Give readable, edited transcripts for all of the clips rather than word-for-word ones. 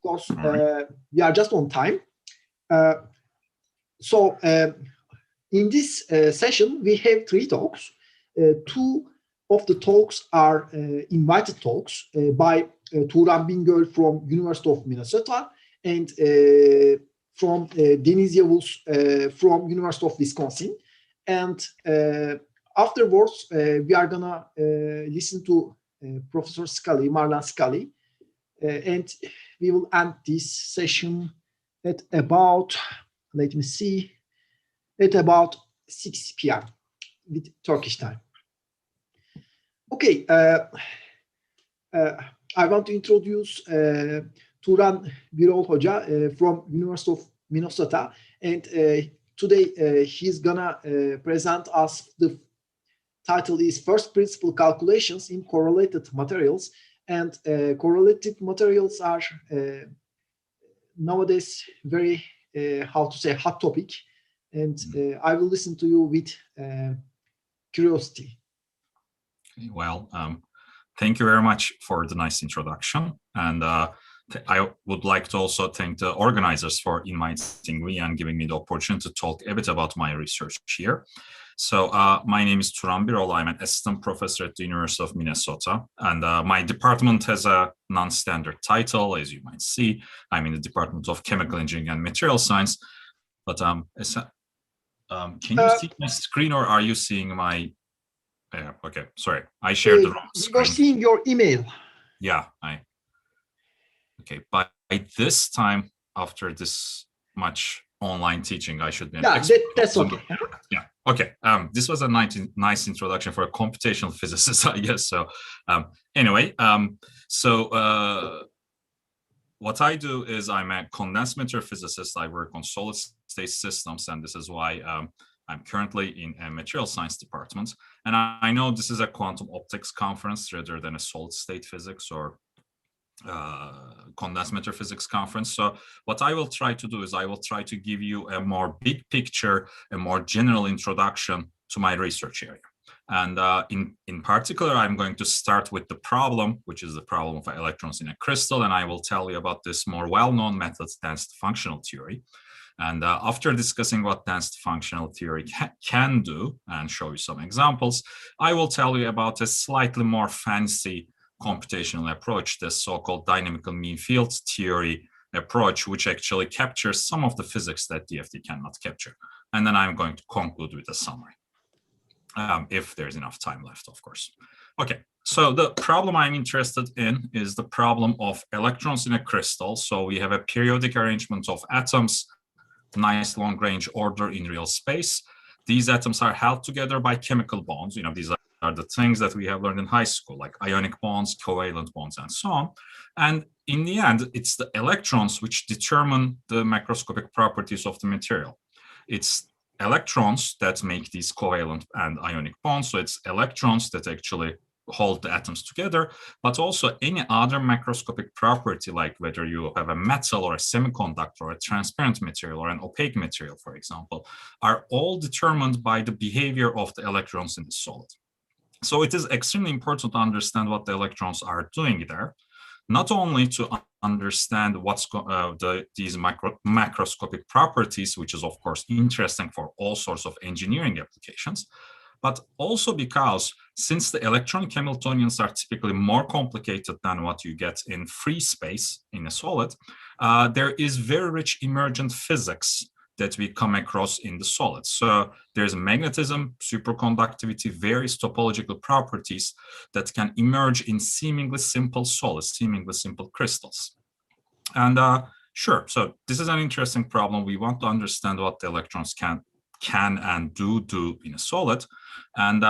because All right. we are just on time. So in this session, we have three talks. Two of the talks are invited talks by Turan Bingöl from University of Minnesota and from Deniz Yavuz from University of Wisconsin. And afterwards, we are gonna listen to Professor Scully, Marlan Scully, and we will end this session at about, let me see, at about 6 p.m. with Turkish time. Okay, I want to introduce Turan Birol Hoca from University of Minnesota, and today he's gonna present us. The title is First Principle Calculations in Correlated Materials, and correlated materials are nowadays very, hot topic, and I will listen to you with curiosity. Well, thank you very much for the nice introduction. And I would like to also thank the organizers for inviting me and giving me the opportunity to talk a bit about my research here. So my name is Turan Birol. I'm an assistant professor at the University of Minnesota. And my department has a non-standard title, as you might see. I'm in the Department of Chemical Engineering and Material Science. But can you see my screen, or are you seeing my... okay, sorry. I shared the wrong screen. You're seeing your email. Yeah, okay, by this time, after this much online teaching, I should be an expert. That's okay. Yeah, okay. This was a nice introduction for a computational physicist, I guess. So anyway, what I do is I'm a condensed matter physicist. I work on solid state systems, and this is why I'm currently in a material science department. And I know this is a quantum optics conference rather than a solid state physics or condensed matter physics conference. So what I will try to do is I will try to give you a more big picture, a more general introduction to my research area. And in particular, I'm going to start with the problem, which is the problem of electrons in a crystal. And I will tell you about this more well-known method, density functional theory. And after discussing what density functional theory can do and show you some examples, I will tell you about a slightly more fancy computational approach, the so-called dynamical mean field theory approach, which actually captures some of the physics that DFT cannot capture. And then I'm going to conclude with a summary, if there's enough time left, of course. Okay, so the problem I'm interested in is the problem of electrons in a crystal. So we have a periodic arrangement of atoms, nice long-range order in real space. These atoms are held together by chemical bonds. You know, these are the things that we have learned in high school, like ionic bonds, covalent bonds, and so on. And in the end, it's the electrons which determine the macroscopic properties of the material. It's electrons that make these covalent and ionic bonds. So it's electrons that actually hold the atoms together, but also any other macroscopic property, like whether you have a metal or a semiconductor or a transparent material or an opaque material, for example, are all determined by the behavior of the electrons in the solid. So it is extremely important to understand what the electrons are doing there, not only to understand what's these macroscopic properties, which is of course interesting for all sorts of engineering applications, but also because since the electronic Hamiltonians are typically more complicated than what you get in free space in a solid, there is very rich emergent physics that we come across in the solids. So there's magnetism, superconductivity, various topological properties that can emerge in seemingly simple solids, seemingly simple crystals. And sure, so this is an interesting problem. We want to understand what the electrons can and do in a solid. And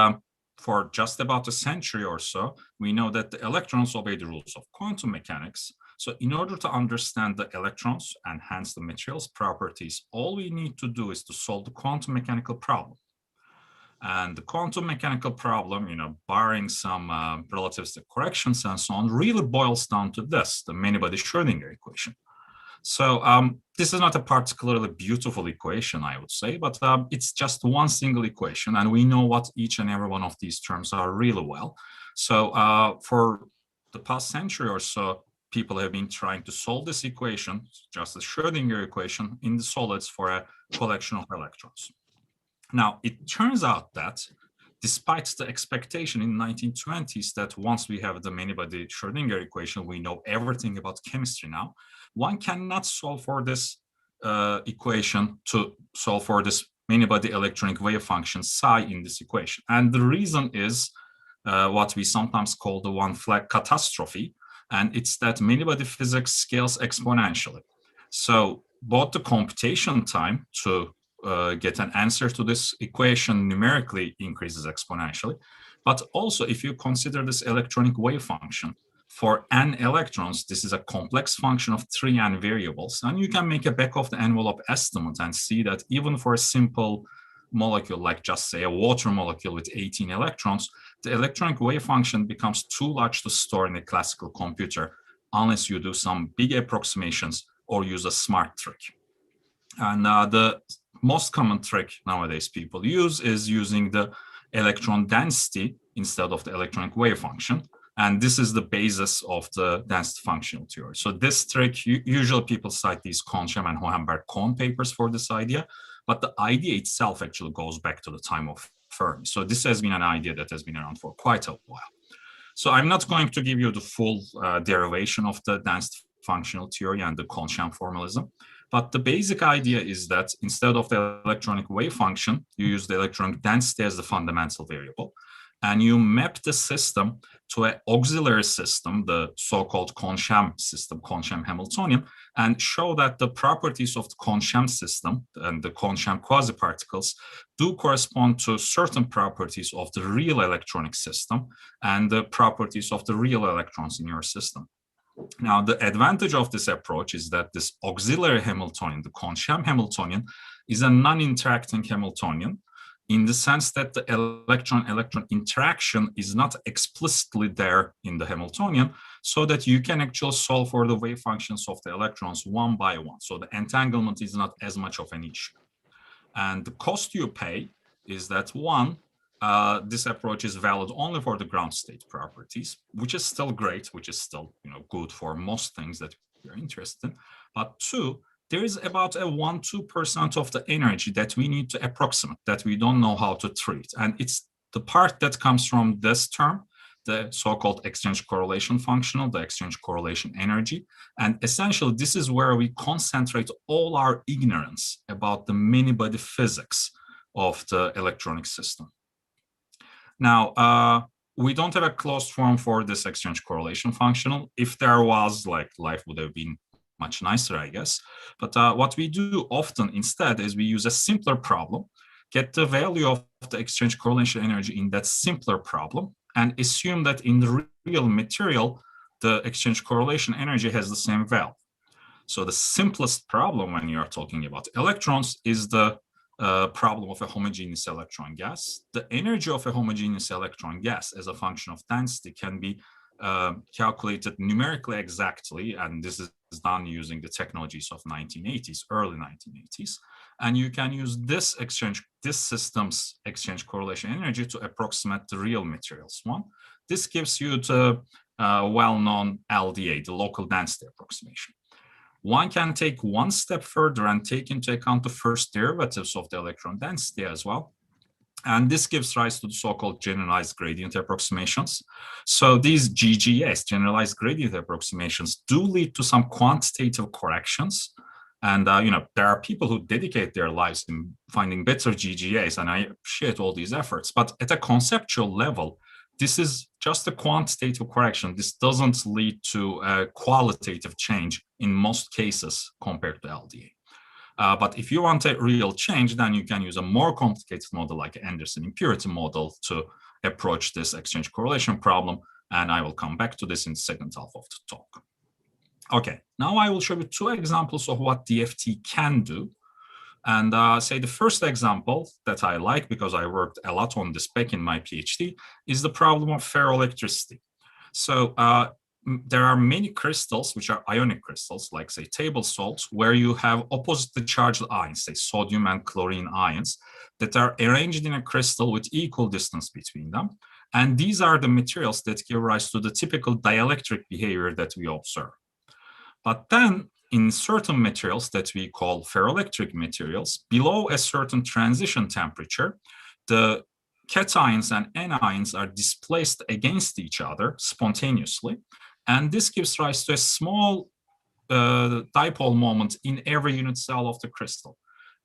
for just about a century or so, we know that the electrons obey the rules of quantum mechanics. So in order to understand the electrons and hence the material's properties, all we need to do is to solve the quantum mechanical problem. And the quantum mechanical problem, you know, barring some relativistic corrections and so on, really boils down to this, the many-body Schrödinger equation. So this is not a particularly beautiful equation, I would say, but it's just one single equation, and we know what each and every one of these terms are really well. So for the past century or so, people have been trying to solve this equation, just a Schrödinger equation, in the solids for a collection of electrons. Now, it turns out that despite the expectation in the 1920s that once we have the many-body Schrödinger equation, we know everything about chemistry now, one cannot solve for this equation to solve for this many-body electronic wave function psi in this equation. And the reason is what we sometimes call the one flag catastrophe, and it's that many-body physics scales exponentially. So both the computation time to get an answer to this equation numerically increases exponentially, but also if you consider this electronic wave function, for n electrons, this is a complex function of 3n variables, and you can make a back of the envelope estimate and see that even for a simple molecule, like just say a water molecule with 18 electrons, the electronic wave function becomes too large to store in a classical computer unless you do some big approximations or use a smart trick. And the most common trick nowadays people use is using the electron density instead of the electronic wave function. And this is the basis of the density functional theory. So this trick, usually people cite these Kohn-Sham and Hohenberg-Kohn papers for this idea, but the idea itself actually goes back to the time of Fermi. So this has been an idea that has been around for quite a while. So I'm not going to give you the full derivation of the density functional theory and the Kohn-Sham formalism, but the basic idea is that instead of the electronic wave function, you use the electronic density as the fundamental variable, and you map the system to an auxiliary system, the so-called Kohn-Sham system, Kohn-Sham Hamiltonian, and show that the properties of the Kohn-Sham system and the Kohn-Sham quasiparticles do correspond to certain properties of the real electronic system and the properties of the real electrons in your system. Now, the advantage of this approach is that this auxiliary Hamiltonian, the Kohn-Sham Hamiltonian, is a non-interacting Hamiltonian, in the sense that the electron-electron interaction is not explicitly there in the Hamiltonian, so that you can actually solve for the wave functions of the electrons one by one. So the entanglement is not as much of an issue. And the cost you pay is that, one, this approach is valid only for the ground state properties, which is still great, which is still good for most things that we're interested in. But two, there is about a 1–2% of the energy that we need to approximate, that we don't know how to treat. And it's the part that comes from this term, the so-called exchange correlation functional, the exchange correlation energy. And essentially, this is where we concentrate all our ignorance about the many-body physics of the electronic system. Now, we don't have a closed form for this exchange correlation functional. If there was, like, life would have been much nicer, I guess. But what we do often instead is we use a simpler problem, get the value of the exchange correlation energy in that simpler problem, and assume that in the real material, the exchange correlation energy has the same value. So the simplest problem when you are talking about electrons is the problem of a homogeneous electron gas. The energy of a homogeneous electron gas as a function of density can be calculated numerically exactly, and this is done using the technologies of 1980s, early 1980s. And you can use this system's exchange correlation energy to approximate the real materials one. This gives you the well-known LDA, the local density approximation. One can take one step further and take into account the first derivatives of the electron density as well. And this gives rise to the so-called generalized gradient approximations. So these GGAs, generalized gradient approximations, do lead to some quantitative corrections. And there are people who dedicate their lives in finding better GGAs, and I appreciate all these efforts. But at a conceptual level, this is just a quantitative correction. This doesn't lead to a qualitative change in most cases compared to LDA. But if you want a real change, then you can use a more complicated model like Anderson impurity model to approach this exchange correlation problem. And I will come back to this in the second half of the talk. Okay, now I will show you two examples of what DFT can do. And say the first example that I like, because I worked a lot on this back in my PhD, is the problem of ferroelectricity. So there are many crystals, which are ionic crystals, like say table salts, where you have oppositely charged ions, say sodium and chlorine ions, that are arranged in a crystal with equal distance between them. And these are the materials that give rise to the typical dielectric behavior that we observe. But then in certain materials that we call ferroelectric materials, below a certain transition temperature, the cations and anions are displaced against each other spontaneously. And this gives rise to a small dipole moment in every unit cell of the crystal.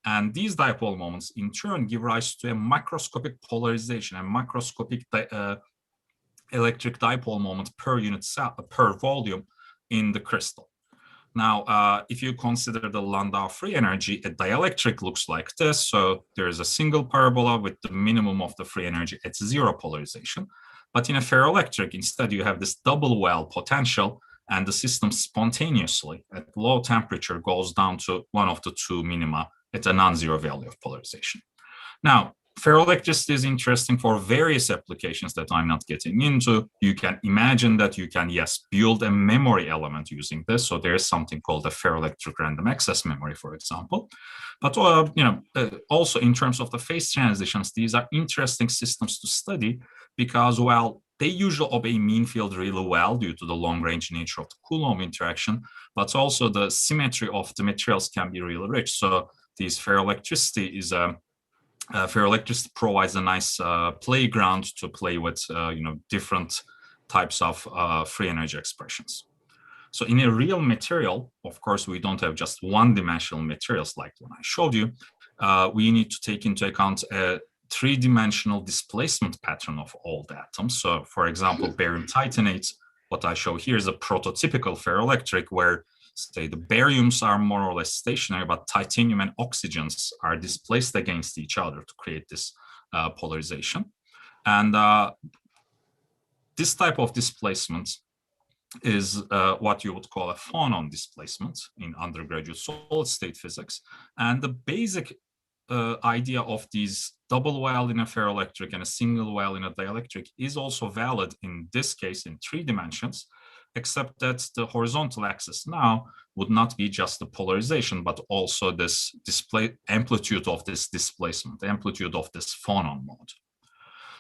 And these dipole moments in turn give rise to a microscopic polarization, a microscopic electric dipole moment per unit cell, per volume in the crystal. Now, if you consider the Landau free energy, a dielectric looks like this. So there is a single parabola with the minimum of the free energy at zero polarization. But in a ferroelectric, instead, you have this double well potential, and the system spontaneously at low temperature goes down to one of the two minima at a non-zero value of polarization. Now, ferroelectricity is interesting for various applications that I'm not getting into. You can imagine that you can, yes, build a memory element using this. So there is something called a ferroelectric random access memory, for example. But also in terms of the phase transitions, these are interesting systems to study because, well, they usually obey mean field really well due to the long-range nature of the Coulomb interaction, but also the symmetry of the materials can be really rich. So this ferroelectricity is ferroelectricity provides a nice playground to play with, different types of free energy expressions. So in a real material, of course, we don't have just one-dimensional materials like the one I showed you. We need to take into account a three-dimensional displacement pattern of all the atoms. So, for example, barium titanate, what I show here is a prototypical ferroelectric where, say, the bariums are more or less stationary, but titanium and oxygens are displaced against each other to create this polarization. And this type of displacement is what you would call a phonon displacement in undergraduate solid state physics. And the basic idea of these double well in a ferroelectric and a single well in a dielectric is also valid in this case in 3 dimensions, except that the horizontal axis now would not be just the polarization, but also this amplitude of this displacement, the amplitude of this phonon mode.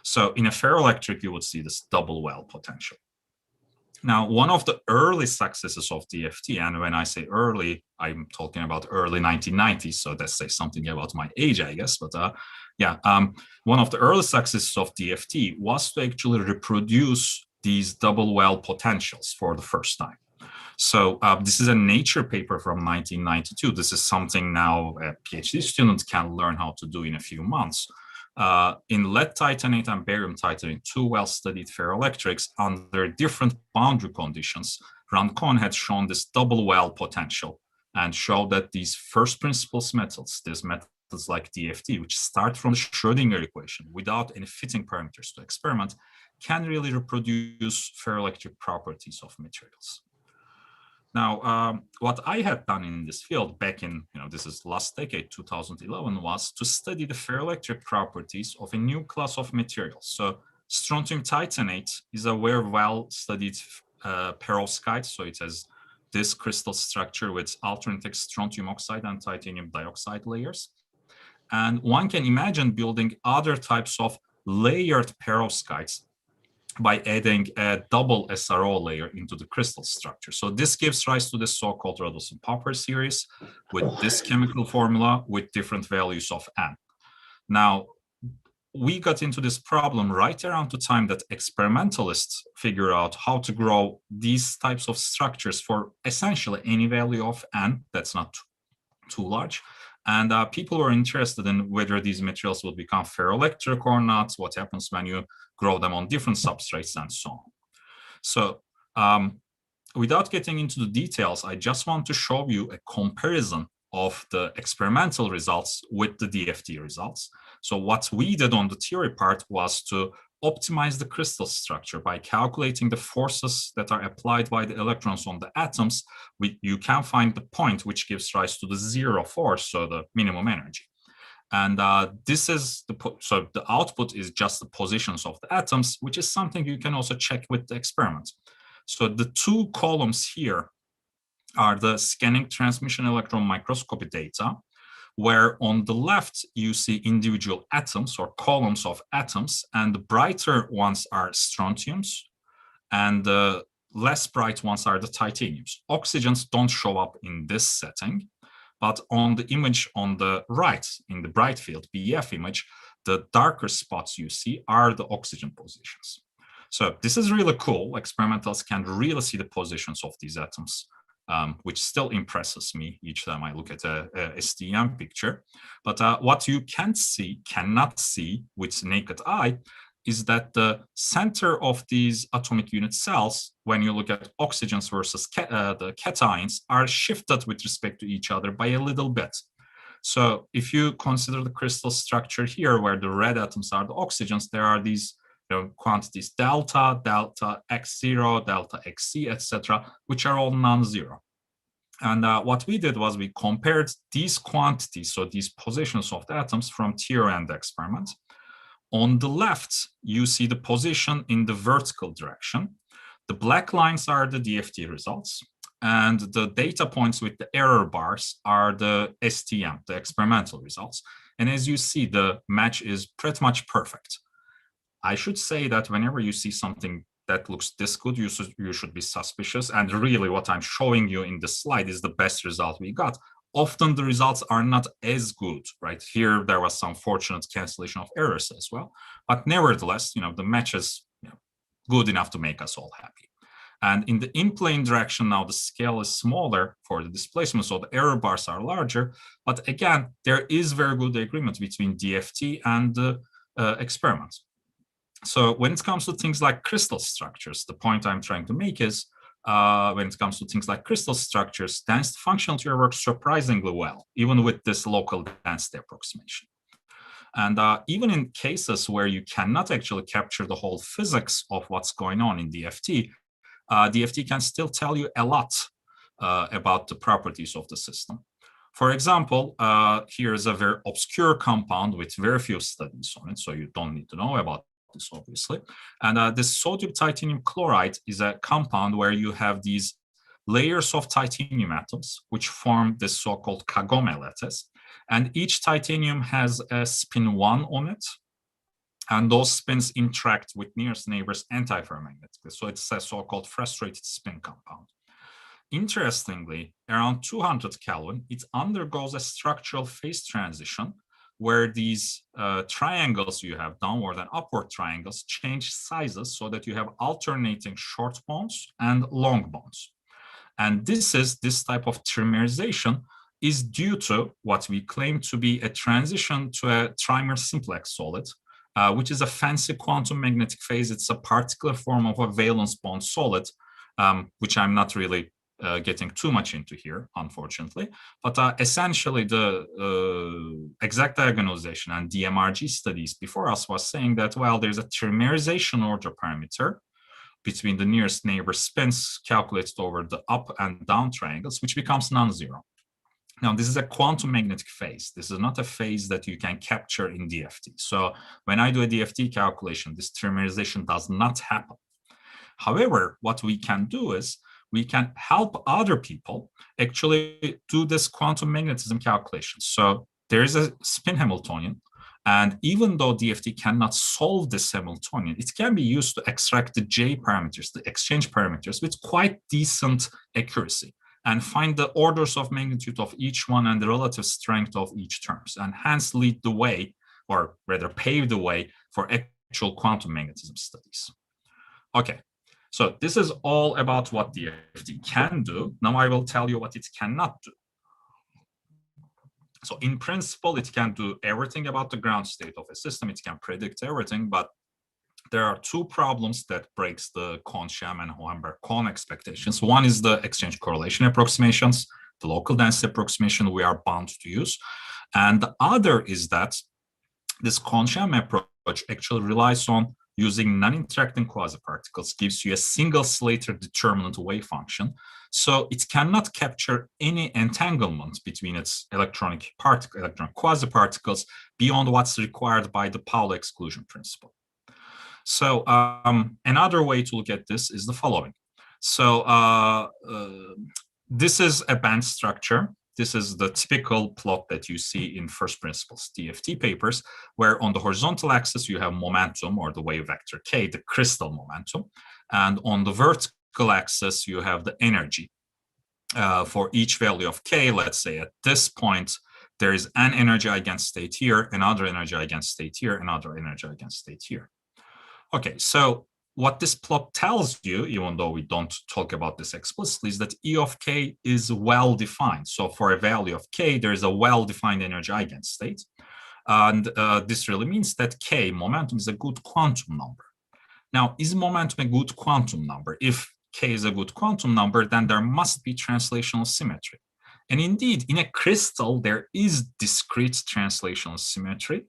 So in a ferroelectric, you would see this double well potential. Now, one of the early successes of DFT, and when I say early, I'm talking about early 1990s, so that says something about my age, I guess. But one of the early successes of DFT was to actually reproduce these double well potentials for the first time. So this is a Nature paper from 1992. This is something now a PhD student can learn how to do in a few months. In lead titanate and barium titanate, 2 well-studied ferroelectrics under different boundary conditions, Rand-Cohen had shown this double well potential and showed that these first principles metals, these metals like DFT, which start from the Schrödinger equation without any fitting parameters to experiment, can really reproduce ferroelectric properties of materials. Now, what I had done in this field back in, this is last decade, 2011, was to study the ferroelectric properties of a new class of materials. So strontium titanate is a very well-studied perovskite. So it has this crystal structure with alternate strontium oxide and titanium dioxide layers. And one can imagine building other types of layered perovskites by adding a double SRO layer into the crystal structure. So this gives rise to the so-called Rhodosson-Popper series with this chemical formula with different values of N. Now, we got into this problem right around the time that experimentalists figure out how to grow these types of structures for essentially any value of N that's not too large. And people were interested in whether these materials will become ferroelectric or not, what happens when you grow them on different substrates, and so on. So without getting into the details, I just want to show you a comparison of the experimental results with the DFT results. So what we did on the theory part was to optimize the crystal structure by calculating the forces that are applied by the electrons on the atoms. You can find the point which gives rise to the zero force, so the minimum energy. And this is so the output is just the positions of the atoms, which is something you can also check with the experiment. So the 2 columns here are the scanning transmission electron microscopy data, where on the left you see individual atoms or columns of atoms, and the brighter ones are strontiums, and the less bright ones are the titaniums. Oxygens don't show up in this setting, but on the image on the right, in the bright field BF image, the darker spots you see are the oxygen positions. So this is really cool. Experimentals can really see the positions of these atoms, which still impresses me each time I look at a STEM picture. But what you cannot see with naked eye is that the center of these atomic unit cells, when you look at oxygens versus the cations, are shifted with respect to each other by a little bit. So if you consider the crystal structure here, where the red atoms are the oxygens, there are these quantities delta, delta x0, delta xc, etc., which are all non-zero. And what we did was we compared these quantities, so these positions of the atoms, from theory and experiment. On the left, you see the position in the vertical direction. The black lines are the DFT results, and the data points with the error bars are the STM, the experimental results. And as you see, the match is pretty much perfect. I should say that whenever you see something that looks this good, you should be suspicious. And really what I'm showing you in the slide is the best result we got. Often the results are not as good, right? Here, there was some fortunate cancellation of errors as well. But nevertheless, the match is good enough to make us all happy. And in the in-plane direction, now the scale is smaller for the displacement, so the error bars are larger. But again, there is very good agreement between DFT and the experiment. So when it comes to things like crystal structures, the point I'm trying to make is, when it comes to things like crystal structures, density functional theory works surprisingly well, even with this local density approximation. And even in cases where you cannot actually capture the whole physics of what's going on in DFT, DFT can still tell you a lot about the properties of the system. For example, here is a very obscure compound with very few studies on it, so you don't need to know about this, obviously. And this sodium titanium chloride is a compound where you have these layers of titanium atoms, which form this so-called Kagome lattice. And each titanium has a spin 1 on it. And those spins interact with nearest neighbors antiferromagnetically. So it's a so-called frustrated spin compound. Interestingly, around 200 Kelvin, it undergoes a structural phase transition where these triangles you have, downward and upward triangles, change sizes so that you have alternating short bonds and long bonds. And this type of trimerization is due to what we claim to be a transition to a trimer simplex solid, which is a fancy quantum magnetic phase. It's a particular form of a valence bond solid, which I'm not really getting too much into here, unfortunately. But essentially, the exact diagonalization and DMRG studies before us was saying that, well, there's a trimerization order parameter between the nearest neighbor spins calculated over the up and down triangles, which becomes non-zero. Now, this is a quantum magnetic phase. This is not a phase that you can capture in DFT. So when I do a DFT calculation, this trimerization does not happen. However, what we can do is we can help other people actually do this quantum magnetism calculation. So there is a spin Hamiltonian. And even though DFT cannot solve this Hamiltonian, it can be used to extract the J parameters, the exchange parameters, with quite decent accuracy, and find the orders of magnitude of each one and the relative strength of each terms, and hence lead the way, or rather pave the way, for actual quantum magnetism studies. Okay, so this is all about what DFT can do. Now I will tell you what it cannot do. So in principle, it can do everything about the ground state of a system. It can predict everything, but there are two problems that breaks the Kohn-Sham and Hohenberg-Kohn expectations. One is the exchange correlation approximations, the local density approximation we are bound to use. And the other is that this Kohn-Sham approach actually relies on using non-interacting quasiparticles, gives you a single Slater determinant wave function. So it cannot capture any entanglement between its electron quasiparticles beyond what's required by the Pauli exclusion principle. So another way to look at this is the following. So this is a band structure This is the typical plot that you see in first principles DFT papers, where on the horizontal axis you have momentum, or the wave vector k, the crystal momentum, and on the vertical axis you have the energy. For each value of k, let's say at this point, there is an energy eigenstate here, another energy eigenstate here, another energy eigenstate here. Okay, so what this plot tells you, even though we don't talk about this explicitly, is that E of k is well defined. So for a value of k, there is a well-defined energy eigenstate. And this really means that k, momentum, is a good quantum number. Now, is momentum a good quantum number? If k is a good quantum number, then there must be translational symmetry. And indeed, in a crystal, there is discrete translational symmetry.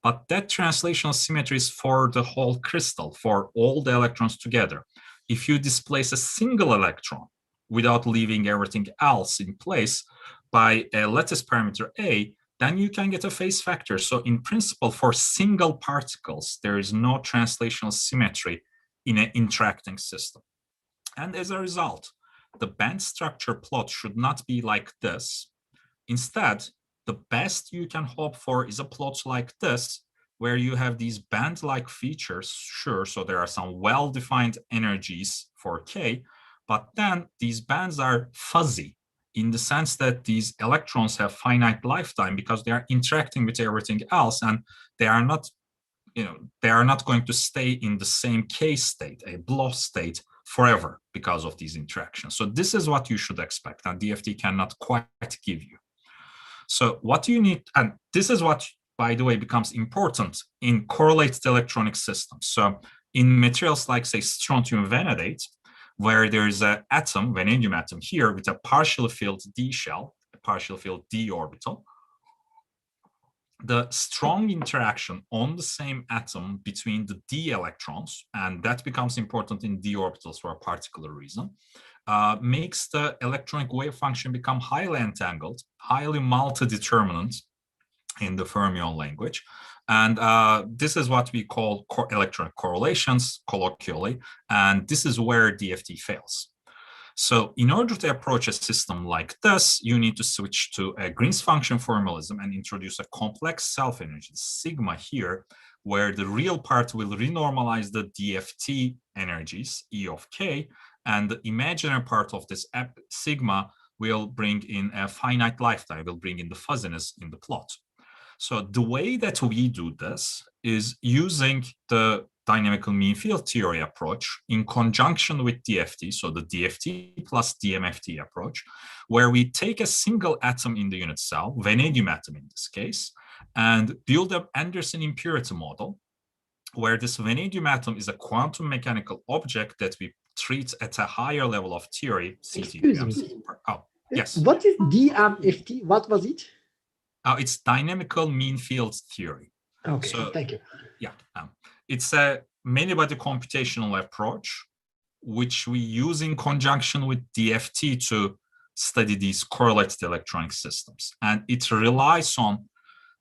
But that translational symmetry is for the whole crystal, for all the electrons together. If you displace a single electron without leaving everything else in place by a lattice parameter A, then you can get a phase factor. So in principle, for single particles, there is no translational symmetry in an interacting system. And as a result, the band structure plot should not be like this. Instead, the best you can hope for is a plot like this, where you have these band-like features, sure, so there are some well-defined energies for k, but then these bands are fuzzy in the sense that these electrons have finite lifetime because they are interacting with everything else, and they are not, they are not going to stay in the same k state, a BLOS state, forever because of these interactions. So this is what you should expect, and DFT cannot quite give you. So what you need, and this is what, by the way, becomes important in correlated electronic systems. So in materials like, say, strontium vanadate, where there is an atom, vanadium atom here, with a partially filled d shell, a partially filled d orbital, the strong interaction on the same atom between the d electrons, and that becomes important in d orbitals for a particular reason, makes the electronic wave function become highly entangled, highly multi-determinant in the fermion language. And this is what we call electronic correlations, colloquially, and this is where DFT fails. So in order to approach a system like this, you need to switch to a Green's function formalism and introduce a complex self-energy, sigma here, where the real part will renormalize the DFT energies, E of k, and the imaginary part of this sigma will bring in a finite lifetime, will bring in the fuzziness in the plot. So the way that we do this is using the dynamical mean field theory approach in conjunction with DFT, so the DFT plus DMFT approach, where we take a single atom in the unit cell, vanadium atom in this case, and build an Anderson impurity model, where this vanadium atom is a quantum mechanical object that we treat at a higher level of theory. Excuse me. Oh, yes. What is DMFT? What was it? It's dynamical mean field theory. Okay, so, thank you. Yeah, it's a many-body computational approach, which we use in conjunction with DFT to study these correlated electronic systems. And it relies on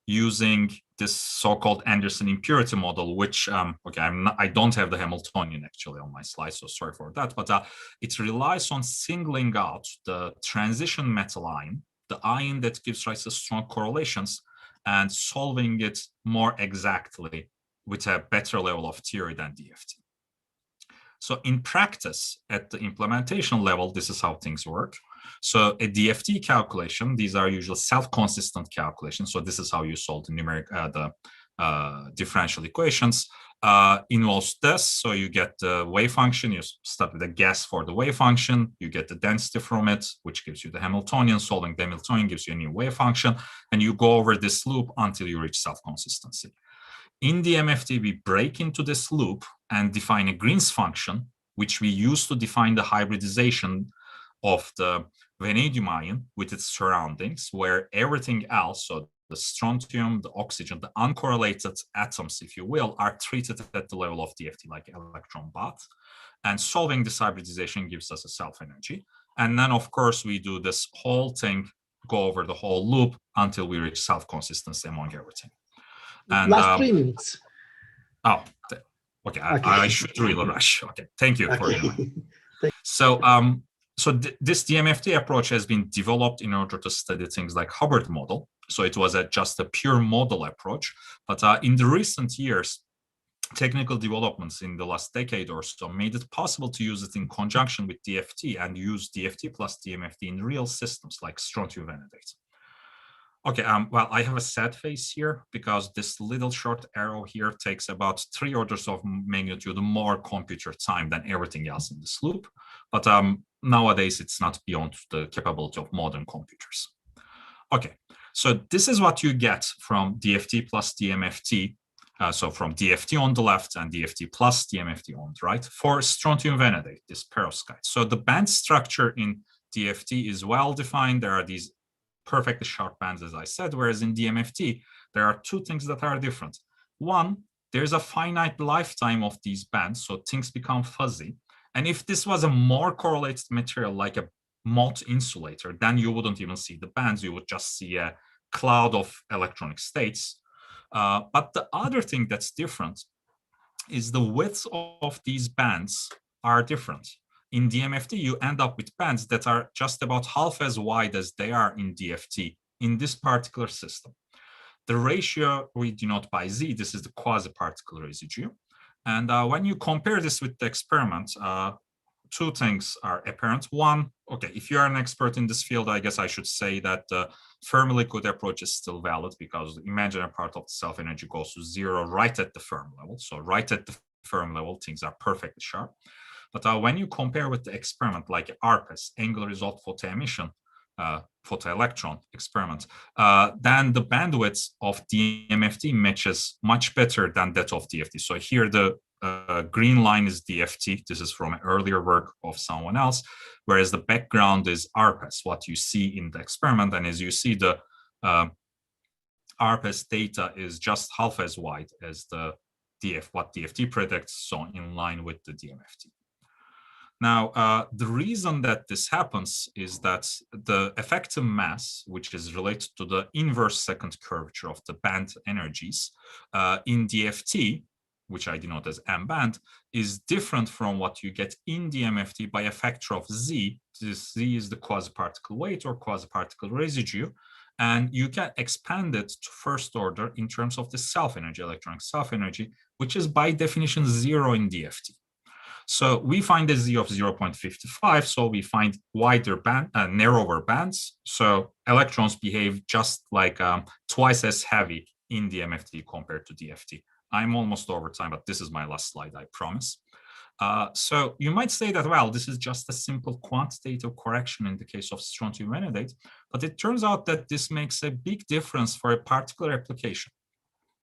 using this so-called Anderson impurity model, which, I don't have the Hamiltonian actually on my slide, so sorry for that, but it relies on singling out the transition metal ion, the ion that gives rise to strong correlations, and solving it more exactly with a better level of theory than DFT. So in practice, at the implementation level, this is how things work. So a DFT calculation, these are usually self-consistent calculations. So this is how you solve the numeric, differential equations. Involves this, so you get the wave function, you start with a guess for the wave function, you get the density from it, which gives you the Hamiltonian. Solving the Hamiltonian gives you a new wave function, and you go over this loop until you reach self-consistency. In the MFT, we break into this loop and define a Green's function, which we use to define the hybridization of the vanadium ion with its surroundings, where everything else, so the strontium, the oxygen, the uncorrelated atoms, if you will, are treated at the level of DFT, like electron bath. And solving this hybridization gives us a self-energy. And then, of course, we do this whole thing, go over the whole loop until we reach self-consistency among everything. And, last 3 minutes. Oh, okay. I should really rush. Okay, thank you for your mind. So So this DMFT approach has been developed in order to study things like Hubbard model. So it was just a pure model approach. But in the recent years, technical developments in the last decade or so made it possible to use it in conjunction with DFT and use DFT plus DMFT in real systems like strontium vanadate. Okay, well, I have a sad face here because this little short arrow here takes about 3 orders of magnitude more computer time than everything else in this loop. But nowadays, it's not beyond the capability of modern computers. Okay, so this is what you get from DFT plus DMFT. So from DFT on the left and DFT plus DMFT on the right for strontium vanadate, this perovskite. So the band structure in DFT is well defined. There are these perfectly sharp bands, as I said, whereas in DMFT, there are 2 things that are different. One, there's a finite lifetime of these bands, so things become fuzzy. And if this was a more correlated material like a Mott insulator, then you wouldn't even see the bands, you would just see a cloud of electronic states. But the other thing that's different is the width of these bands are different. In DMFT, you end up with bands that are just about half as wide as they are in DFT in this particular system. The ratio we denote by Z, this is the quasi-particle residue. And when you compare this with the experiment, 2 things are apparent. One, okay, if you are an expert in this field, I guess I should say that the Fermi liquid approach is still valid because the imaginary part of the self-energy goes to 0 right at the Fermi level. So right at the Fermi level, things are perfectly sharp. But when you compare with the experiment like ARPES, angular result photoemission, photoelectron experiment, then the bandwidth of DMFT matches much better than that of DFT. So here the green line is DFT. This is from an earlier work of someone else, whereas the background is ARPES, what you see in the experiment. And as you see, the ARPES data is just half as wide as the what DFT predicts, so in line with the DMFT. Now, the reason that this happens is that the effective mass, which is related to the inverse second curvature of the band energies in DFT, which I denote as M band, is different from what you get in DMFT by a factor of Z. This Z is the quasi-particle weight or quasi-particle residue, and you can expand it to first order in terms of the self-energy, electronic self-energy, which is by definition 0 in DFT. So we find a Z of 0.55, so we find wider band, narrower bands. So electrons behave just like twice as heavy in DMFT compared to DFT. I'm almost over time, but this is my last slide, I promise. So you might say that, well, this is just a simple quantitative correction in the case of strontium vanadate, but it turns out that this makes a big difference for a particular application.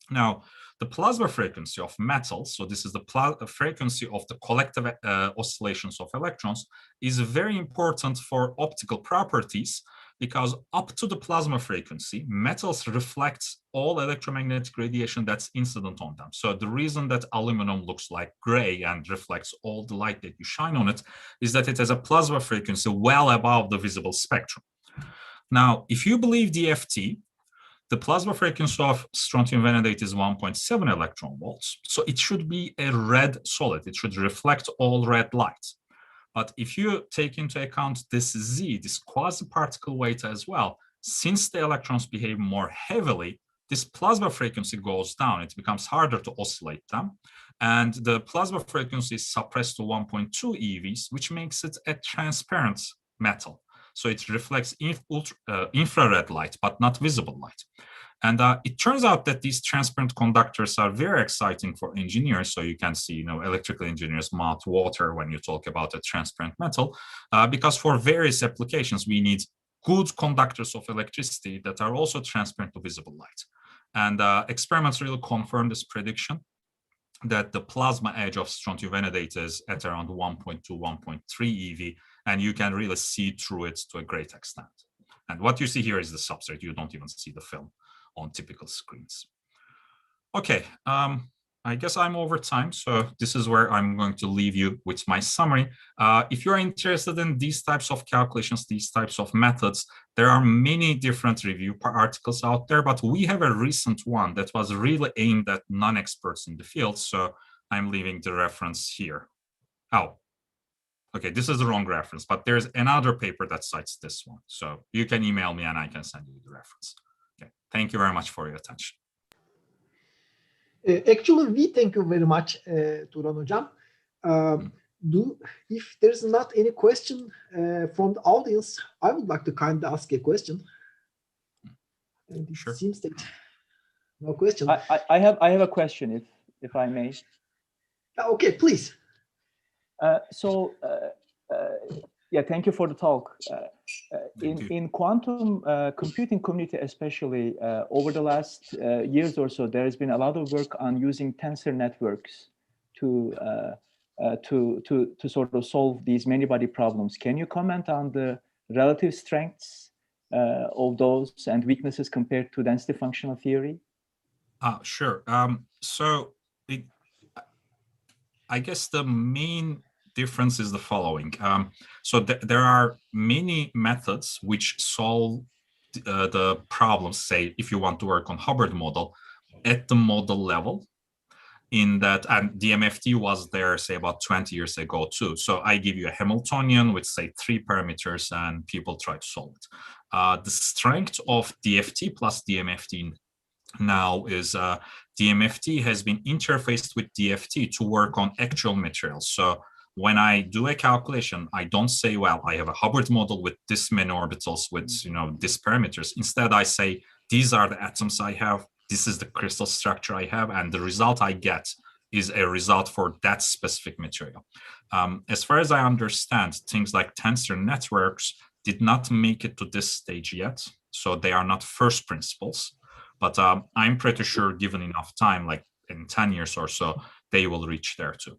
Now, the plasma frequency of metals, so this is the frequency of the collective oscillations of electrons, is very important for optical properties because up to the plasma frequency, metals reflect all electromagnetic radiation that's incident on them. So the reason that aluminum looks like gray and reflects all the light that you shine on it is that it has a plasma frequency well above the visible spectrum. Now, if you believe DFT, the plasma frequency of strontium vanadate is 1.7 electron volts. So it should be a red solid. It should reflect all red light. But if you take into account this Z, this quasi-particle weight as well, since the electrons behave more heavily, this plasma frequency goes down. It becomes harder to oscillate them. And the plasma frequency is suppressed to 1.2 EVs, which makes it a transparent metal. So it reflects infrared light, but not visible light. And it turns out that these transparent conductors are very exciting for engineers. So you can see, electrical engineers mouth water when you talk about a transparent metal, because for various applications, we need good conductors of electricity that are also transparent to visible light. And experiments really confirm this prediction that the plasma edge of strontium vanadate is at around 1.2, 1.3 EV, and you can really see through it to a great extent. And what you see here is the substrate. You don't even see the film on typical screens. Okay, I guess I'm over time, so this is where I'm going to leave you with my summary. If you're interested in these types of calculations, these types of methods, there are many different review articles out there, but we have a recent one that was really aimed at non-experts in the field, so I'm leaving the reference here. Oh, okay, this is the wrong reference, but there's another paper that cites this one. So you can email me and I can send you the reference. Okay, thank you very much for your attention. Actually, we thank you very much, Turan Hocam. If there's not any question from the audience, I would like to kindly ask a question. And it Sure. seems that no question. I have a question, if I may. Okay, please. Yeah, thank you for the talk. In quantum computing community, especially over the last years or so, there has been a lot of work on using tensor networks to sort of solve these many-body problems. Can you comment on the relative strengths of those and weaknesses compared to density functional theory? Sure. I guess the main difference is the following. There are many methods which solve the problems, say, if you want to work on Hubbard model at the model level, in that, and DMFT was there, say, about 20 years ago too. So I give you a Hamiltonian with, say, 3 parameters and people try to solve it. The strength of DFT plus DMFT now is DMFT has been interfaced with DFT to work on actual materials. So when I do a calculation, I don't say, well, I have a Hubbard model with this many orbitals with, these parameters. Instead, I say, these are the atoms I have, this is the crystal structure I have, and the result I get is a result for that specific material. As far as I understand, things like tensor networks did not make it to this stage yet, so they are not first principles. But I'm pretty sure, given enough time, like in 10 years or so, they will reach there too.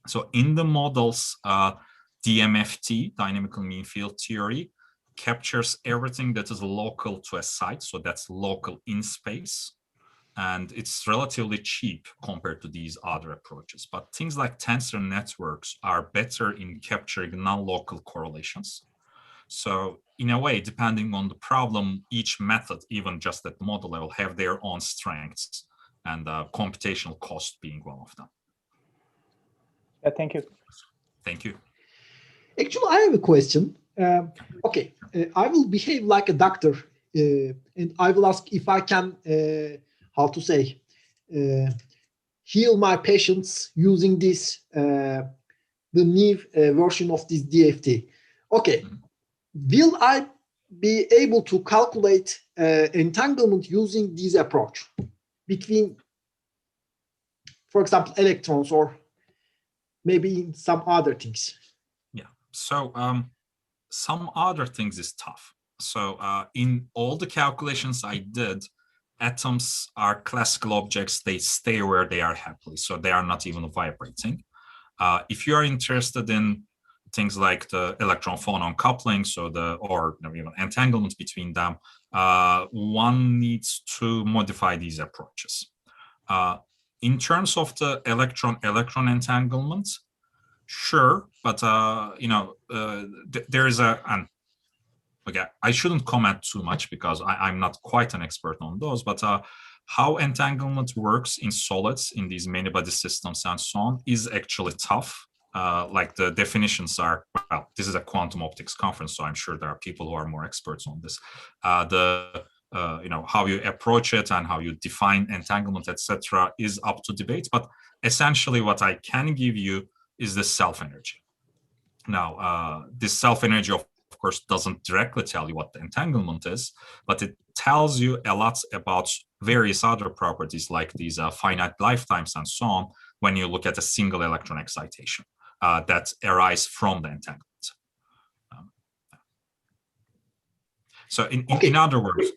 So in the models, DMFT, dynamical mean field theory, captures everything that is local to a site. So that's local in space. And it's relatively cheap compared to these other approaches. But things like tensor networks are better in capturing non-local correlations. So in a way, depending on the problem, each method, even just at the model level, have their own strengths, and computational cost being one of them. Thank you. Thank you. Actually, I have a question. Okay, I will behave like a doctor, and I will ask if I can, heal my patients using this, the new version of this DFT. Okay, will I be able to calculate entanglement using this approach between, for example, electrons or maybe some other things? Yeah, so some other things is tough. So in all the calculations I did, atoms are classical objects. They stay where they are happily, so they are not even vibrating. If you are interested in things like the electron-phonon coupling, so or even entanglement between them, one needs to modify these approaches. In terms of the electron-electron entanglement, sure, but there is okay, I shouldn't comment too much because I'm not quite an expert on those, but how entanglement works in solids in these many-body systems and so on is actually tough. Like the definitions are, well, this is a quantum optics conference, so I'm sure there are people who are more experts on this. How you approach it and how you define entanglement, etc., is up to debate. But essentially, what I can give you is the self-energy. Now, this self-energy, of course, doesn't directly tell you what the entanglement is, but it tells you a lot about various other properties like these finite lifetimes and so on when you look at a single electron excitation that arise from the entanglement. So in other words,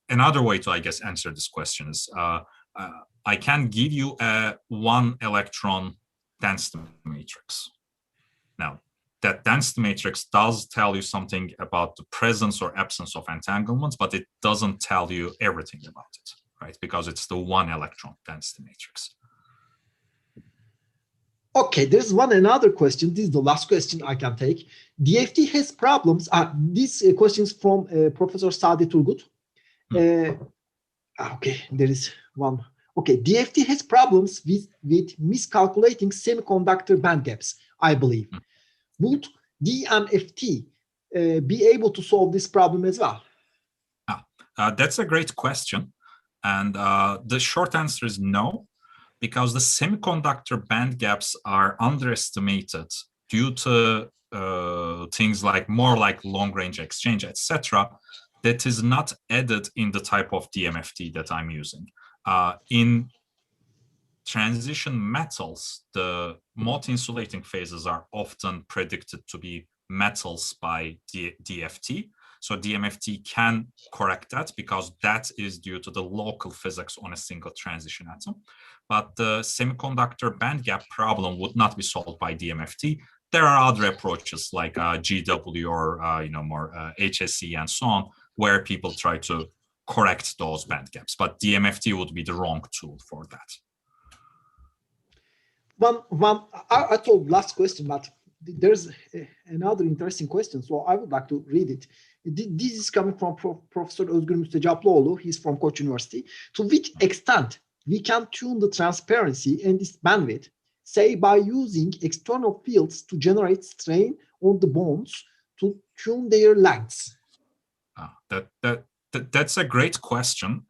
another way to, I guess, answer this question is I can give you a 1 electron density matrix. Now, that density matrix does tell you something about the presence or absence of entanglements, but it doesn't tell you everything about it, right? Because it's the 1 electron density matrix. Okay, there's another question. This is the last question I can take. DFT has problems. This question is from Professor Sadi Turgut. Okay, there is one. Okay, DFT has problems with miscalculating semiconductor band gaps. I believe. Would DMFT be able to solve this problem as well? That's a great question. And the short answer is no, because the semiconductor band gaps are underestimated due to things like more like long-range exchange, etc. That is not added in the type of DMFT that I'm using. In transition metals, the multi-insulating phases are often predicted to be metals by DFT. So DMFT can correct that because that is due to the local physics on a single transition atom. But the semiconductor band gap problem would not be solved by DMFT. There are other approaches like GW or more HSE and so on, where people try to correct those band gaps. But DMFT would be the wrong tool for that. I told last question, but there's another interesting question, so I would like to read it. This is coming from Professor Özgür Müstecaplıoğlu. He's from Koç University. To which extent we can tune the transparency and this bandwidth, say by using external fields to generate strain on the bonds to tune their lengths? That's a great question.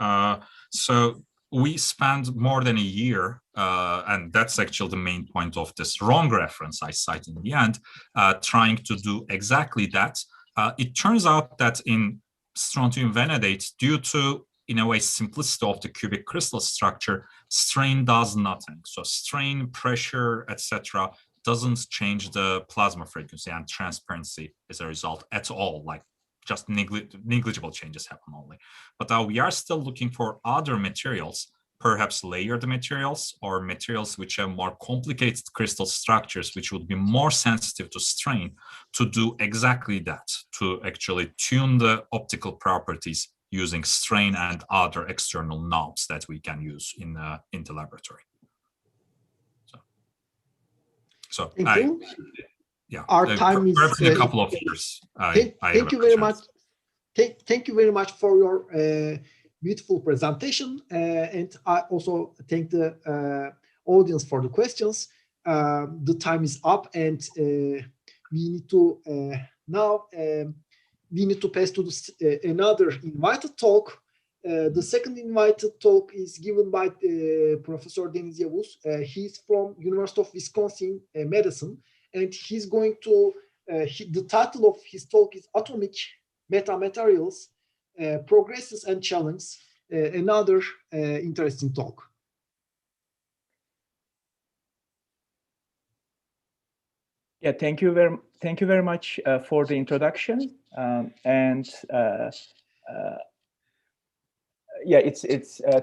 So we spent more than a year, and that's actually the main point of this wrong reference I cite in the end, trying to do exactly that. It turns out that in strontium vanadate, due to, in a way, simplicity of the cubic crystal structure, strain does nothing. So strain, pressure, etc., doesn't change the plasma frequency and transparency as a result at all. Like, just negligible changes happen only. But we are still looking for other materials, perhaps layered materials or materials which have more complicated crystal structures, which would be more sensitive to strain, to do exactly that, to actually tune the optical properties using strain and other external knobs that we can use in the laboratory. So thank you. Yeah, our time is perhaps in a couple of years. Thank you very much. Thank you very much for your beautiful presentation, and I also thank the audience for the questions. The time is up, and we need to now we need to pass to another invited talk. The second invited talk is given by Professor Deniz Yavuz. He's from University of Wisconsin Medicine, and he's going to, the title of his talk is Atomic Metamaterials, Progresses and Challenges, another interesting talk. Yeah, thank you very much for the introduction, yeah,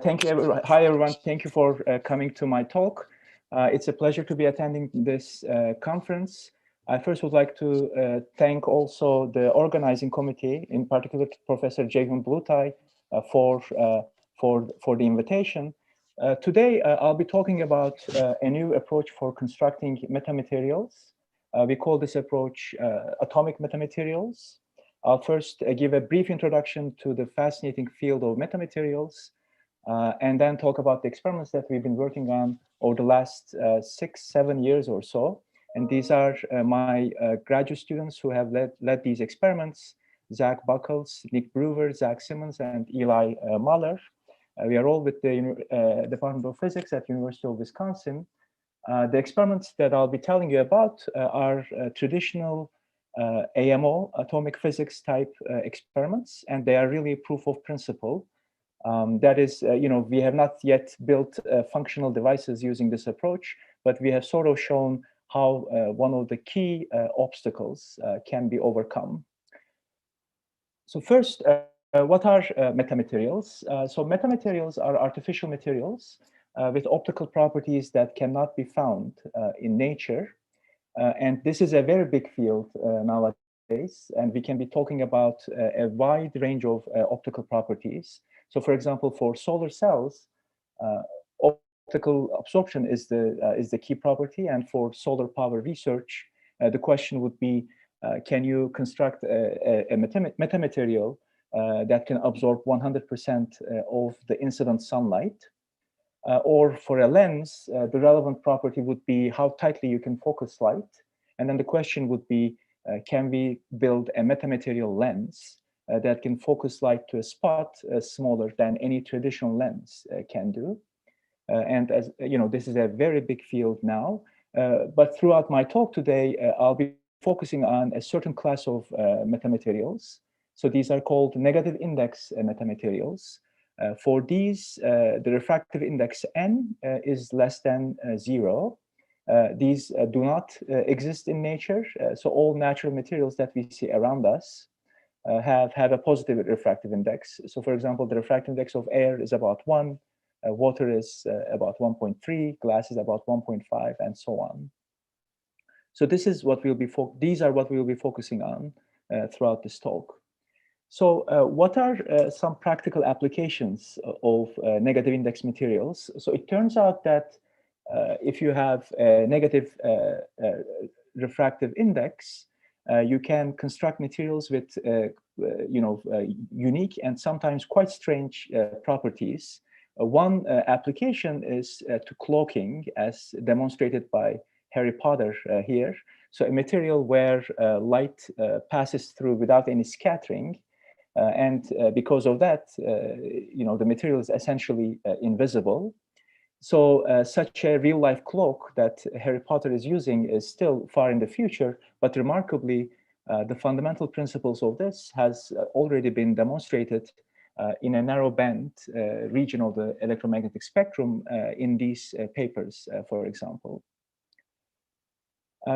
thank you. Hi everyone, thank you for coming to my talk. It's a pleasure to be attending this conference. I first would like to thank also the organizing committee, in particular Professor Ceyhun Bulutay, for the invitation. Today, I'll be talking about a new approach for constructing metamaterials. We call this approach atomic metamaterials. I'll first give a brief introduction to the fascinating field of metamaterials, and then talk about the experiments that we've been working on over the last 6-7 years or so. And these are my graduate students who have led these experiments: Zach Buckles, Nick Brewer, Zach Simmons, and Eli Mahler. We are all with the Department of Physics at University of Wisconsin. The experiments that I'll be telling you about are traditional AMO, atomic physics type experiments, and they are really proof of principle. That is, we have not yet built functional devices using this approach, but we have sort of shown how one of the key obstacles can be overcome. So first, what are metamaterials? So metamaterials are artificial materials with optical properties that cannot be found in nature. And this is a very big field nowadays, and we can be talking about a wide range of optical properties. So for example, for solar cells, optical absorption is the key property, and for solar power research, the question would be, can you construct a metamaterial that can absorb 100% of the incident sunlight? Or for a lens, the relevant property would be how tightly you can focus light. And then the question would be, can we build a metamaterial lens that can focus light to a spot smaller than any traditional lens can do? And as you know, this is a very big field now. But throughout my talk today, I'll be focusing on a certain class of metamaterials. So these are called negative index metamaterials. For these, the refractive index n is less than 0. These do not exist in nature. So all natural materials that we see around us have a positive refractive index. So for example, the refractive index of air is about 1, water is about 1.3, glass is about 1.5, and so on. So this is what these are what we'll be focusing on throughout this talk. So what are some practical applications of negative index materials? So it turns out that if you have a negative refractive index, you can construct materials with unique and sometimes quite strange properties. One application is to cloaking, as demonstrated by Harry Potter here. So a material where light passes through without any scattering. And because of that, the material is essentially invisible. So such a real-life cloak that Harry Potter is using is still far in the future, but remarkably, the fundamental principles of this has already been demonstrated in a narrow band region of the electromagnetic spectrum in these papers, for example.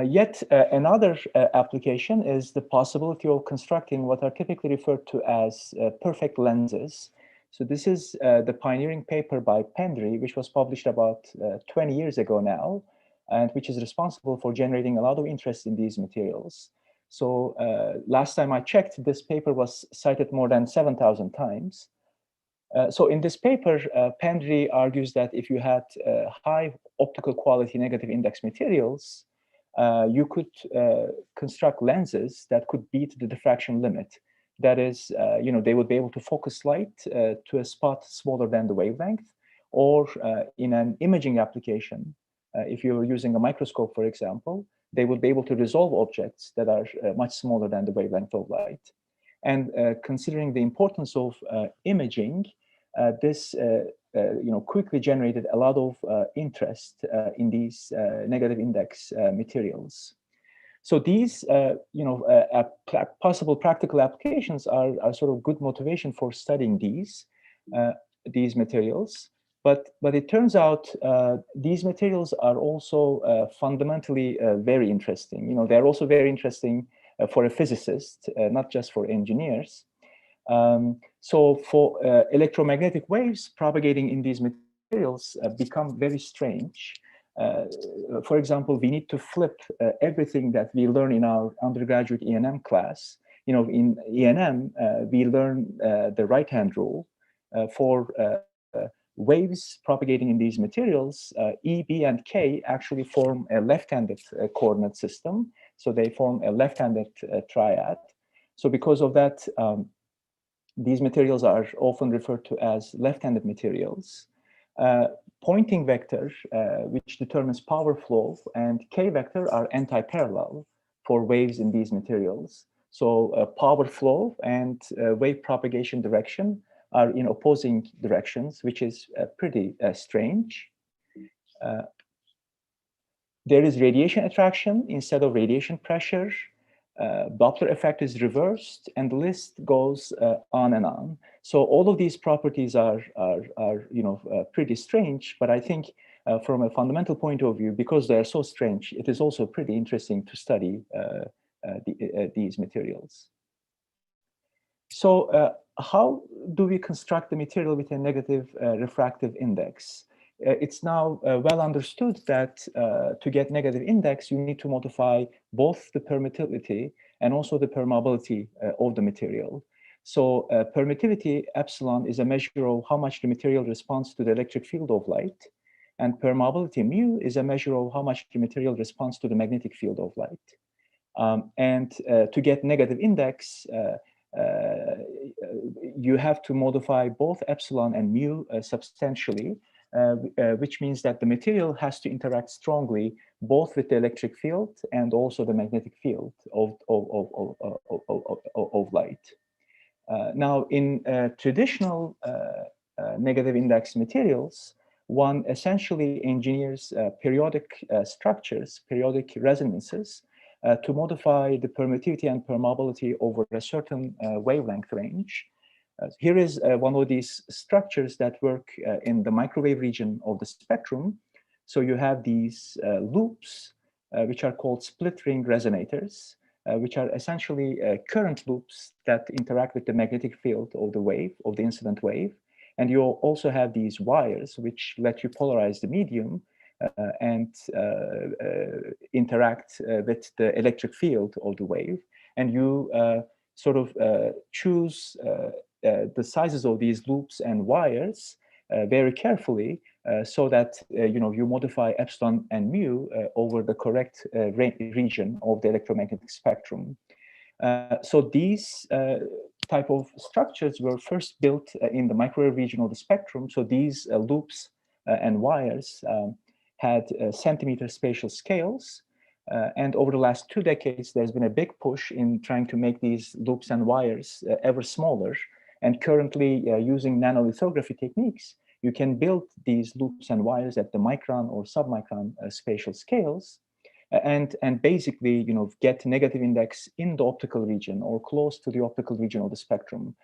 Yet another application is the possibility of constructing what are typically referred to as perfect lenses. So this is the pioneering paper by Pendry, which was published about 20 years ago now, and which is responsible for generating a lot of interest in these materials. So last time I checked, this paper was cited more than 7,000 times. So in this paper, Pendry argues that if you had high optical quality negative index materials, you could construct lenses that could beat the diffraction limit. That is, they would be able to focus light to a spot smaller than the wavelength, or in an imaging application, if you're using a microscope, for example, they would be able to resolve objects that are much smaller than the wavelength of light. And considering the importance of imaging, this quickly generated a lot of interest in these negative index materials. So these, possible practical applications are sort of good motivation for studying these materials. But it turns out these materials are also fundamentally very interesting. They're also very interesting for a physicist, not just for engineers. So for electromagnetic waves propagating in these materials become very strange. For example, we need to flip everything that we learn in our undergraduate E&M class. In E&M, we learn the right-hand rule for waves propagating in these materials. E, B, and K actually form a left-handed coordinate system. So they form a left-handed triad. So because of that, these materials are often referred to as left-handed materials. Pointing vector, which determines power flow, and K vector are anti-parallel for waves in these materials. So power flow and wave propagation direction are in opposing directions, which is pretty strange. There is radiation attraction instead of radiation pressure. Doppler effect is reversed, and the list goes on and on. So all of these properties are pretty strange, but I think from a fundamental point of view, because they are so strange, it is also pretty interesting to study these materials. So how do we construct the material with a negative refractive index? It's now well understood that to get negative index, you need to modify both the permittivity and also the permeability of the material. So permittivity, epsilon, is a measure of how much the material responds to the electric field of light. And permeability, mu, is a measure of how much the material responds to the magnetic field of light. And to get negative index, you have to modify both epsilon and mu substantially. which means that the material has to interact strongly both with the electric field and also the magnetic field of light. Now, in traditional negative index materials, one essentially engineers periodic structures, periodic resonances, to modify the permittivity and permeability over a certain wavelength range. Here is one of these structures that work in the microwave region of the spectrum. So you have these loops, which are called split ring resonators, which are essentially current loops that interact with the magnetic field of the wave, of the incident wave. And you also have these wires, which let you polarize the medium and interact with the electric field of the wave. And you sort of choose the sizes of these loops and wires very carefully so that you modify epsilon and mu over the correct region of the electromagnetic spectrum. So these type of structures were first built in the microwave region of the spectrum. So these loops and wires had centimeter spatial scales. And over the last 2 decades, there's been a big push in trying to make these loops and wires ever smaller. And currently, using nanolithography techniques, you can build these loops and wires at the micron or submicron spatial scales, and basically, get negative index in the optical region or close to the optical region of the spectrum.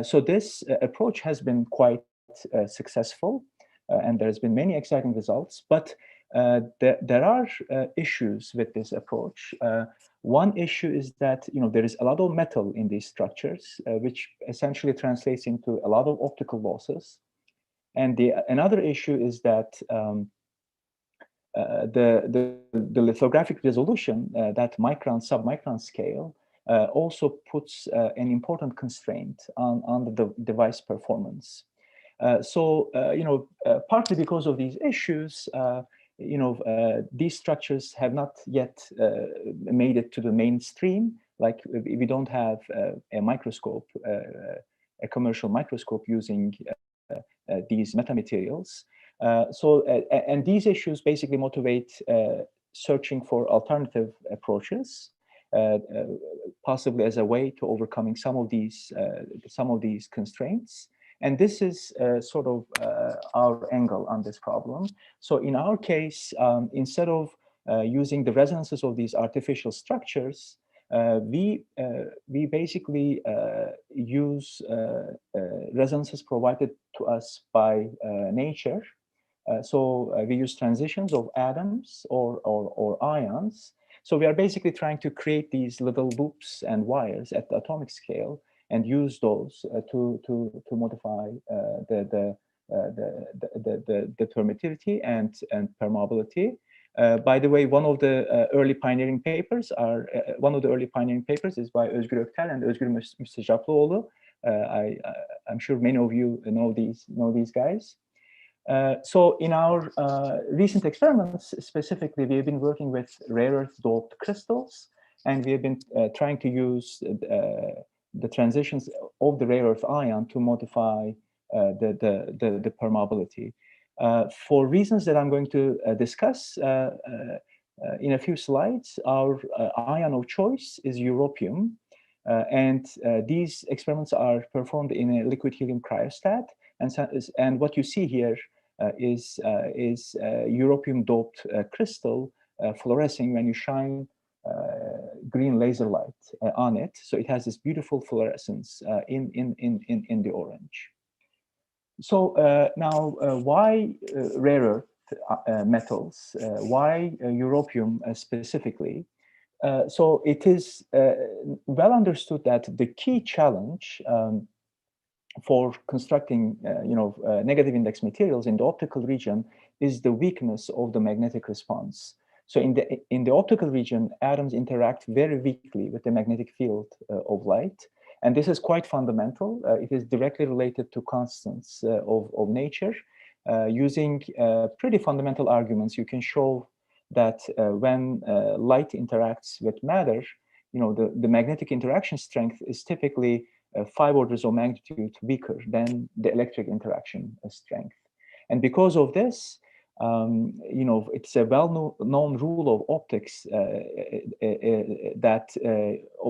So this approach has been quite successful, and there's been many exciting results. But there are issues with this approach. One issue is that there is a lot of metal in these structures, which essentially translates into a lot of optical losses. And another issue is that the lithographic resolution, that micron submicron scale, also puts an important constraint on the device performance. Partly because of these issues, these structures have not yet made it to the mainstream. Like we don't have a microscope, a commercial microscope using these metamaterials. And these issues basically motivate searching for alternative approaches, possibly as a way to overcoming some of these constraints. And this is sort of our angle on this problem. So in our case, instead of using the resonances of these artificial structures, we basically use resonances provided to us by nature. So we use transitions of atoms or ions. So we are basically trying to create these little loops and wires at the atomic scale and use those to modify the permittivity and permeability. By the way, one of the early pioneering papers is by Özgür Öktel and Özgür Müstecaplıoğlu. I'm sure many of you know these guys. So in our recent experiments, specifically, we have been working with rare earth doped crystals, and we have been trying to use the transitions of the rare earth ion to modify the permeability. For reasons that I'm going to discuss in a few slides, our ion of choice is europium, and these experiments are performed in a liquid helium cryostat. And what you see here is europium doped crystal fluorescing when you shine green laser light on it. So it has this beautiful fluorescence in the orange. So now, why rare earth metals? Why europium specifically? So it is well understood that the key challenge for constructing, negative index materials in the optical region is the weakness of the magnetic response. So in the optical region, atoms interact very weakly with the magnetic field of light. And this is quite fundamental. It is directly related to constants of nature. Using pretty fundamental arguments, you can show that when light interacts with matter, the magnetic interaction strength is typically 5 orders of magnitude weaker than the electric interaction strength. And because of this, it's a well-known rule of optics that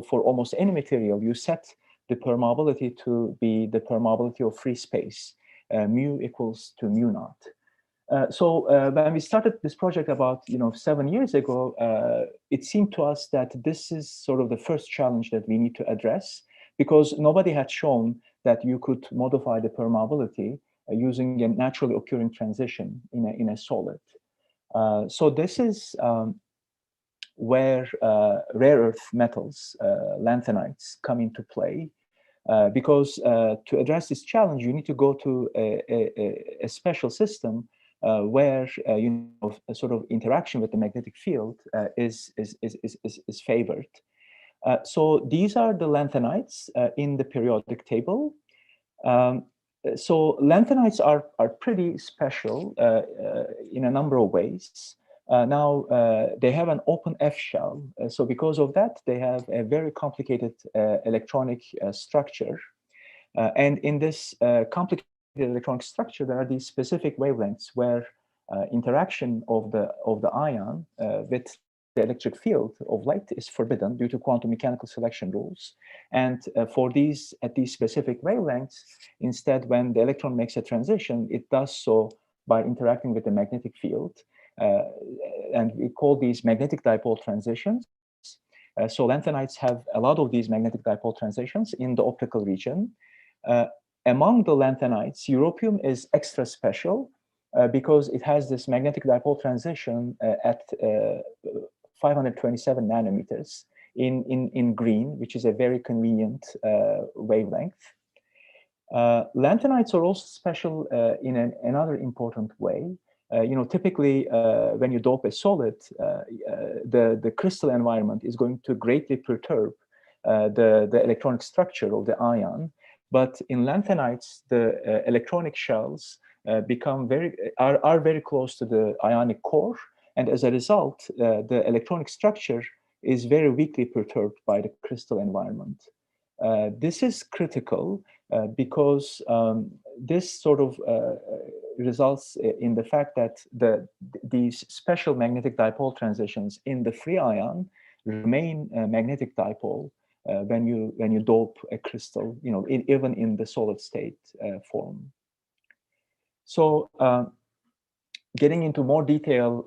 for almost any material, you set the permeability to be the permeability of free space, mu equals to mu naught. So when we started this project about 7 years ago, it seemed to us that this is sort of the first challenge that we need to address, because nobody had shown that you could modify the permeability using a naturally occurring transition in a solid. So this is where rare earth metals, lanthanides, come into play. Because to address this challenge, you need to go to a special system where a sort of interaction with the magnetic field is favored. So these are the lanthanides in the periodic table. So lanthanides are pretty special in a number of ways. Now they have an open F shell. So because of that, they have a very complicated electronic structure. And in this complicated electronic structure, there are these specific wavelengths where interaction of the ion with the electric field of light is forbidden due to quantum mechanical selection rules. And for these, at these specific wavelengths, instead, when the electron makes a transition, it does so by interacting with the magnetic field. And we call these magnetic dipole transitions. So lanthanides have a lot of these magnetic dipole transitions in the optical region. Among the lanthanides, europium is extra special because it has this magnetic dipole transition at 527 nanometers in green, which is a very convenient wavelength. Lanthanides are also special in another important way. Typically, when you dope a solid, the crystal environment is going to greatly perturb the electronic structure of the ion. But in lanthanides, the electronic shells are very close to the ionic core, and as a result, the electronic structure is very weakly perturbed by the crystal environment. This is critical because this sort of results in the fact that these special magnetic dipole transitions in the free ion remain magnetic dipole when you dope a crystal, even in the solid state form. So getting into more detail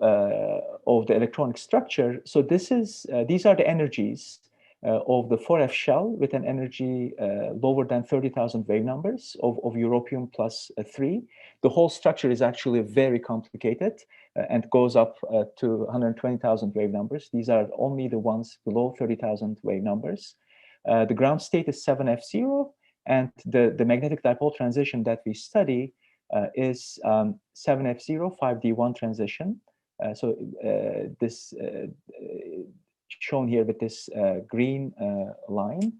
of the electronic structure, so these are the energies of the 4F shell with an energy lower than 30,000 wave numbers of europium plus 3. The whole structure is actually very complicated and goes up to 120,000 wave numbers. These are only the ones below 30,000 wave numbers. The ground state is 7F0, and the magnetic dipole transition that we study is 7F0 5D1 transition. So this shown here with this green line.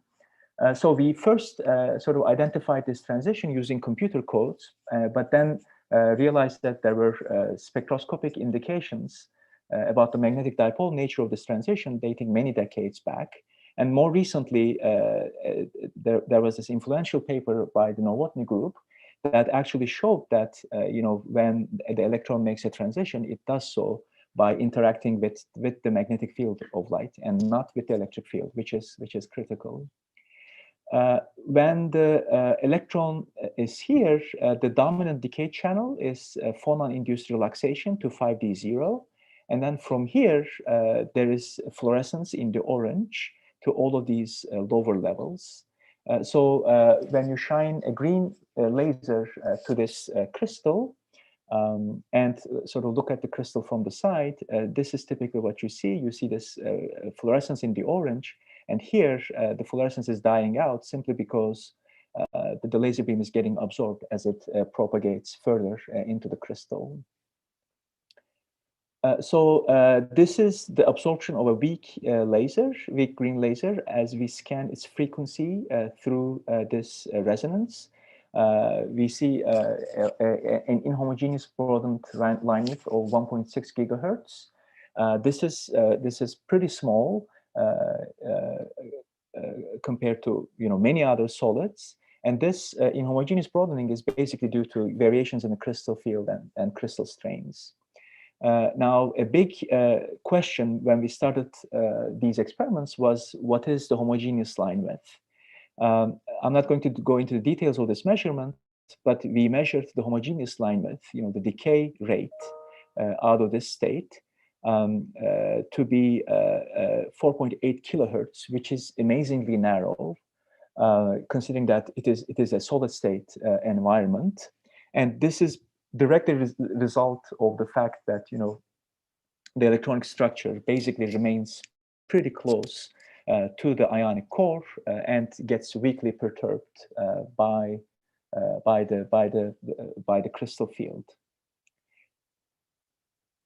So we first sort of identified this transition using computer codes, but then realized that there were spectroscopic indications about the magnetic dipole nature of this transition dating many decades back. And more recently, there was this influential paper by the Novotny group that actually showed that when the electron makes a transition, it does so by interacting with the magnetic field of light and not with the electric field, which is critical. When the electron is here, the dominant decay channel is phonon-induced relaxation to 5D0. And then from here, there is fluorescence in the orange to all of these lower levels. So when you shine a green laser to this crystal and sort of look at the crystal from the side, this is typically what you see. You see this fluorescence in the orange. And here, the fluorescence is dying out simply because the laser beam is getting absorbed as it propagates further into the crystal. So this is the absorption of a weak green laser, as we scan its frequency through this resonance. We see an inhomogeneous broadened line width of 1.6 gigahertz. This is pretty small compared to many other solids, And this inhomogeneous broadening is basically due to variations in the crystal field and crystal strains. Now, a big question when we started these experiments was, what is the homogeneous line width? I'm not going to go into the details of this measurement, but we measured the homogeneous line width, the decay rate out of this state to be 4.8 kilohertz, which is amazingly narrow, considering that it is a solid state environment. And this is directly result of the fact that, the electronic structure basically remains pretty close to the ionic core and gets weakly perturbed by the crystal field.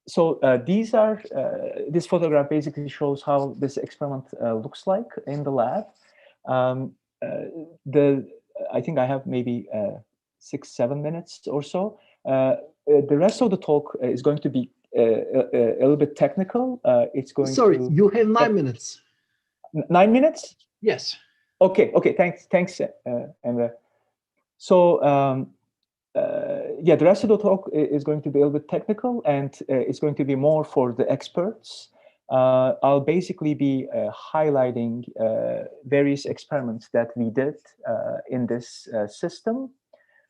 So this photograph basically shows how this experiment looks like in the lab. I think I have maybe 6-7 minutes or so. The rest of the talk is going to be a little bit technical. It's going Sorry, to... you have 9 minutes. 9 minutes? Yes. Okay, thanks, Emre. So, yeah, the rest of the talk is going to be a little bit technical, and it's going to be more for the experts. I'll basically be highlighting various experiments that we did in this system.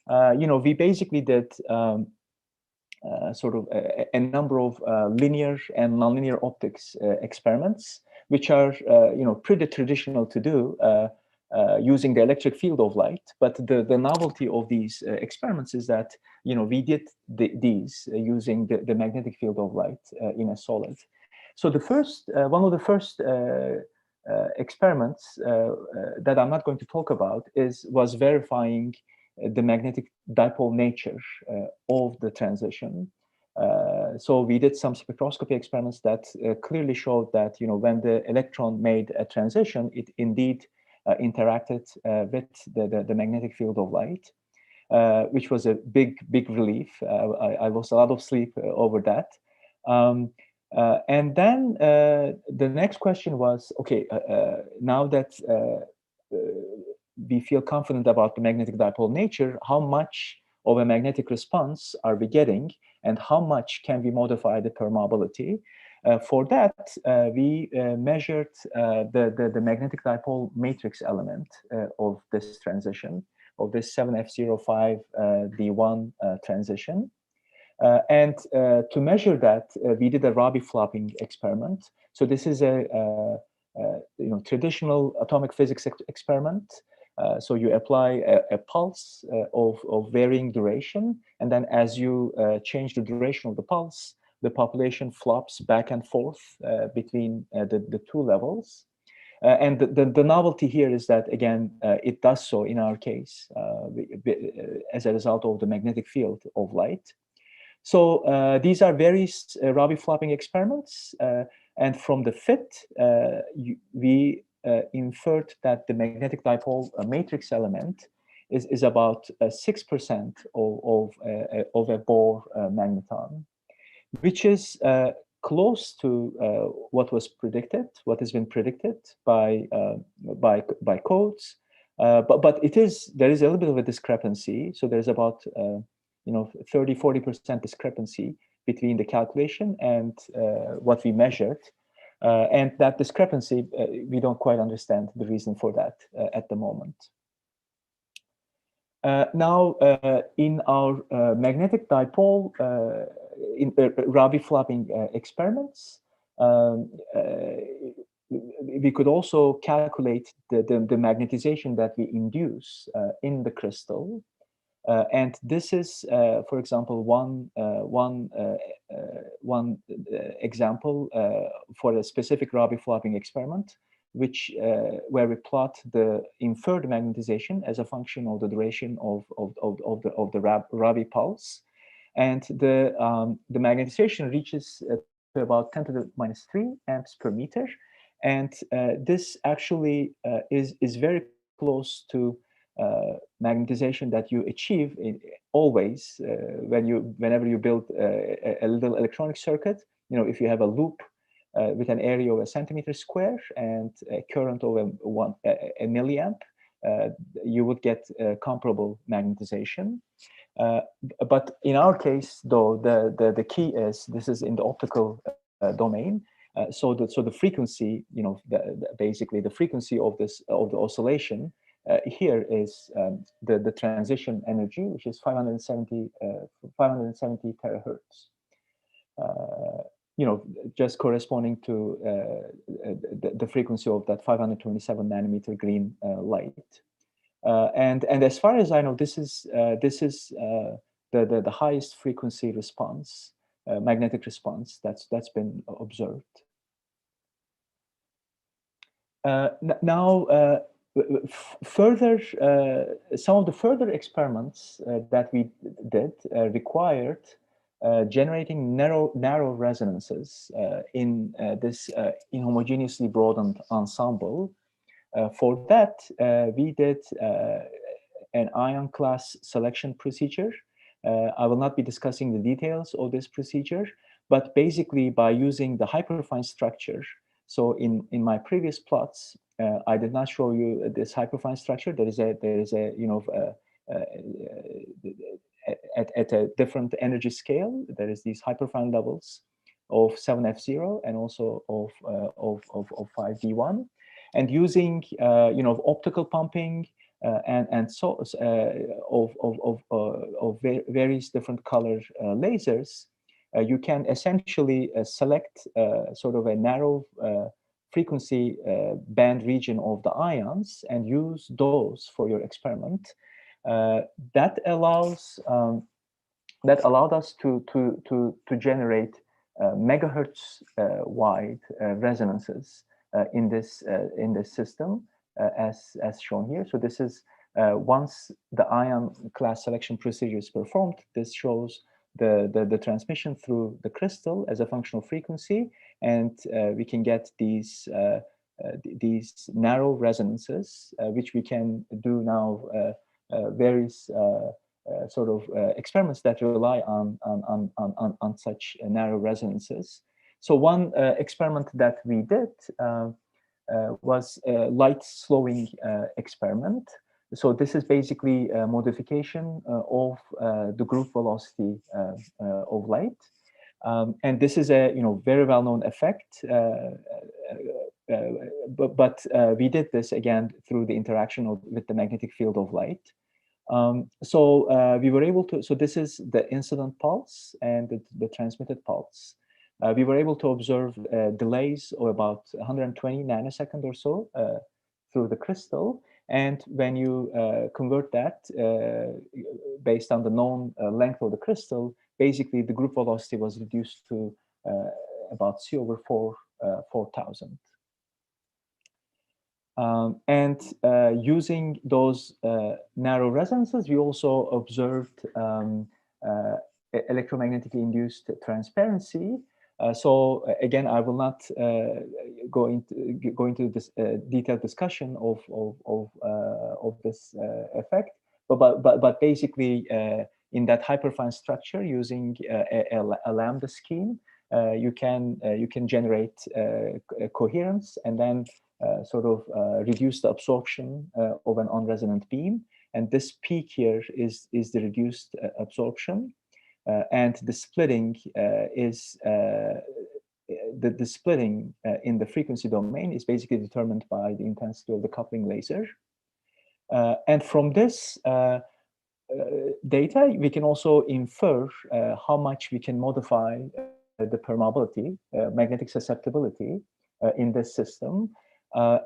We basically did sort of a number of linear and nonlinear optics experiments, which are pretty traditional to do using the electric field of light. But the novelty of these experiments is that we did these using the magnetic field of light in a solid. So the first one of the first experiments that I'm not going to talk about was verifying the magnetic dipole nature of the transition. So we did some spectroscopy experiments that clearly showed that when the electron made a transition, it indeed interacted with the magnetic field of light, which was a big relief. I lost a lot of sleep over that. And then the next question was, okay, now that we feel confident about the magnetic dipole nature, how much of a magnetic response are we getting, and how much can we modify the permeability? For that, we measured the magnetic dipole matrix element of this transition, of this 7F05 D1 transition. And to measure that, we did a Rabi flopping experiment. So this is a traditional atomic physics experiment. So you apply a pulse of varying duration, and then as you change the duration of the pulse, the population flops back and forth between the two levels. And the novelty here is that, again, it does so in our case as a result of the magnetic field of light. So these are various Rabi flopping experiments, and from the fit, we inferred that the magnetic dipole matrix element is about 6% of a Bohr magneton, which is close to what has been predicted by codes, but there is a little bit of a discrepancy. So there's about 30-40% discrepancy between the calculation and what we measured. And that discrepancy, we don't quite understand the reason for that at the moment. Now, in our magnetic dipole in Rabi flopping experiments, we could also calculate the magnetization that we induce in the crystal. And this is, for example, one example for a specific Rabi flopping experiment, where we plot the inferred magnetization as a function of the duration of the Rabi pulse, and the magnetization reaches to about 10⁻³ amps per meter, and this actually is very close to magnetization that you achieve always whenever you build a little electronic circuit. If you have a loop with an area of a centimeter square and a current of a milliamp, you would get comparable magnetization. But in our case, though, the key is this is in the optical domain. So the frequency, basically the frequency of the oscillation here is the transition energy, which is 570 terahertz. Just corresponding to the frequency of that 527 nanometer green light. And as far as I know, this is the highest frequency response, magnetic response that's been observed. Now, further, some of the further experiments that we did required generating narrow resonances in this inhomogeneously broadened ensemble. For that, we did an ion class selection procedure. I will not be discussing the details of this procedure, but basically by using the hyperfine structure. So in my previous plots, I did not show you this hyperfine structure. There is a at a different energy scale, there is these hyperfine levels of 7F0 and also of 5D1, and using optical pumping and so of various different color lasers, you can essentially select sort of a narrow frequency band region of the ions and use those for your experiment. That allowed us to generate megahertz wide resonances in this system, as shown here. So this is once the ion class selection procedure is performed, this shows the transmission through the crystal as a functional frequency, and we can get these narrow resonances, which we can do now various sort of experiments that rely on such narrow resonances. So one experiment that we did was a light slowing experiment. So this is basically a modification of the group velocity of light. And this is a very well-known effect, but we did this again through the interaction with the magnetic field of light. So we were able to, so this is the incident pulse and the transmitted pulse. We were able to observe delays of about 120 nanosecond or so through the crystal. And when you convert that based on the known length of the crystal, basically the group velocity was reduced to about C/4 4000. And using those narrow resonances, we also observed electromagnetically induced transparency. So again, I will not go into this detailed discussion of this effect, but basically in that hyperfine structure, using a lambda scheme, you can generate coherence and then sort of reduce the absorption of an on-resonant beam, and this peak here is the reduced absorption. And the splitting is the splitting in the frequency domain is basically determined by the intensity of the coupling laser. And from this data, we can also infer how much we can modify the permeability, magnetic susceptibility in this system.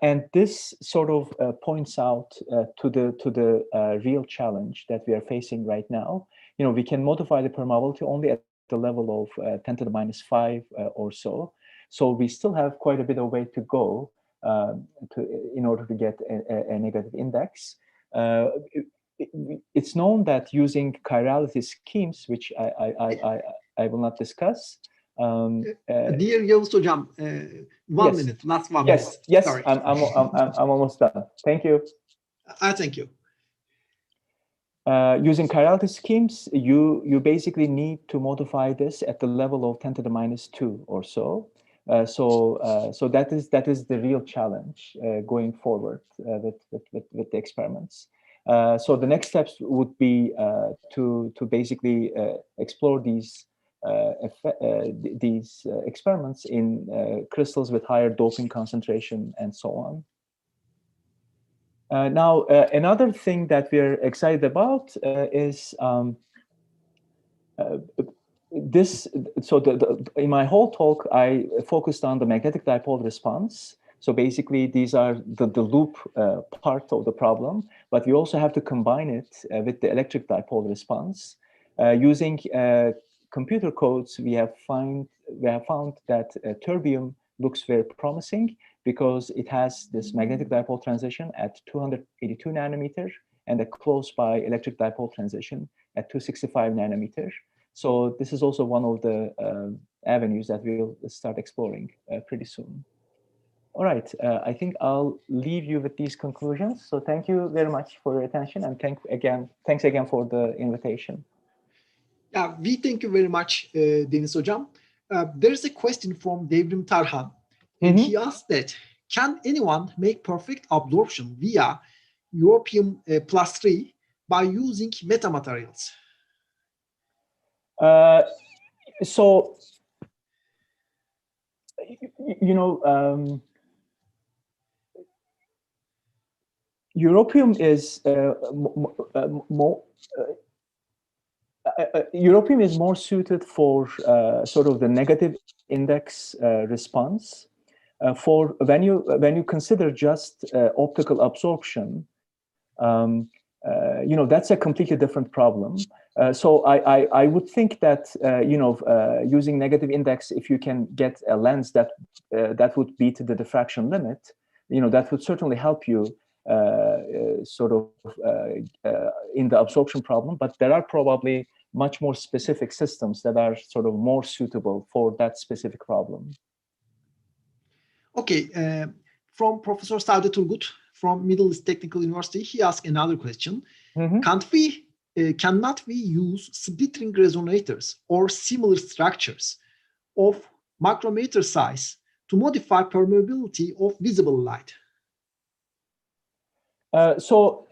And this sort of points out to the real challenge that we are facing right now. We can modify the permeability only at the level of 10 to the minus 5 or so. So we still have quite a bit of way to go in order to get a negative index. It's known that using chirality schemes, which I will not discuss. Dear Yavuz Hocam, one minute, last 1 minute. Yes, sorry. I'm almost done. Thank you. Thank you. Using chirality schemes, you basically need to modify this at the level of 10 to the minus 2 or so. So that is the real challenge going forward with the experiments. So the next steps would be to basically explore these experiments in crystals with higher doping concentration and so on. Now, another thing that we're excited about is this. So in my whole talk, I focused on the magnetic dipole response. So basically, these are the loop part of the problem, but we also have to combine it with the electric dipole response. Using computer codes, we have found that terbium looks very promising because it has this magnetic dipole transition at 282 nanometer and a close by electric dipole transition at 265 nanometer. So this is also one of the avenues that we'll start exploring pretty soon. All right, I think I'll leave you with these conclusions. So thank you very much for your attention, and thanks again for the invitation. Yeah, we thank you very much, Deniz Hocam. There's a question from Devrim Tarhan, and he asked that, can anyone make perfect absorption via europium +3 by using metamaterials? So, you know, europium is europium is more suited for sort of the negative index response. For when you consider just optical absorption, you know, that's a completely different problem. So I would think that you know, using negative index, if you can get a lens that would beat the diffraction limit, you know, that would certainly help you sort of in the absorption problem. But there are probably much more specific systems that are sort of more suitable for that specific problem. Okay, from Professor Sade Turgut from Middle East Technical University, he asked another question. Cannot we use splittering resonators or similar structures of micrometer size to modify permeability of visible light? No.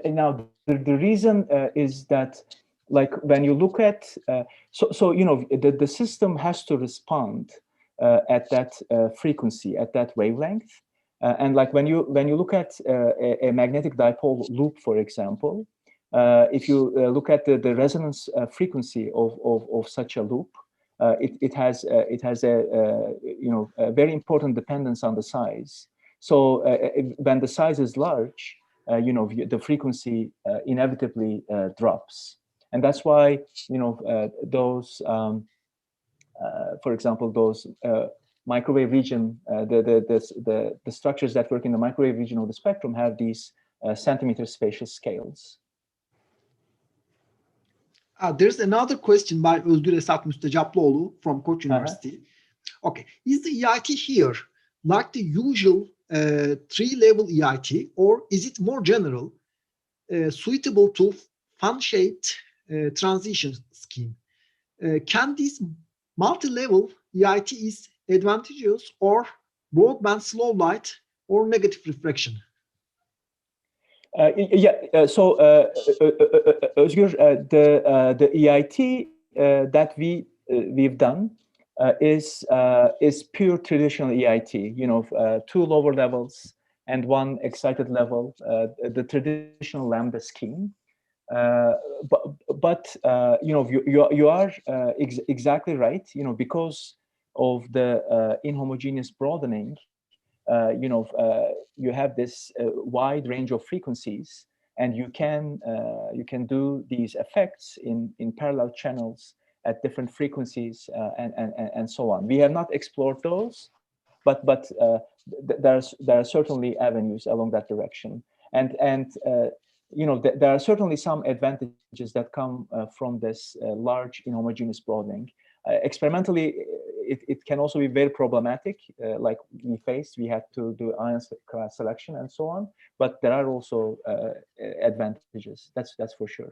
Now the reason is that, like, when you look at so you know, the system has to respond at that frequency, at that wavelength, and like when you look at a magnetic dipole loop, for example, if you look at the resonance frequency of such a loop, it has a you know, a very important dependence on the size. So when the size is large, you know, the frequency inevitably drops, and that's why, you know, those for example, those microwave region, the structures that work in the microwave region of the spectrum have these centimeter spatial scales. There's another question by Özgür Esat Müstecaplıoğlu from Koç University. Okay, is the EIT here like the usual 3-level EIT, or is it more general, suitable to fan-shaped transition scheme? Can this multi-level EIT is advantageous, or broadband slow light or negative refraction? So Özgür, the EIT that we've done is pure traditional EIT. You know, 2 lower levels and 1 excited level, the traditional lambda scheme. But you know, you are exactly right. You know, because of the inhomogeneous broadening, you know, you have this wide range of frequencies, and you can do these effects in parallel channels at different frequencies and so on. We have not explored those, but there are certainly avenues along that direction, and you know, there are certainly some advantages that come from this large inhomogeneous broadening. Experimentally, it can also be very problematic, like we had to do ion class selection and so on, but there are also advantages, that's for sure.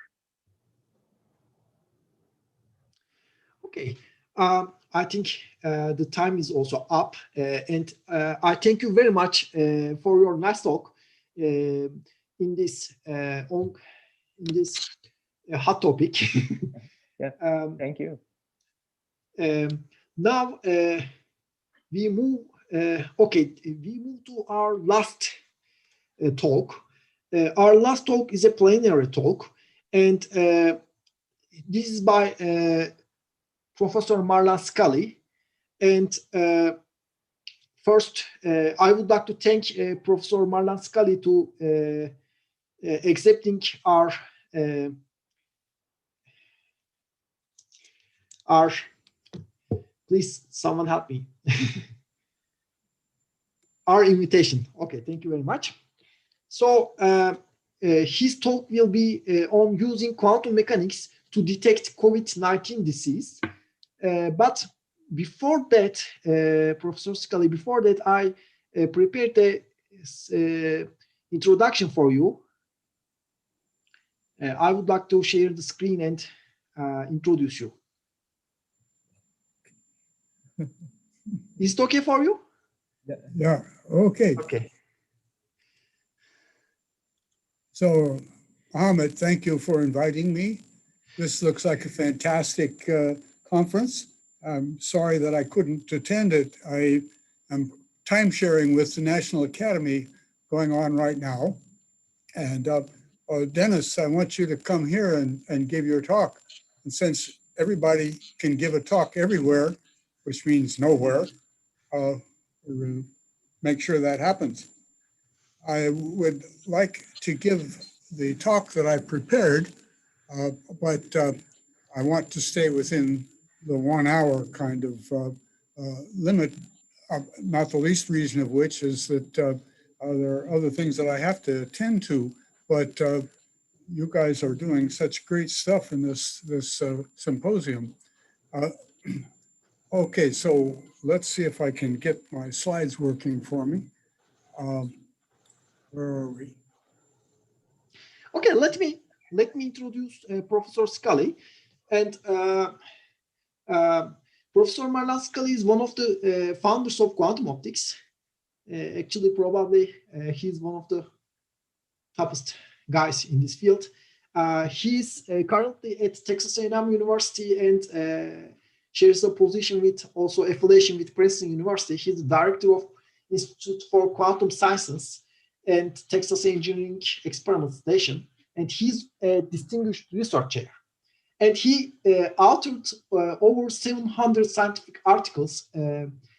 Okay. I think the time is also up, and I thank you very much for your nice talk in this hot topic. Yeah, thank you. Now we move. Okay, we move to our last talk. Our last talk is a plenary talk, and this is by Professor Marlan Scully. And first, I would like to thank Professor Marlan Scully to accepting our. Please, someone help me. Our invitation. Okay, thank you very much. So his talk will be on using quantum mechanics to detect COVID-19 disease. But before that, Professor Scully, before that, I prepared a introduction for you. I would like to share the screen and introduce you. Is it okay for you? Yeah, okay. Okay. So, Ahmed, thank you for inviting me. This looks like a fantastic conference. I'm sorry that I couldn't attend it. I am time sharing with the National Academy going on right now. And Dennis, I want you to come here and give your talk. And since everybody can give a talk everywhere, which means nowhere, we'll make sure that happens. I would like to give the talk that I prepared, but I want to stay within the 1 hour kind of limit, not the least reason of which is that there are other things that I have to attend to, but you guys are doing such great stuff in this symposium. Okay, so let's see if I can get my slides working for me. Where are we? Okay, let me introduce Professor Scully, and Professor Marlan Scully is one of the founders of quantum optics. Actually, probably he's one of the toughest guys in this field. He's currently at Texas A&M University and shares a position with also affiliation with Princeton University. He's the director of Institute for Quantum Sciences and Texas Engineering Experiment Station, and he's a distinguished researcher. And he authored over 700 scientific articles.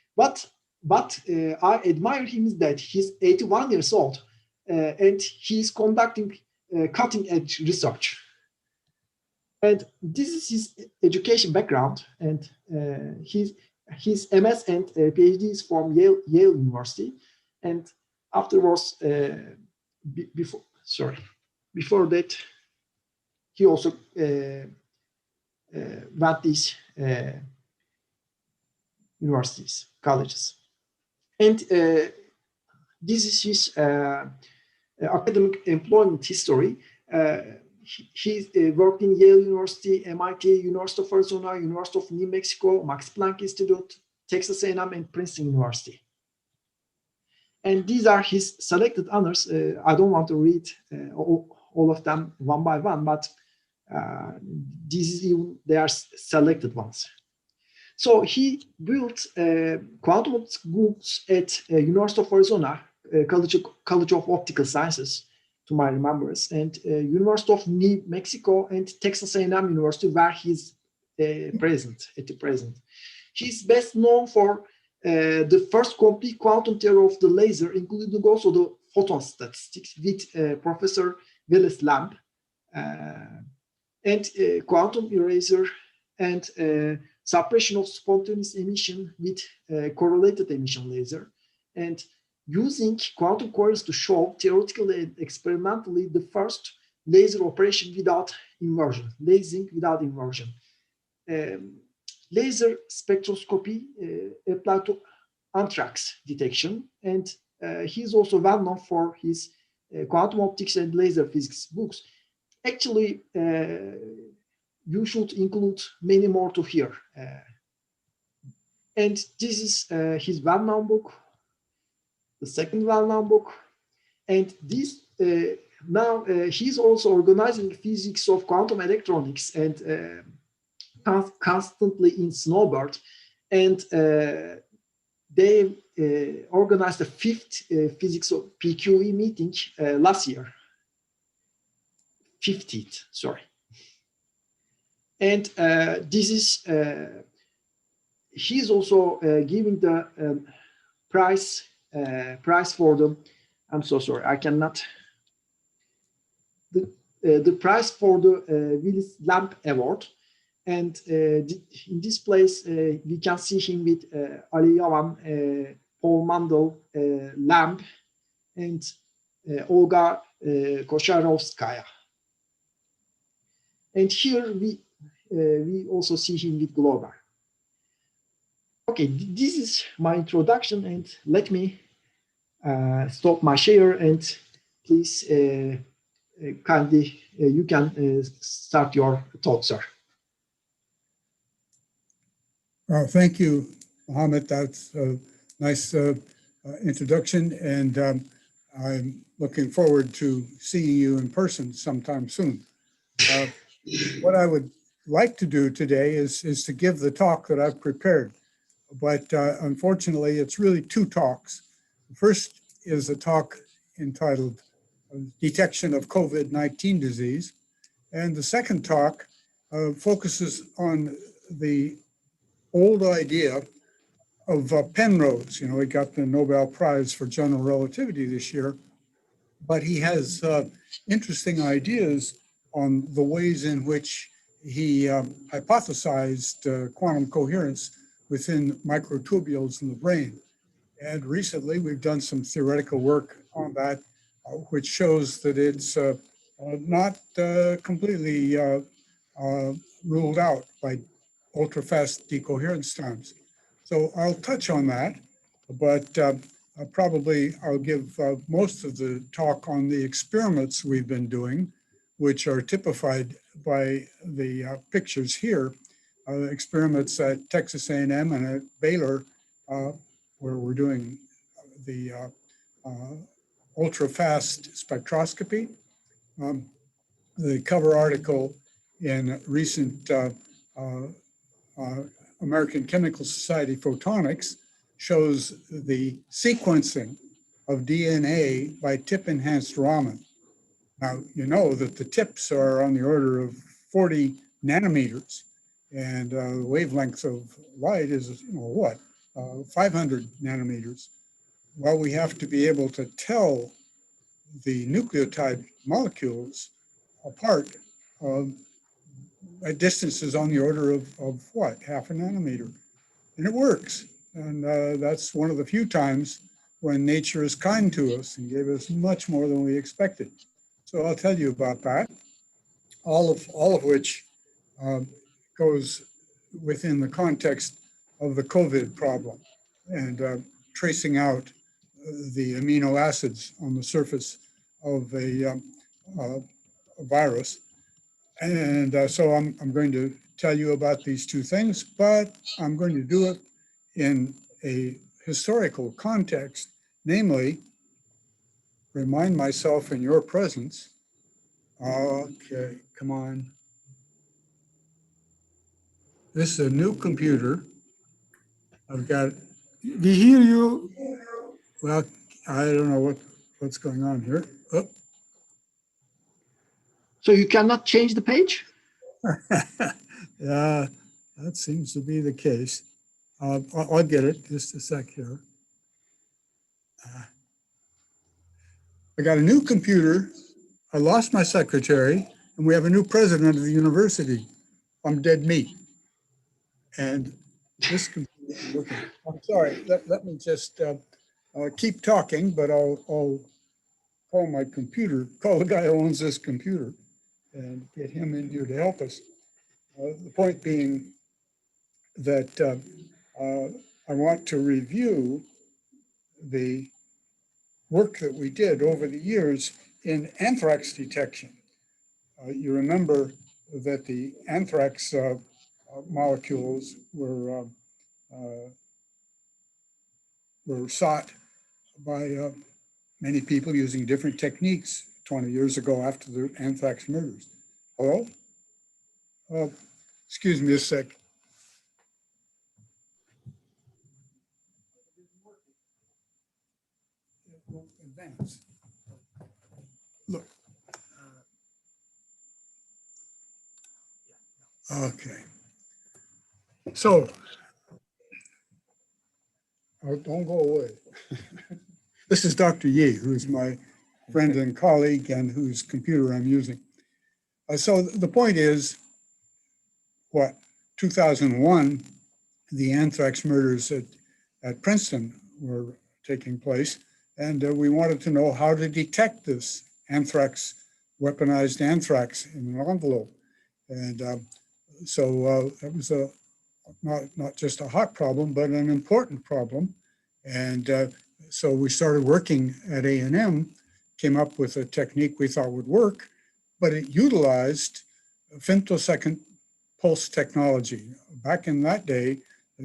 But I admire him is that he's 81 years old and he's conducting cutting-edge research. And this is his education background, and his MS and PhD is from Yale University, and afterwards, before that, he also went these universities, colleges, and this is his academic employment history. He worked in Yale University, MIT, University of Arizona, University of New Mexico, Max Planck Institute, Texas A&M, and Princeton University. And these are his selected honors. I don't want to read all of them one by one, but they are selected ones. So he built quantum optics groups at University of Arizona, College of Optical Sciences, to my remembrance, and University of New Mexico and Texas A&M University, where he's present at the present. He's best known for the first complete quantum theory of the laser, including also the photon statistics with Professor Wallace Lamb, and quantum eraser and suppression of spontaneous emission with correlated emission laser, and using quantum coils to show theoretically and experimentally the first laser operation without inversion, lasing without inversion. Laser spectroscopy applied to anthrax detection, and he's also well known for his quantum optics and laser physics books. Actually, you should include many more to here. And this is his well-known book, the second well-known book. And this now he's also organizing physics of quantum electronics and constantly in Snowbird. And they organized the 5th physics of PQE meeting last year. 50th, sorry. And this is, he's also giving the prize for the, I'm so sorry, I cannot, the prize for the Willis Lamp Award. And in this place, we can see him with Ali Yavan, Paul Mandel, Lamp, and Olga Kosharovskaya. And here we also see him with Glover. Okay, this is my introduction, and let me stop my share, and please kindly you can start your talk, sir. Well, thank you, Mohammed. That's a nice introduction, and I'm looking forward to seeing you in person sometime soon. What I would like to do today is to give the talk that I've prepared, but unfortunately, it's really 2 talks. The first is a talk entitled Detection of COVID-19 Disease, and the second talk focuses on the old idea of Penrose. You know, he got the Nobel Prize for General Relativity this year, but he has interesting ideas on the ways in which he hypothesized quantum coherence within microtubules in the brain. And recently we've done some theoretical work on that, which shows that it's not completely ruled out by ultra-fast decoherence times. So I'll touch on that, but probably I'll give most of the talk on the experiments we've been doing, which are typified by the pictures here, experiments at Texas A&M and at Baylor, where we're doing the ultra-fast spectroscopy. The cover article in recent American Chemical Society Photonics shows the sequencing of DNA by tip-enhanced Raman. Now, you know that the tips are on the order of 40 nanometers, and the wavelength of light is, 500 nanometers. Well, we have to be able to tell the nucleotide molecules apart at distances on the order of what, half a nanometer. And it works. And that's one of the few times when nature is kind to us and gave us much more than we expected. So I'll tell you about that, all of which goes within the context of the COVID problem and tracing out the amino acids on the surface of a virus. And so I'm going to tell you about these 2 things, but I'm going to do it in a historical context, namely, remind myself in your presence. Okay, come on. This is a new computer. I've got, we hear you. Well, I don't know what's going on here. Oh. So you cannot change the page? Yeah, that seems to be the case. I'll get it, just a sec here. I got a new computer. I lost my secretary, and we have a new president of the university. I'm dead meat. And this computer is looking. I'm sorry, let me just keep talking, but I'll call my computer, call the guy who owns this computer and get him in here to help us. The point being that I want to review the work that we did over the years in anthrax detection. You remember that the anthrax molecules were sought by many people using different techniques 20 years ago after the anthrax murders. Hello? Excuse me a sec. Advance. Look. Okay. So, oh, don't go away. This is Dr. Yi, who's my friend and colleague and whose computer I'm using. So the point is, 2001, the anthrax murders at Princeton were taking place, and we wanted to know how to detect this anthrax, weaponized anthrax in an envelope. And so it was not just a hot problem, but an important problem. And so we started working at A&M, came up with a technique we thought would work, but it utilized femtosecond pulse technology. Back in that day,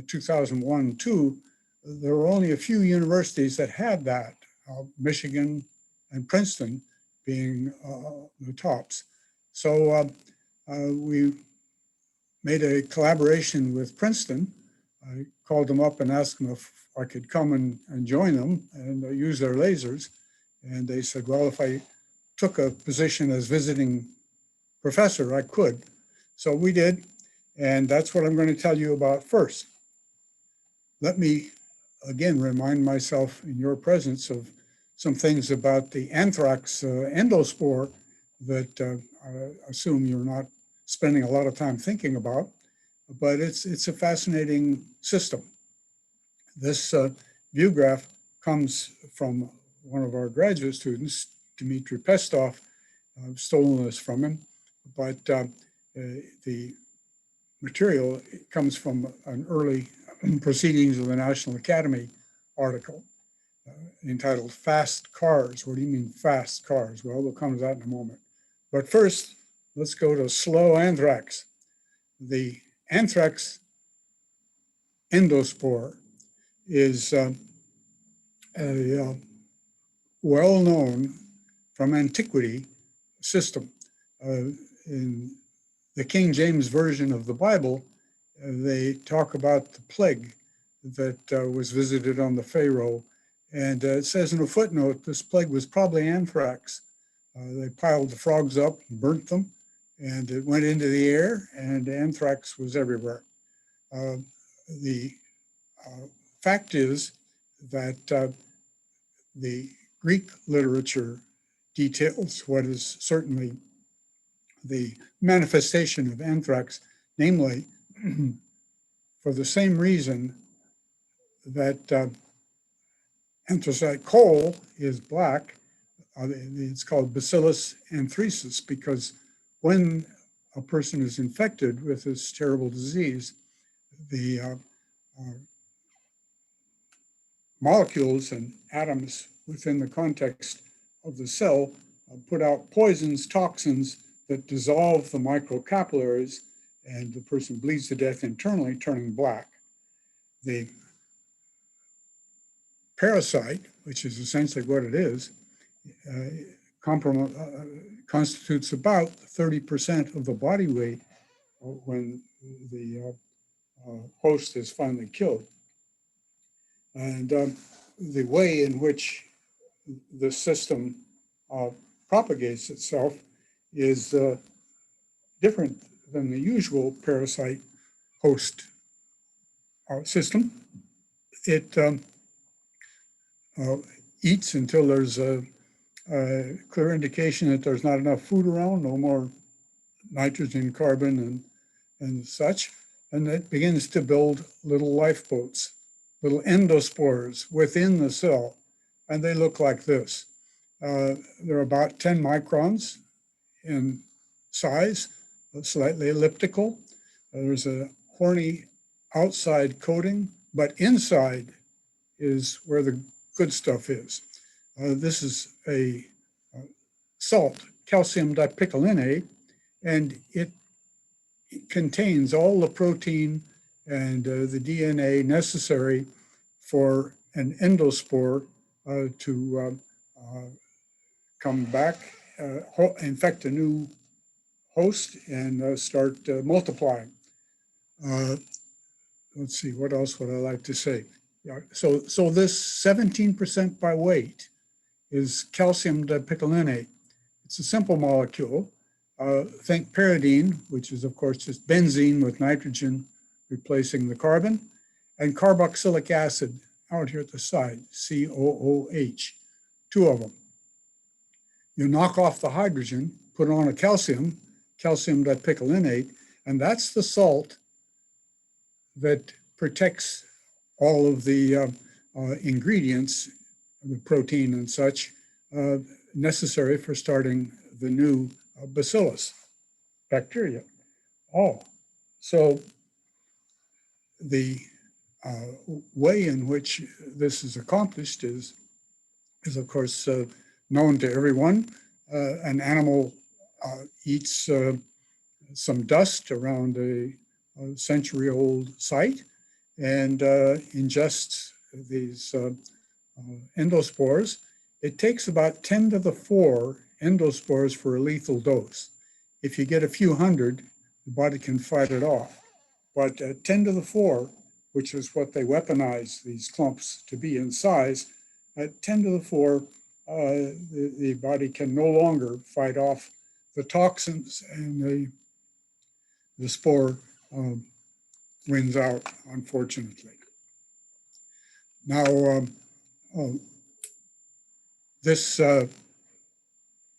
2001, 2, there were only a few universities that had that, Michigan and Princeton being the tops. So we made a collaboration with Princeton. I called them up and asked them if I could come and join them and use their lasers. And they said, well, if I took a position as visiting professor, I could. So we did, and that's what I'm going to tell you about first. Let me again remind myself in your presence of some things about the anthrax endospore that I assume you're not spending a lot of time thinking about, but it's a fascinating system. This view graph comes from one of our graduate students, Dmitry Pestov. I've stolen this from him, but the material comes from an early Proceedings of the National Academy article entitled Fast Cars. What do you mean fast cars? Well, we'll come to that in a moment. But first, let's go to slow anthrax. The anthrax endospore is a well-known from antiquity system. In the King James Version of the Bible, they talk about the plague that was visited on the Pharaoh. And it says in a footnote, this plague was probably anthrax. They piled the frogs up and burnt them, and it went into the air, and anthrax was everywhere. The fact is that the Greek literature details what is certainly the manifestation of anthrax, namely, for the same reason that anthracite coal is black, it's called Bacillus anthracis, because when a person is infected with this terrible disease, the molecules and atoms within the context of the cell put out poisons, toxins that dissolve the microcapillaries, and the person bleeds to death internally, turning black. The parasite, which is essentially what it is, constitutes about 30% of the body weight when the host is finally killed. And the way in which the system propagates itself is different than the usual parasite host system. It eats until there's a clear indication that there's not enough food around, no more nitrogen, carbon, and such. And it begins to build little lifeboats, little endospores within the cell. And they look like this. They're about 10 microns in size, slightly elliptical. There's a horny outside coating, but inside is where the good stuff is. This is a salt, calcium dipicolinate, and it contains all the protein and the DNA necessary for an endospore to come back, infect a new host, and start multiplying. Let's see, what else would I like to say? Yeah, so this 17% by weight is calcium dipicolinate. It's a simple molecule. Think pyridine, which is of course just benzene with nitrogen replacing the carbon, and carboxylic acid out here at the side, COOH, two of them. You knock off the hydrogen, put on a calcium dipicolinate, and that's the salt that protects all of the ingredients, the protein and such, necessary for starting the new bacillus bacteria. Oh, so the way in which this is accomplished is of course known to everyone. An animal eats some dust around a century-old site and ingests these endospores. It takes about 10 to the 4 endospores for a lethal dose. If you get a few hundred, the body can fight it off. But 10 to the 4, which is what they weaponize these clumps to be in size, at 10 to the 4, the body can no longer fight off the toxins, and the spore wins out, unfortunately. Now, this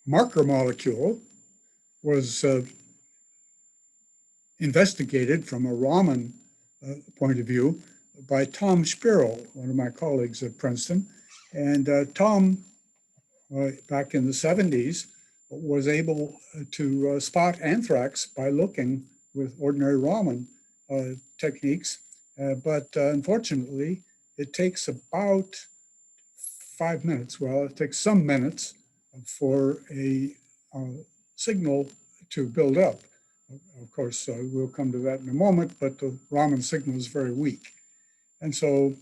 marker molecule was investigated from a Raman point of view by Tom Spiro, one of my colleagues at Princeton. And Tom, back in the 70s, was able to spot anthrax by looking with ordinary Raman techniques. But unfortunately, it takes about 5 minutes. Well, it takes some minutes for a signal to build up. Of course, we'll come to that in a moment, but the Raman signal is very weak. And so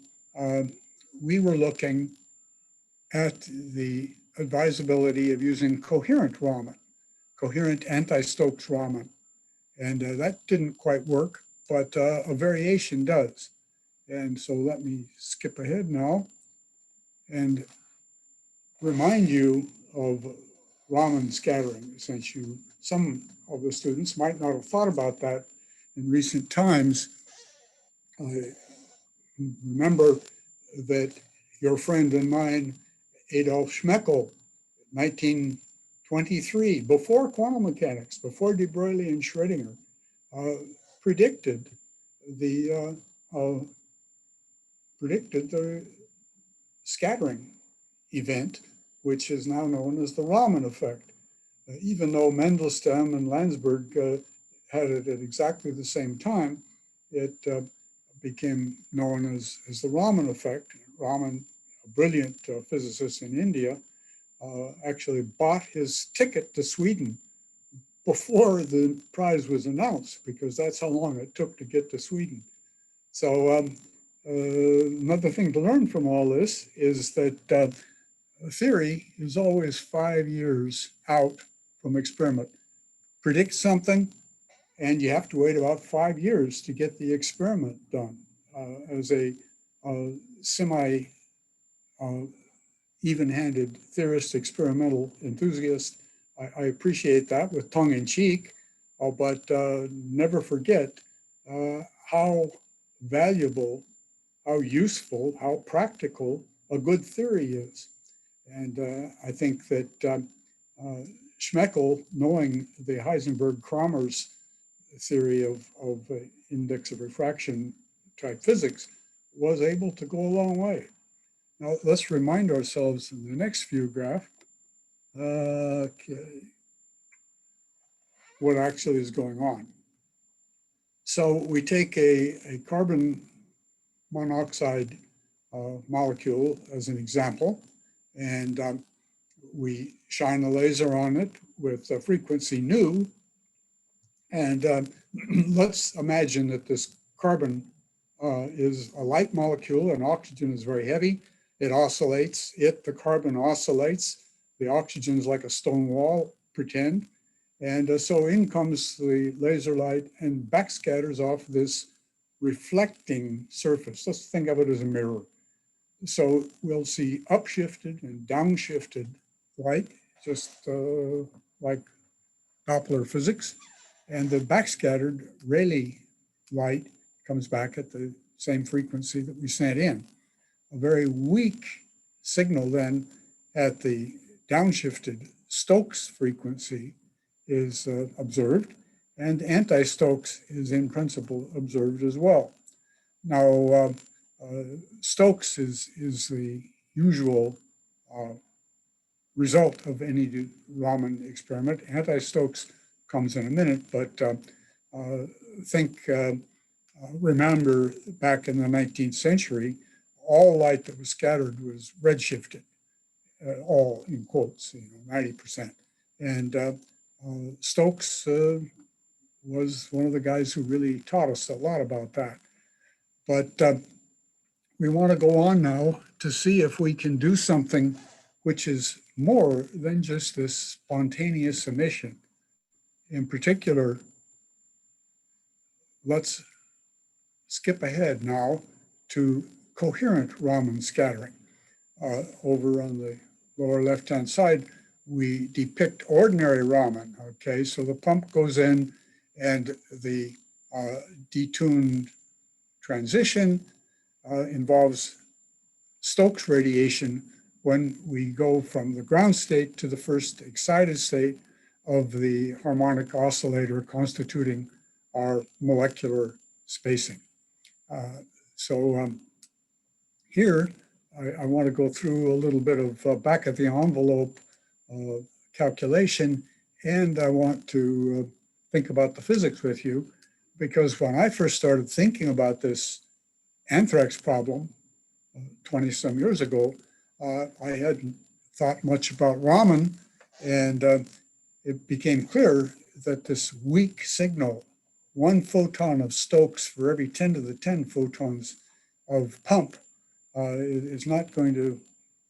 we were looking at the advisability of using coherent Raman, coherent anti-Stokes Raman. And that didn't quite work, but a variation does. And so let me skip ahead now and remind you of Raman scattering, since some of the students might not have thought about that in recent times. Remember that your friend and mine, Adolf Schmeckel, 1923, before quantum mechanics, before de Broglie and Schrödinger, predicted the scattering event, which is now known as the Raman effect. Even though Mandelstam and Landsberg had it at exactly the same time, it became known as the Raman effect. Raman, a brilliant physicist in India, actually bought his ticket to Sweden before the prize was announced, because that's how long it took to get to Sweden. So another thing to learn from all this is that theory is always 5 years out from experiment. Predict something, and you have to wait about 5 years to get the experiment done. As a semi even-handed theorist, experimental enthusiast, I appreciate that with tongue in cheek, but never forget how valuable, how useful, how practical a good theory is. And I think that Schmeckel, knowing the Heisenberg-Kramers theory of index of refraction type physics, was able to go a long way. Now let's remind ourselves in the next few graphs, what actually is going on. So we take a carbon monoxide molecule as an example, and we shine a laser on it with a frequency nu, And let's imagine that this carbon is a light molecule and oxygen is very heavy. It oscillates, the carbon oscillates. The oxygen is like a stone wall, pretend. And so in comes the laser light and backscatters off this reflecting surface. Let's think of it as a mirror. So we'll see upshifted and downshifted light, just like Doppler physics. And the backscattered Rayleigh light comes back at the same frequency that we sent in. A very weak signal then at the downshifted Stokes frequency is observed, and anti-Stokes is in principle observed as well. Now, Stokes is the usual result of any Raman experiment. Anti-Stokes comes in a minute, but remember back in the 19th century, all light that was scattered was redshifted, all in quotes, 90%. And Stokes was one of the guys who really taught us a lot about that. But we want to go on now to see if we can do something which is more than just this spontaneous emission. In particular, let's skip ahead now to coherent Raman scattering. Over on the lower left-hand side, we depict ordinary Raman, okay? So the pump goes in and the detuned transition involves Stokes radiation when we go from the ground state to the first excited state of the harmonic oscillator constituting our molecular spacing. Here, I want to go through a little bit of back of the envelope calculation, and I want to think about the physics with you, because when I first started thinking about this anthrax problem 20 some years ago, I hadn't thought much about Raman, and it became clear that this weak signal, 1 photon of Stokes for every 10 to the 10 photons of pump, is not going to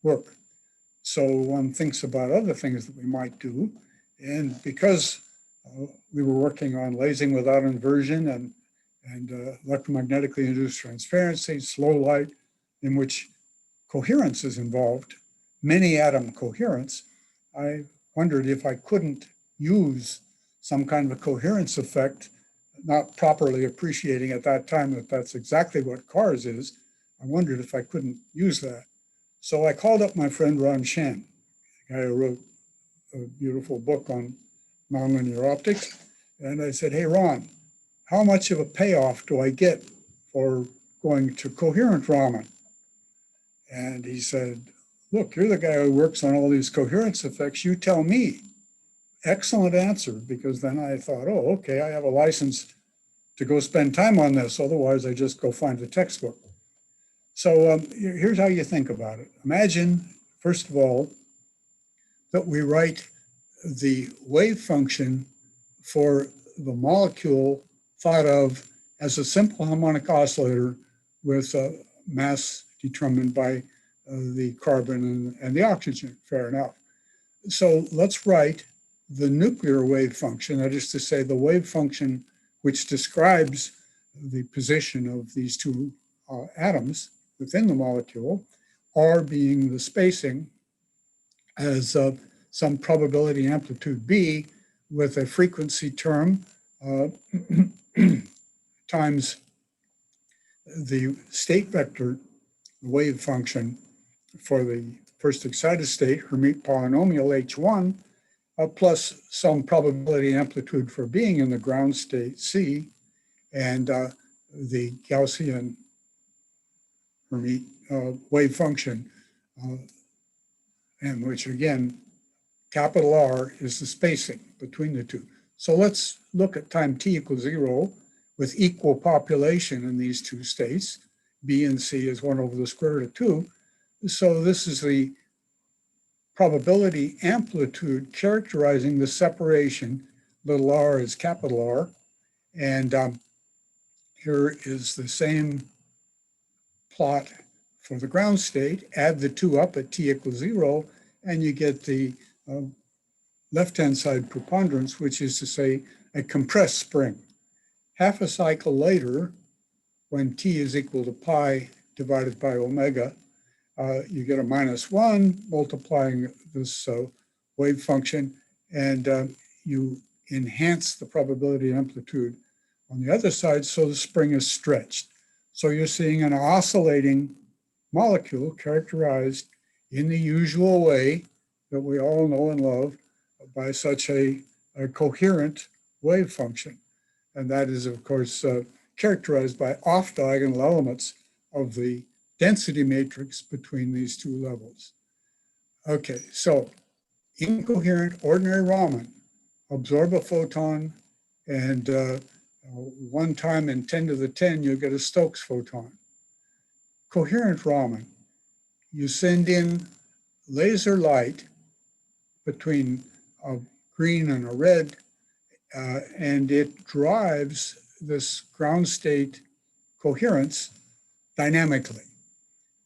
work. So one thinks about other things that we might do. And because we were working on lasing without inversion and electromagnetically induced transparency, slow light, in which coherence is involved, many atom coherence, I wondered if I couldn't use some kind of a coherence effect, not properly appreciating at that time that that's exactly what CARS is. I wondered if I couldn't use that. So I called up my friend Ron Shen, the guy who wrote a beautiful book on nonlinear optics. And I said, hey, Ron, how much of a payoff do I get for going to coherent Raman? And he said, look, you're the guy who works on all these coherence effects. You tell me. Excellent answer, because then I thought, oh, okay, I have a license to go spend time on this. Otherwise, I just go find the textbook. So here's how you think about it. Imagine, first of all, that we write the wave function for the molecule thought of as a simple harmonic oscillator with a mass determined by the carbon and the oxygen, fair enough. So let's write the nuclear wave function, that is to say the wave function which describes the position of these two atoms within the molecule, R being the spacing, as some probability amplitude B with a frequency term times the state vector wave function for the first excited state, Hermite polynomial H1, plus some probability amplitude for being in the ground state C, and the Gaussian Hermite wave function, and which again, capital R is the spacing between the two. So let's look at time t equals 0 with equal population in these two states. B and C is 1 over the square root of 2. So this is the probability amplitude characterizing the separation little r is capital R. And here is the same plot for the ground state. Add the two up at t equals 0, and you get the left-hand side preponderance, which is to say a compressed spring. Half a cycle later, when t is equal to pi divided by omega, you get a -1 multiplying this wave function, and you enhance the probability amplitude on the other side, so the spring is stretched. So you're seeing an oscillating molecule characterized in the usual way that we all know and love by such a coherent wave function. And that is, of course, characterized by off-diagonal elements of the density matrix between these two levels. Okay, so incoherent ordinary Raman, absorb a photon, and one time in 10 to the 10, you get a Stokes photon. Coherent Raman, you send in laser light between a green and a red, and it drives this ground state coherence dynamically.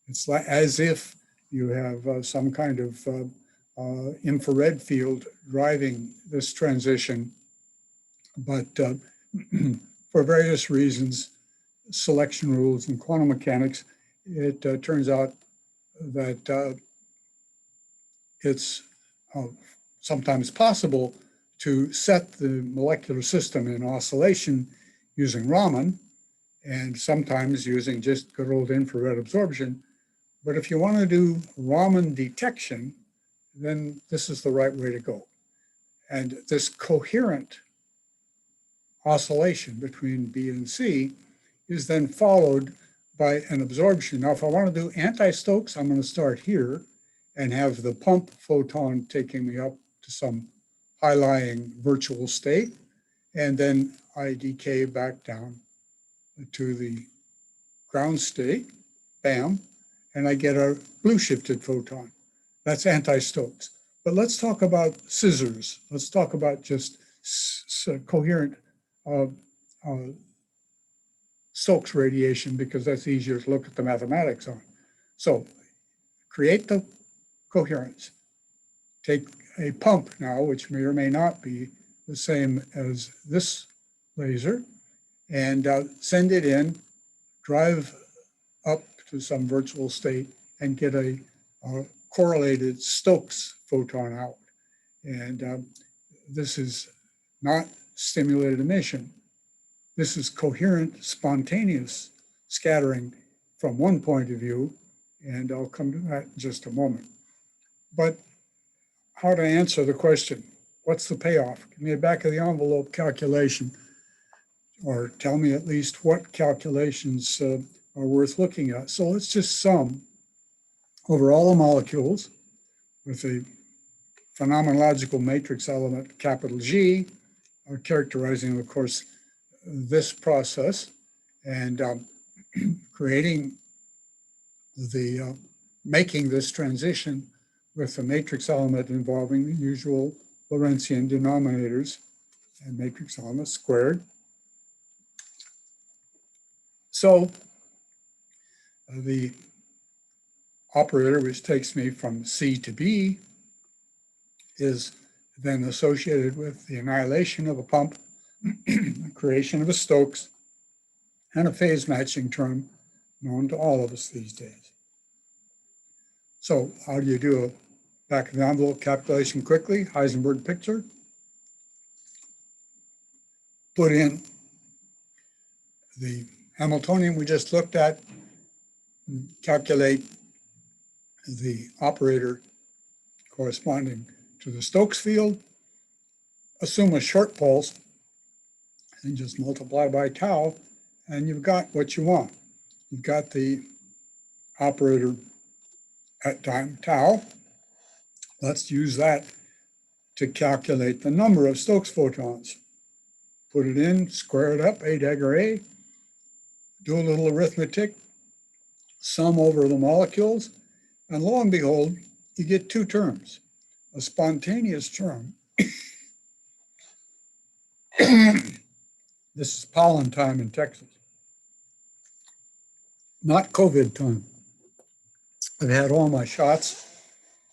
It's like as if you have some kind of infrared field driving this transition, but for various reasons, selection rules and quantum mechanics, it turns out that it's sometimes possible to set the molecular system in oscillation using Raman, and sometimes using just good old infrared absorption. But if you want to do Raman detection, then this is the right way to go. And this coherent oscillation between B and C is then followed by an absorption. Now, if I want to do anti-Stokes, I'm going to start here and have the pump photon taking me up to some high-lying virtual state, and then I decay back down to the ground state, bam, and I get a blue shifted photon. That's anti-Stokes. But let's talk about scissors. Let's talk about just coherent Stokes radiation, because that's easier to look at the mathematics on. So create the coherence. Take a pump now, which may or may not be the same as this laser, and send it in, drive up to some virtual state, and get a correlated Stokes photon out. And this is not stimulated emission. This is coherent, spontaneous scattering from one point of view, and I'll come to that in just a moment. But how to answer the question, what's the payoff? Give me a back of the envelope calculation, or tell me at least what calculations are worth looking at. So let's just sum over all the molecules with a phenomenological matrix element, capital G, characterizing, of course, this process, and creating the, making this transition with the matrix element involving the usual Lorentzian denominators and matrix element squared. So the operator, which takes me from C to B, is then associated with the annihilation of a pump, the creation of a Stokes, and a phase matching term known to all of us these days. So how do you do a back of the envelope calculation quickly? Heisenberg picture. Put in the Hamiltonian we just looked at, calculate the operator corresponding to the Stokes field, assume a short pulse, and just multiply by tau, and you've got what you want. You've got the operator at time tau. Let's use that to calculate the number of Stokes photons. Put it in, square it up, A dagger A, do a little arithmetic, sum over the molecules, and lo and behold, you get two terms. A spontaneous term This is pollen time in Texas. Not COVID time. I've had all my shots,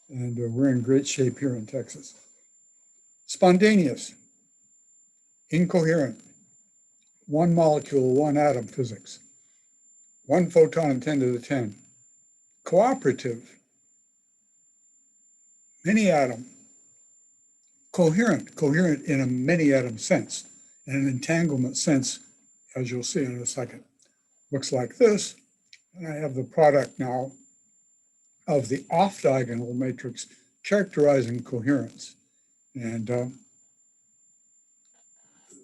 and we're in great shape here in Texas. Spontaneous, incoherent, one molecule, one atom physics, one photon 10 to the 10. Cooperative, many atom, coherent in a many atom sense, in an entanglement sense, as you'll see in a second. Looks like this, and I have the product now of the off-diagonal matrix characterizing coherence. And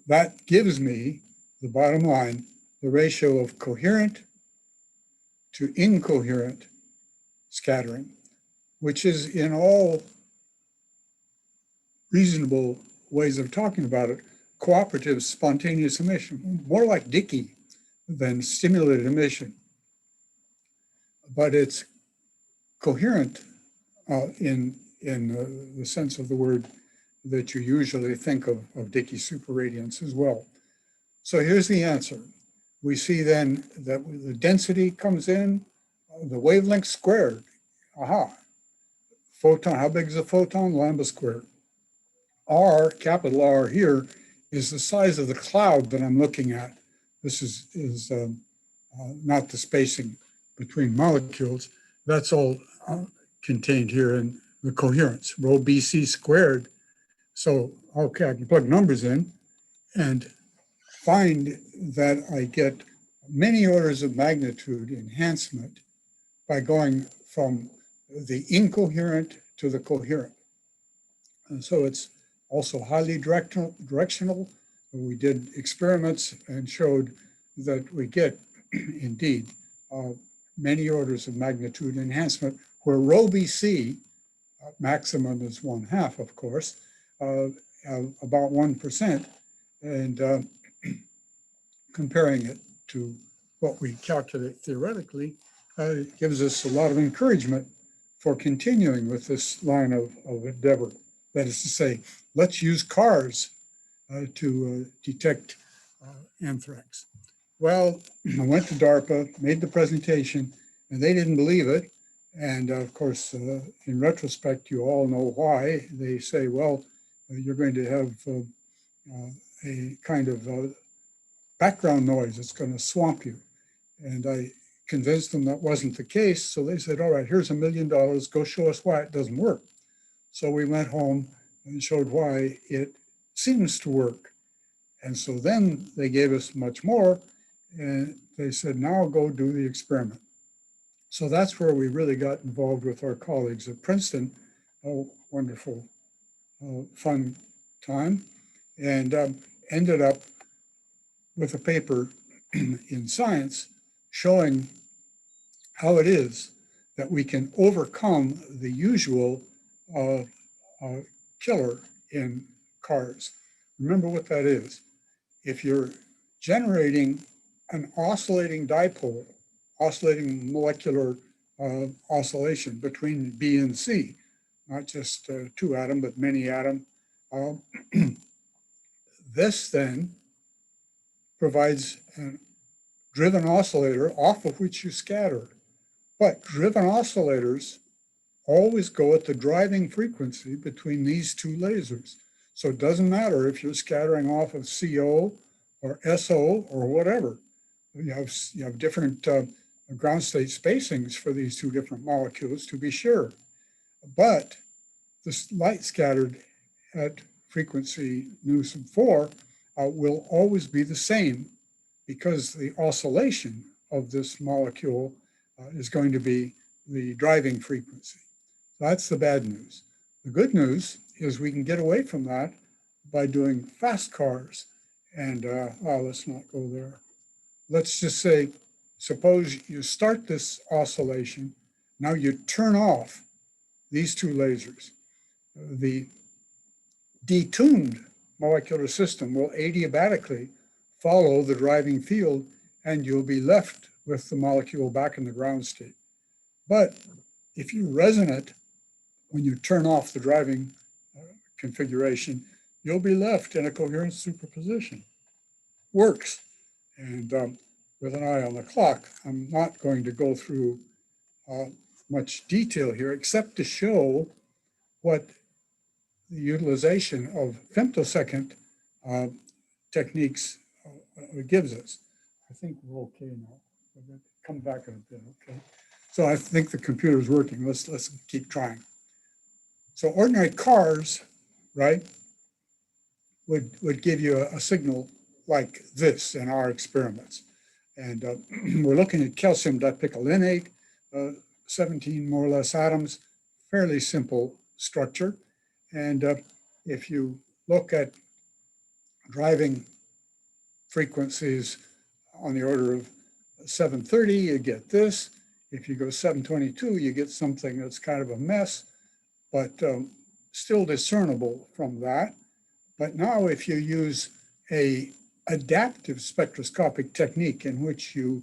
that gives me, the bottom line, the ratio of coherent to incoherent scattering, which is in all reasonable ways of talking about it, cooperative spontaneous emission, more like Dicke than stimulated emission. But it's coherent in the sense of the word that you usually think of Dicke superradiance as well. So here's the answer. We see then that the density comes in, the wavelength squared. Aha. Photon, how big is a photon? Lambda squared. R, capital R here, is the size of the cloud that I'm looking at. This is not the spacing between molecules. That's all contained here in the coherence, rho BC squared. So, okay, I can plug numbers in and find that I get many orders of magnitude enhancement by going from the incoherent to the coherent. And so it's also highly directional. We did experiments and showed that we get, indeed, many orders of magnitude enhancement, where rho BC, maximum is 1/2, of course, about 1%, and comparing it to what we calculate theoretically gives us a lot of encouragement for continuing with this line of endeavor. That is to say, let's use cars to detect anthrax. Well, I went to DARPA, made the presentation, and they didn't believe it. And of course, in retrospect, you all know why. They say, well, you're going to have a kind of background noise that's going to swamp you. And I convinced them that wasn't the case. So they said, all right, here's $1 million. Go show us why it doesn't work. So we went home and showed why it seems to work. And so then they gave us much more. And they said, now go do the experiment. So that's where we really got involved with our colleagues at Princeton. Oh, wonderful, fun time. And ended up with a paper in Science showing how it is that we can overcome the usual killer in cars. Remember what that is. If you're generating an oscillating dipole, oscillating molecular oscillation between B and C, not just two atom, but many atom, this then provides a driven oscillator off of which you scatter. But driven oscillators always go at the driving frequency between these two lasers. So it doesn't matter if you're scattering off of CO or SO or whatever. You have different ground state spacings for these two different molecules, to be sure. But the light scattered at frequency nu sub 4 will always be the same, because the oscillation of this molecule is going to be the driving frequency. That's the bad news. The good news is we can get away from that by doing fast cars. And let's not go there. Let's just say, suppose you start this oscillation. Now you turn off these two lasers. The detuned molecular system will adiabatically follow the driving field, and you'll be left with the molecule back in the ground state. But if you resonate when you turn off the driving configuration, you'll be left in a coherent superposition. Works. And with an eye on the clock, I'm not going to go through much detail here, except to show what the utilization of femtosecond techniques gives us. I think we're okay now. We're going to come back in a bit, okay? So I think the computer is working. Let's keep trying. So ordinary cars, right, would give you a signal like this in our experiments. And we're looking at calcium dipicolinate, 17 more or less atoms, fairly simple structure. And if you look at driving frequencies on the order of 730, you get this. If you go 722, you get something that's kind of a mess, but still discernible from that. But now if you use a adaptive spectroscopic technique in which you,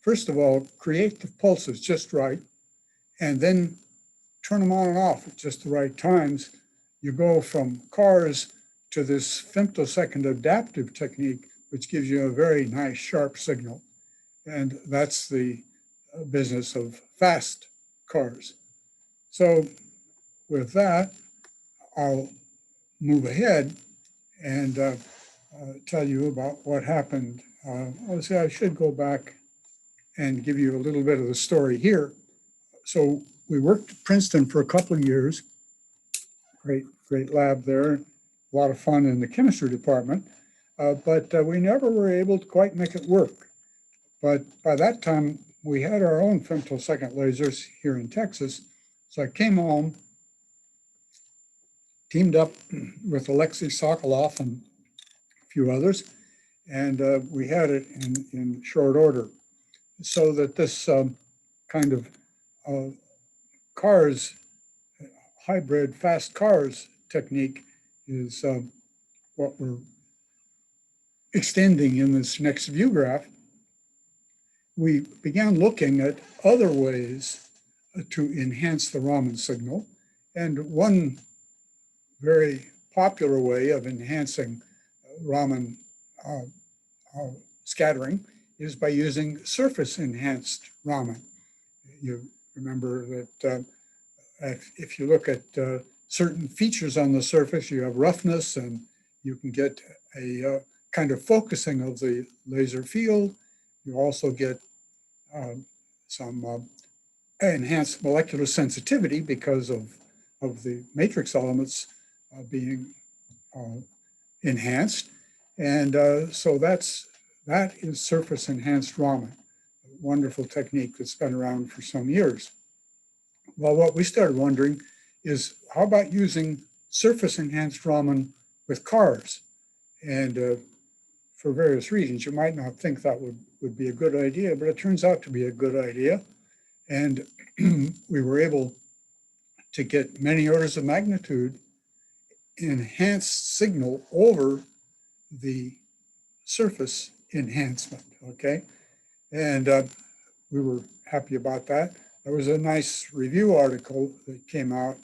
first of all, create the pulses just right, and then turn them on and off at just the right times, you go from cars to this femtosecond adaptive technique, which gives you a very nice sharp signal. And that's the business of fast cars. So with that, I'll move ahead and tell you about what happened. Obviously, I should go back and give you a little bit of the story here. So we worked at Princeton for a couple of years. Great lab there. A lot of fun in the chemistry department. But we never were able to quite make it work. But by that time, we had our own femtosecond lasers here in Texas. So I came home, teamed up with Alexei Sokolov and a few others, and we had it in short order. So that this kind of cars, hybrid fast cars technique is what we're extending in this next view graph. We began looking at other ways to enhance the Raman signal. And one very popular way of enhancing Raman scattering is by using surface enhanced Raman. You remember that if you look at certain features on the surface, you have roughness and you can get a kind of focusing of the laser field. You also get some enhanced molecular sensitivity because of the matrix elements being enhanced. And so that is surface enhanced Raman, a wonderful technique that's been around for some years. Well, what we started wondering is how about using surface enhanced Raman with cars? And for various reasons, you might not think that would be a good idea, but it turns out to be a good idea. And we were able to get many orders of magnitude enhanced signal over the surface enhancement, okay? And we were happy about that. There was a nice review article that came out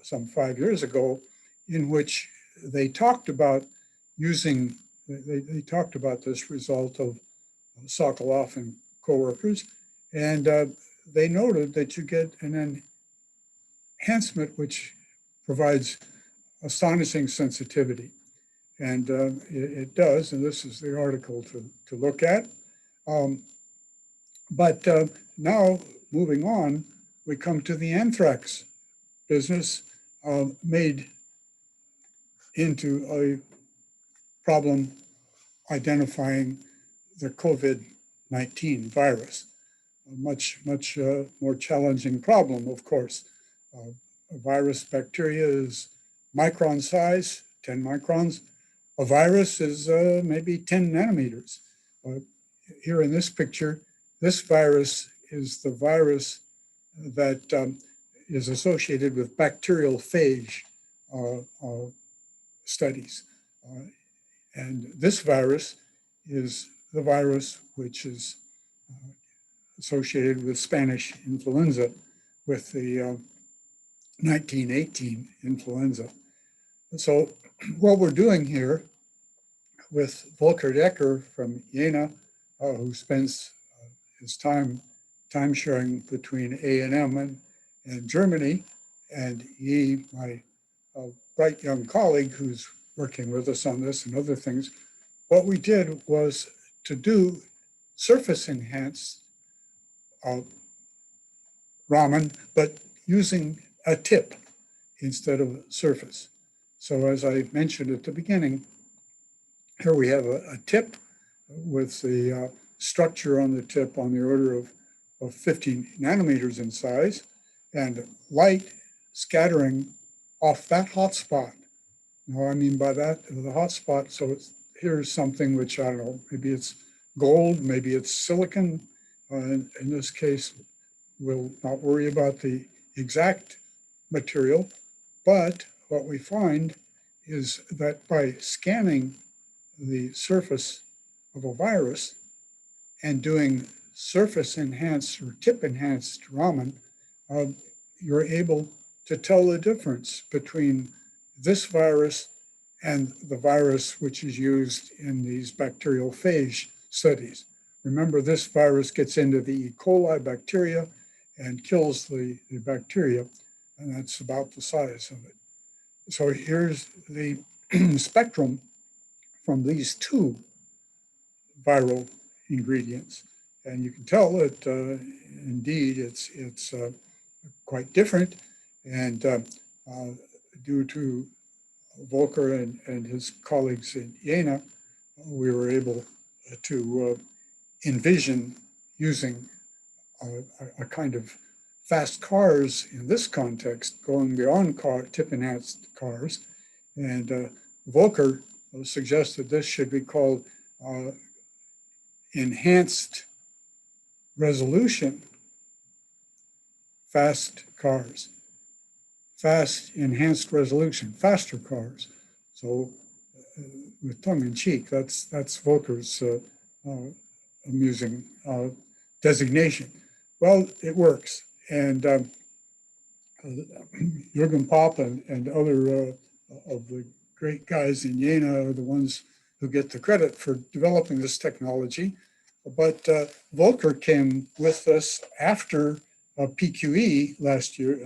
some 5 years ago in which they talked about using, they talked about this result of Sokolov and coworkers, and they noted that you get an enhancement which provides astonishing sensitivity. And it does, and this is the article to look at. But now, moving on, we come to the anthrax business made into a problem identifying the COVID-19 virus. A much more challenging problem, of course. A virus bacteria is micron size, 10 microns. A virus is maybe 10 nanometers. Here in this picture, this virus is the virus that is associated with bacterial phage studies. And this virus is the virus which is associated with Spanish influenza, with the 1918 influenza. So what we're doing here with Volker Decker from Jena, who spends his time sharing between A&M and Germany, and he, my bright young colleague who's working with us on this and other things, what we did was to do surface enhanced Raman, but using a tip instead of surface. So as I mentioned at the beginning, here we have a tip with the structure on the tip on the order of 15 nanometers in size, and light scattering off that hotspot. Now, I mean by that, the hotspot, so here's something which, I don't know, maybe it's gold, maybe it's silicon. In this case, we'll not worry about the exact material, but what we find is that by scanning the surface of a virus and doing surface enhanced or tip enhanced Raman, you're able to tell the difference between this virus and the virus which is used in these bacterial phage studies. Remember, this virus gets into the E. coli bacteria and kills the bacteria, and that's about the size of it. So here's the spectrum from these two viral ingredients. And you can tell that indeed it's quite different. And due to Volker and his colleagues in Jena, we were able to envision using a kind of fast cars in this context, going beyond tip-enhanced cars. And Volker suggested this should be called enhanced resolution fast cars. Fast enhanced resolution, faster cars. So with tongue in cheek, that's Volker's amusing designation. Well, it works. And Jürgen Popp and other of the great guys in Jena are the ones who get the credit for developing this technology. But Volker came with us after PQE last year,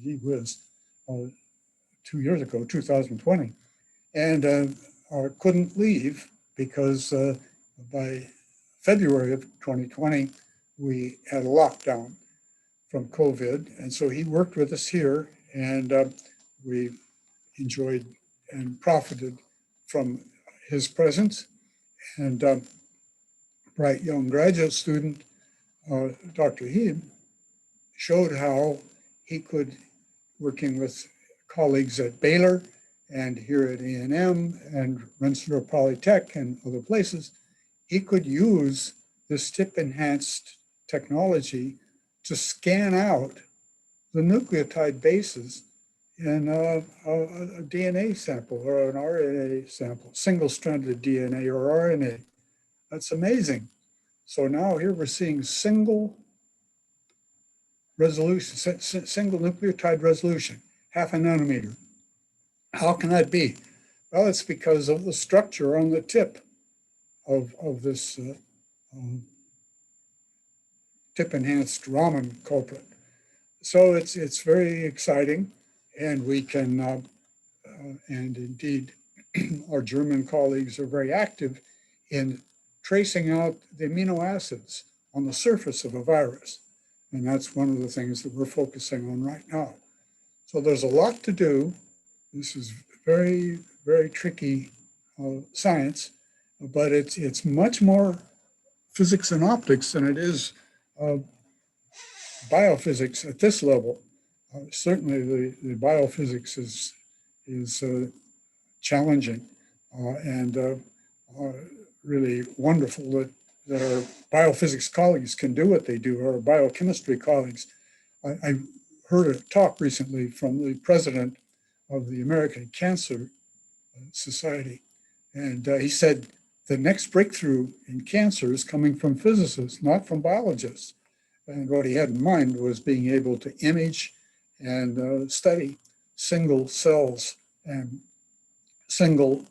he was 2 years ago, 2020, and couldn't leave because by February of 2020, we had a lockdown from COVID. And so he worked with us here, and we enjoyed and profited from his presence. And bright young graduate student, Dr. Heeb, showed how he could, working with colleagues at Baylor and here at A&M and Rensselaer Polytech and other places, he could use this tip-enhanced technology to scan out the nucleotide bases in a DNA sample or an RNA sample, single-stranded DNA or RNA. That's amazing. So now here we're seeing single resolution, single nucleotide resolution, 0.5 nanometer. How can that be? Well, it's because of the structure on the tip of this tip-enhanced Raman culprit. So it's very exciting, and we can, and indeed our German colleagues are very active in tracing out the amino acids on the surface of a virus. And that's one of the things that we're focusing on right now. So there's a lot to do. This is very, very tricky science, but it's much more physics and optics than it is biophysics at this level. Certainly the biophysics is challenging and really wonderful that our biophysics colleagues can do what they do, our biochemistry colleagues. I heard a talk recently from the president of the American Cancer Society, and he said the next breakthrough in cancer is coming from physicists, not from biologists. And what he had in mind was being able to image and study single cells and single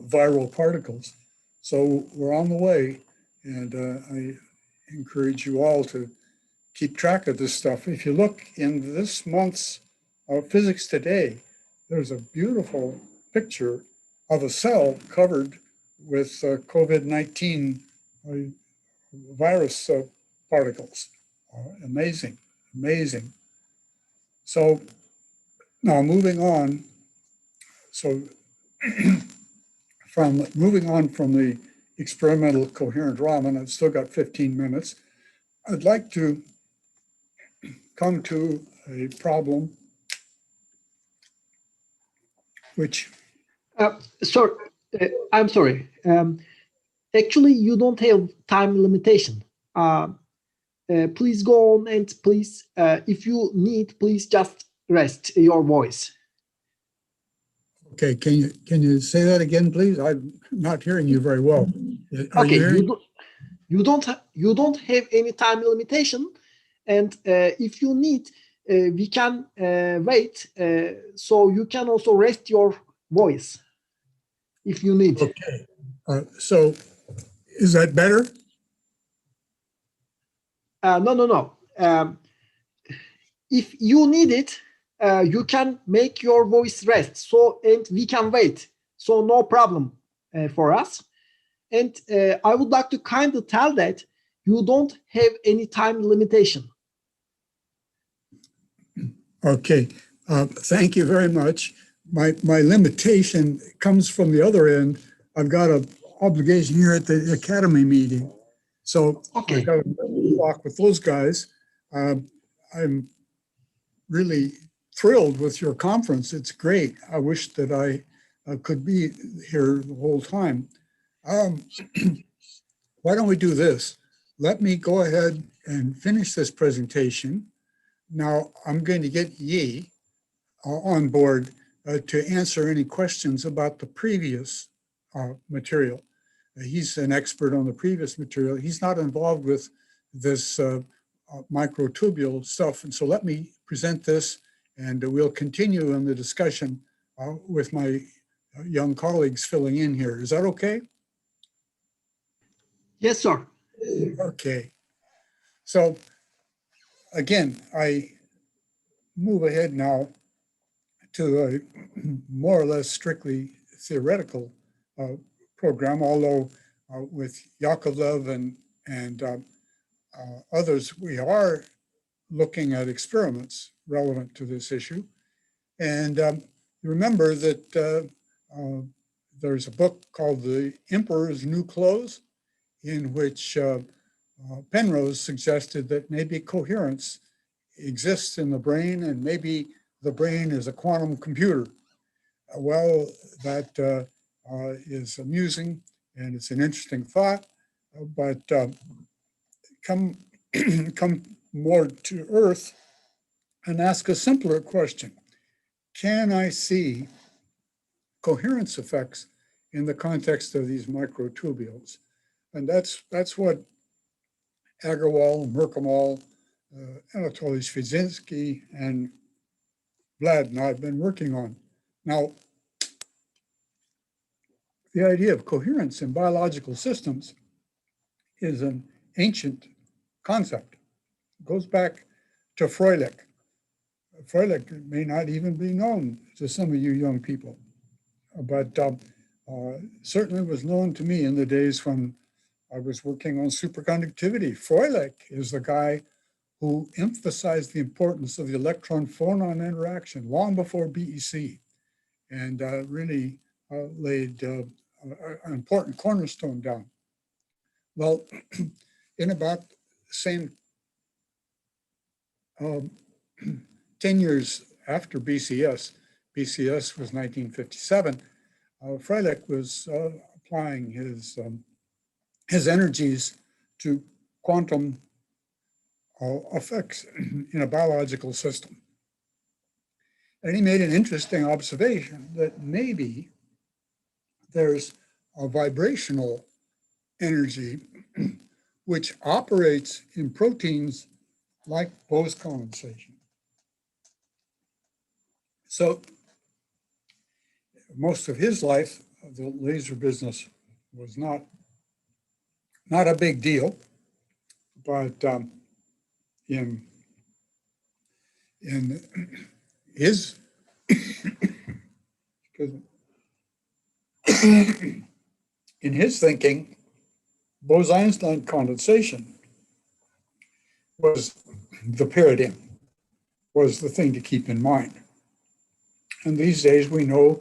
viral particles. So we're on the way, and I encourage you all to keep track of this stuff. If you look in this month's Physics Today, there's a beautiful picture of a cell covered with COVID-19 virus particles. Amazing, amazing. So now moving on. So moving on from the experimental coherent Raman, I've still got 15 minutes. I'd like to come to a problem which... Sir, I'm sorry. Actually, you don't have time limitation. Please go on, and please, if you need, please just rest your voice. Okay, can you say that again, please? I'm not hearing you very well. Are Okay, you hearing? you don't have any time limitation, and if you need, we can wait. So you can also rest your voice if you need. Okay, so is that better? No. If you need it, you can make your voice rest. So, and we can wait. So no problem for us. And I would like to kindly tell that you don't have any time limitation. Okay, thank you very much. My limitation comes from the other end. I've got an obligation here at the Academy meeting. So Okay. I got to talk with those guys. I'm really thrilled with your conference. It's great. I wish that I could be here the whole time. Why don't we do this? Let me go ahead and finish this presentation. Now I'm going to get Yi on board to answer any questions about the previous material. He's an expert on the previous material. He's not involved with this microtubule stuff. And so let me present this, and we'll continue in the discussion with my young colleagues filling in here. Is that okay? Yes, sir. Okay. So again, I move ahead now to a more or less strictly theoretical program, although with Yakovlev and others, we are looking at experiments relevant to this issue. And you remember that there's a book called The Emperor's New Clothes, in which Penrose suggested that maybe coherence exists in the brain, and maybe the brain is a quantum computer. Well, that is amusing, and it's an interesting thought, but come more to earth and ask a simpler question. Can I see coherence effects in the context of these microtubules? And that's what Agarwal, Merkimall, Anatoly Shvedzinski, and Vlad and I have been working on. Now, the idea of coherence in biological systems is an ancient concept. It goes back to Froelich. Froelich may not even be known to some of you young people, but certainly was known to me in the days when I was working on superconductivity. Froelich is the guy who emphasized the importance of the electron-phonon interaction long before BEC, and really laid an important cornerstone down. Well, in about the same 10 years after BCS, BCS was 1957, Froelich was applying his energies to quantum effects in a biological system. And he made an interesting observation that maybe there's a vibrational energy which operates in proteins like Bose condensation. So most of his life, the laser business was not a big deal, but in his in his thinking, Bose-Einstein condensation was the paradigm, was the thing to keep in mind. And these days we know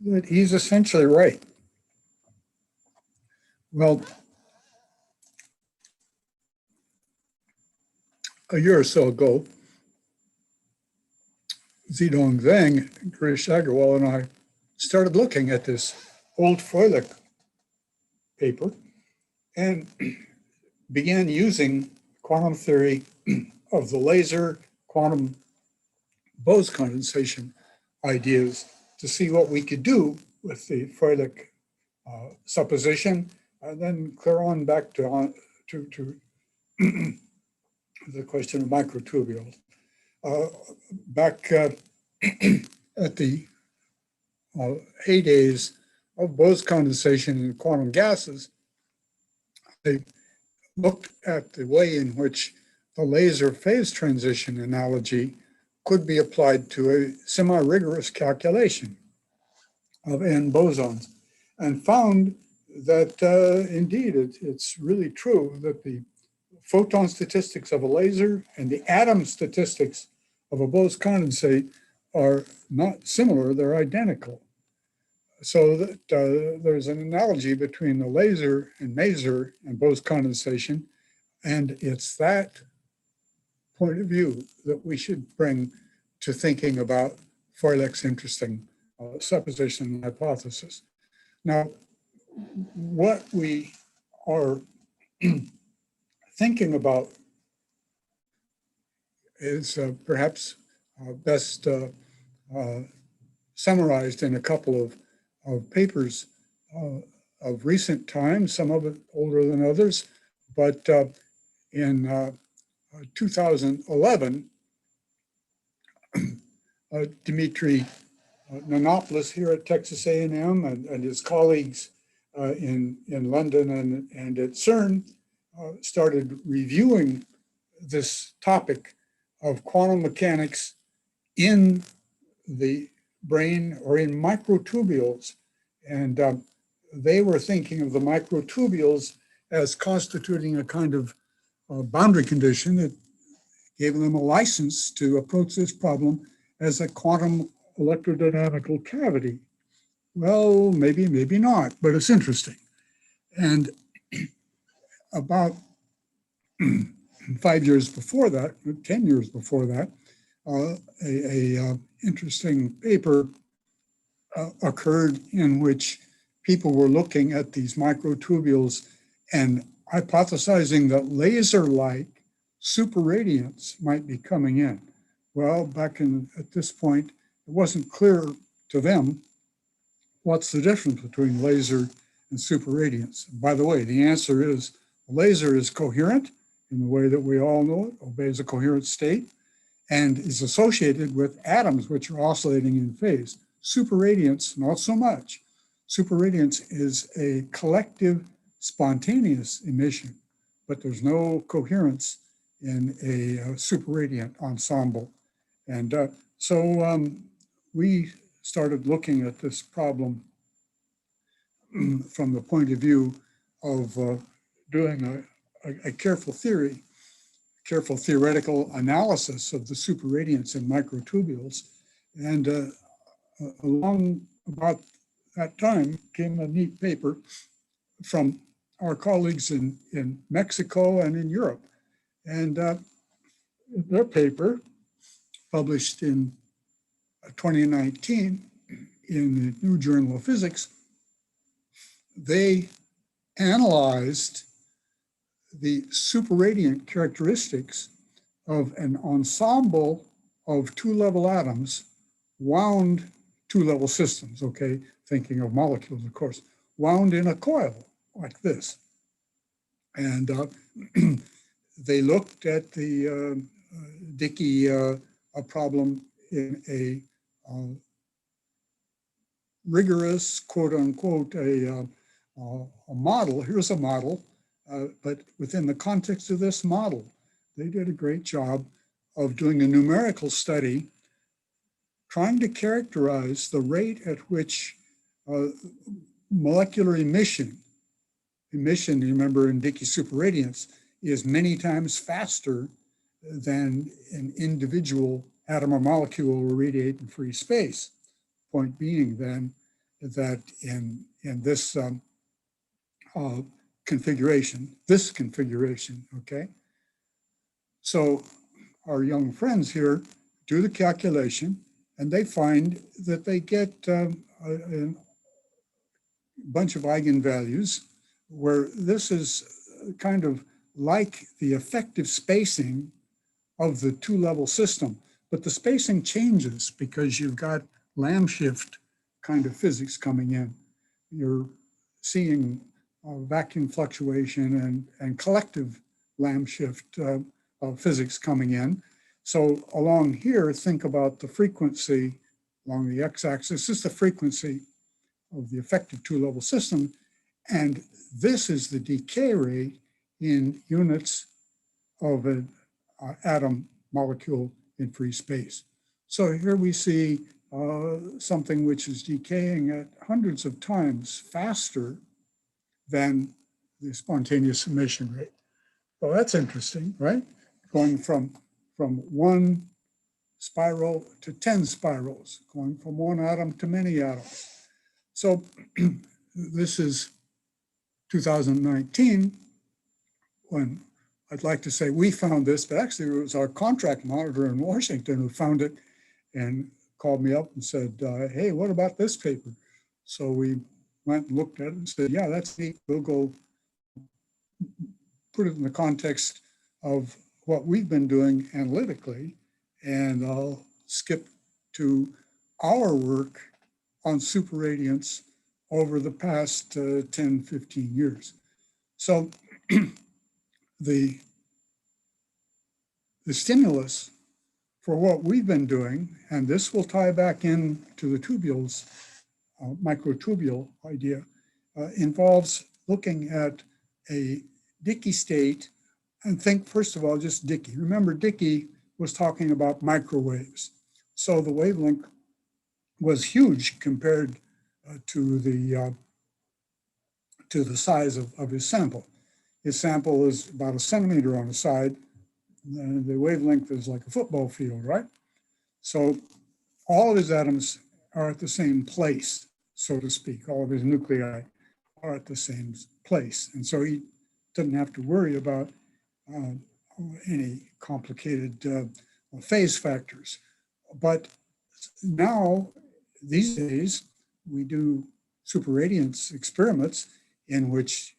that he's essentially right. Well, a year or so ago, Zidong Zhang, Girish Agarwal, and I started looking at this old Froelich paper and began using quantum theory of the laser quantum Bose condensation ideas to see what we could do with the Froelich supposition, and then clear on back to the question of microtubules. Back at the heydays of Bose condensation in quantum gases, they looked at the way in which the laser phase transition analogy could be applied to a semi-rigorous calculation of N bosons, and found that indeed it's really true that the photon statistics of a laser and the atom statistics of a Bose condensate are not similar, they're identical. So that there's an analogy between the laser and maser and Bose condensation, and it's that point of view that we should bring to thinking about Froelich's interesting supposition and hypothesis. Now, what we are thinking about is perhaps best summarized in a couple of papers of recent times, some of it older than others, but in 2011, Dmitry Nanopoulos here at Texas A&M and his colleagues in London and at CERN started reviewing this topic of quantum mechanics in the brain or in microtubules. And they were thinking of the microtubules as constituting a kind of boundary condition that gave them a license to approach this problem as a quantum electrodynamical cavity. Well, maybe, maybe not, but it's interesting. And about 5 years before that, 10 years before that, a interesting paper occurred in which people were looking at these microtubules and hypothesizing that laser-like superradiance might be coming in. Well, at this point, it wasn't clear to them what's the difference between laser and superradiance. And by the way, the answer is laser is coherent in the way that we all know it, obeys a coherent state, and is associated with atoms which are oscillating in phase. Superradiance, not so much. Superradiance is a collective spontaneous emission, but there's no coherence in a superradiant ensemble. And so we started looking at this problem from the point of view of doing a careful theoretical analysis of the superradiance in microtubules. And along about that time came a neat paper from our colleagues in Mexico and in Europe. And their paper, published in 2019 in the New Journal of Physics, they analyzed the superradiant characteristics of an ensemble of two-level atoms, wound two-level systems, okay, thinking of molecules, of course, wound in a coil like this. And they looked at the Dicke problem in a rigorous, quote unquote, a model. Here's a model, but within the context of this model, they did a great job of doing a numerical study, trying to characterize the rate at which molecular emission, you remember in Dicke superradiance, is many times faster than an individual atom or molecule will radiate in free space. Point being then that in this configuration, okay? So our young friends here do the calculation and they find that they get a bunch of eigenvalues where this is kind of like the effective spacing of the two-level system, but the spacing changes because you've got Lamb shift kind of physics coming in. You're seeing vacuum fluctuation and collective Lamb shift physics coming in. So along here, think about the frequency along the x-axis. This is the frequency of the effective two-level system, and this is the decay rate in units of an atom molecule in free space. So here we see something which is decaying at hundreds of times faster than the spontaneous emission rate. Well, that's interesting, right? Going from one spiral to 10 spirals, going from one atom to many atoms. So this is 2019, when I'd like to say we found this, but actually it was our contract monitor in Washington who found it and called me up and said, hey, what about this paper? So we went and looked at it and said, yeah, that's neat. We'll go put it in the context of what we've been doing analytically. And I'll skip to our work on superradiance over the past 10, 15 years. So the stimulus for what we've been doing, and this will tie back into the tubules, microtubule idea, involves looking at a Dicke state, and think first of all, just Dicke. Remember, Dicke was talking about microwaves. So the wavelength was huge compared to the size of his sample. His sample is about 1 centimeter on the side, and the wavelength is like a football field, right? So all of his atoms are at the same place, so to speak. All of his nuclei are at the same place. And so he doesn't have to worry about any complicated phase factors. But now, these days, we do superradiance experiments in which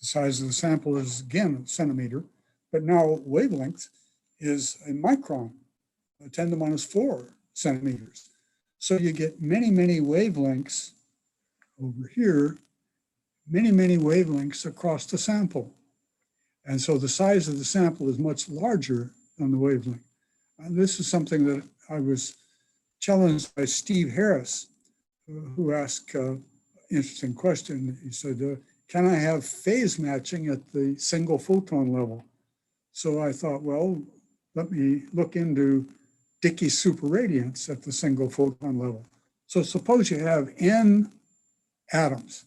the size of the sample is, again, a centimeter, but now wavelength is a micron, 10 to the minus 4 centimeters. So you get many, many wavelengths over here, many, many wavelengths across the sample. And so the size of the sample is much larger than the wavelength. And this is something that I was challenged by Steve Harris, who asked an interesting question. He said, can I have phase matching at the single photon level? So I thought, well, let me look into Dicke superradiance at the single photon level. So suppose you have N atoms,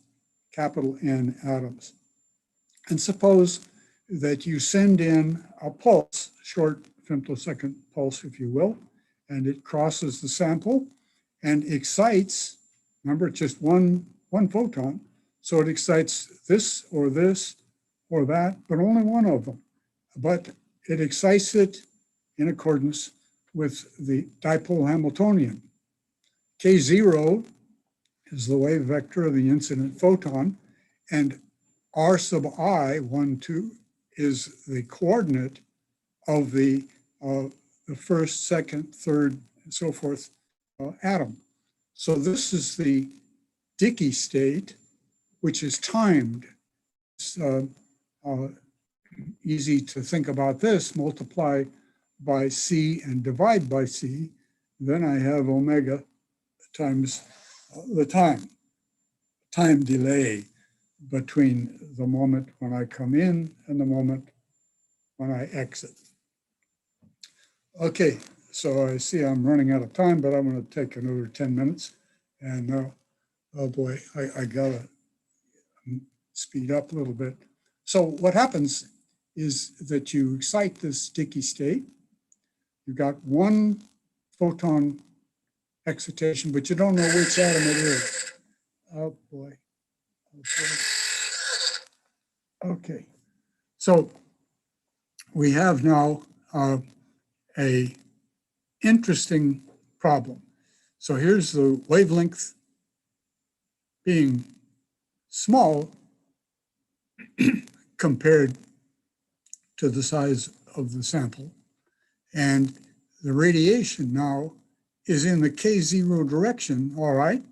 capital N atoms, and suppose that you send in a pulse, short femtosecond pulse, if you will, and it crosses the sample and excites, remember, it's just one photon, so it excites this or that, but only one of them. But it excites it in accordance with the dipole Hamiltonian. K0 is the wave vector of the incident photon, and R sub I, 1, 2, is the coordinate of the first, second, third, and so forth atom. So this is the Dicke state, which is timed. It's easy to think about this, multiply by C and divide by C. Then I have omega times the time delay between the moment when I come in and the moment when I exit. Okay, so I see I'm running out of time, but I'm going to take another 10 minutes. And oh boy, I gotta speed up a little bit. So what happens is that you excite this sticky state. You've got one photon excitation, but you don't know which atom it is. Oh boy. Oh boy. Okay. So we have now a interesting problem. So here's the wavelength being small compared to the size of the sample. And the radiation now is in the K0 direction, all right?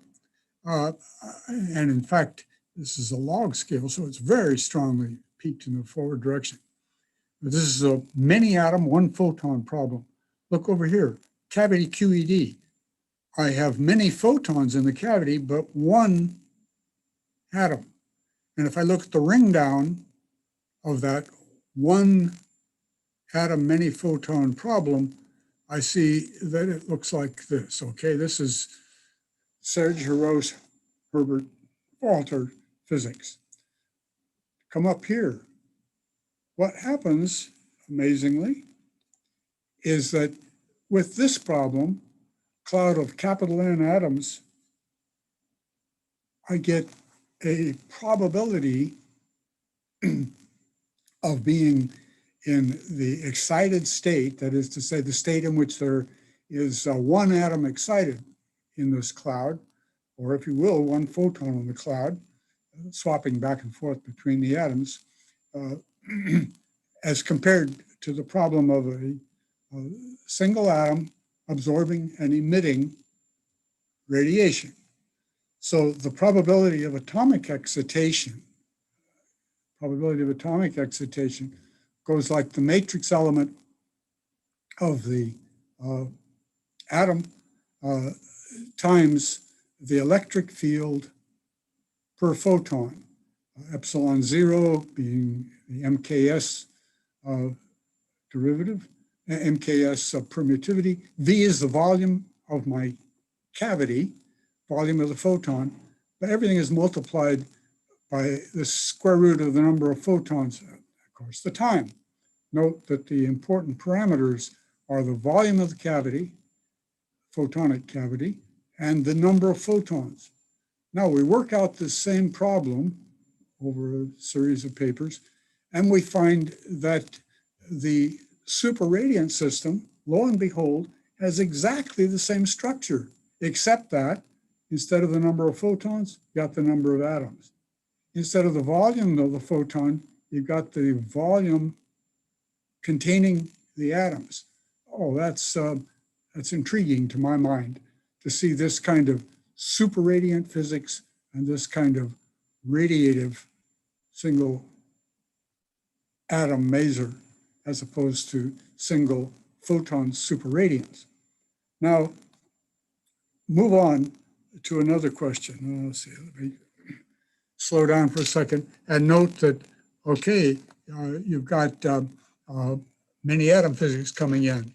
And in fact, this is a log scale, so it's very strongly peaked in the forward direction. But this is a many atom, one photon problem. Look over here, cavity QED. I have many photons in the cavity, but one atom. And if I look at the ring down of that one atom, many photon problem, I see that it looks like this. Okay, this is Serge Heroux Herbert Walter physics. Come up here. What happens, amazingly, is that with this problem, cloud of capital N atoms, I get a probability of being in the excited state, that is to say, the state in which there is one atom excited in this cloud, or if you will, one photon in the cloud, swapping back and forth between the atoms, as compared to the problem of a single atom absorbing and emitting radiation. So the probability of atomic excitation goes like the matrix element of the atom times the electric field per photon, epsilon 0 being the MKS derivative, MKS permittivity. V is the volume of my cavity, volume of the photon, but everything is multiplied by the square root of the number of photons, of course, the time. Note that the important parameters are the volume of the cavity, photonic cavity, and the number of photons. Now we work out this same problem over a series of papers, and we find that the superradiant system, lo and behold, has exactly the same structure, except that instead of the number of photons, you got the number of atoms. Instead of the volume of the photon, you've got the volume containing the atoms. Oh, that's intriguing to my mind to see this kind of superradiant physics and this kind of radiative single atom maser as opposed to single photon superradiance. Now, move on to another question. Let's see, let me slow down for a second and note that, okay, you've got many atom physics coming in,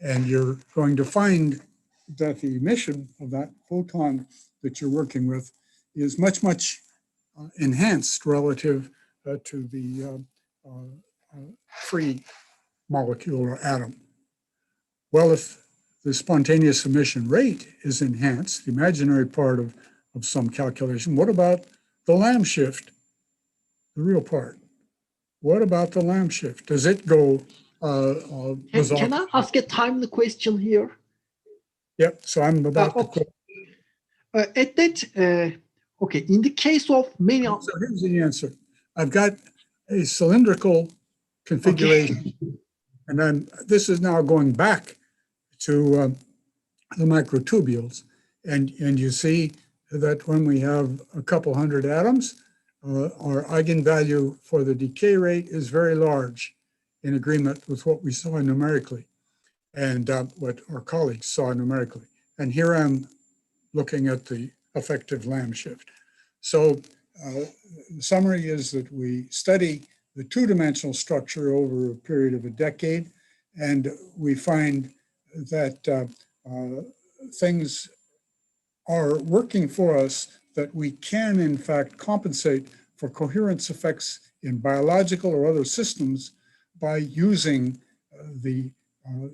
and you're going to find that the emission of that photon that you're working with is much, much enhanced relative to the free molecule or atom. Well, if the spontaneous emission rate is enhanced, the imaginary part of some calculation, what about the Lamb shift, the real part? What about the Lamb shift? Does it go? Can I ask a timely question here? Yep, so I'm about to quit. At that, okay, in the case of many... So here's the answer. I've got a cylindrical configuration, okay. And this is now going back to the microtubules. And you see that when we have a couple hundred atoms, our eigenvalue for the decay rate is very large, in agreement with what we saw numerically and what our colleagues saw numerically. And here I'm looking at the effective Lamb shift. So the summary is that we study the two-dimensional structure over a period of a decade, and we find that things are working for us, that we can in fact compensate for coherence effects in biological or other systems by using the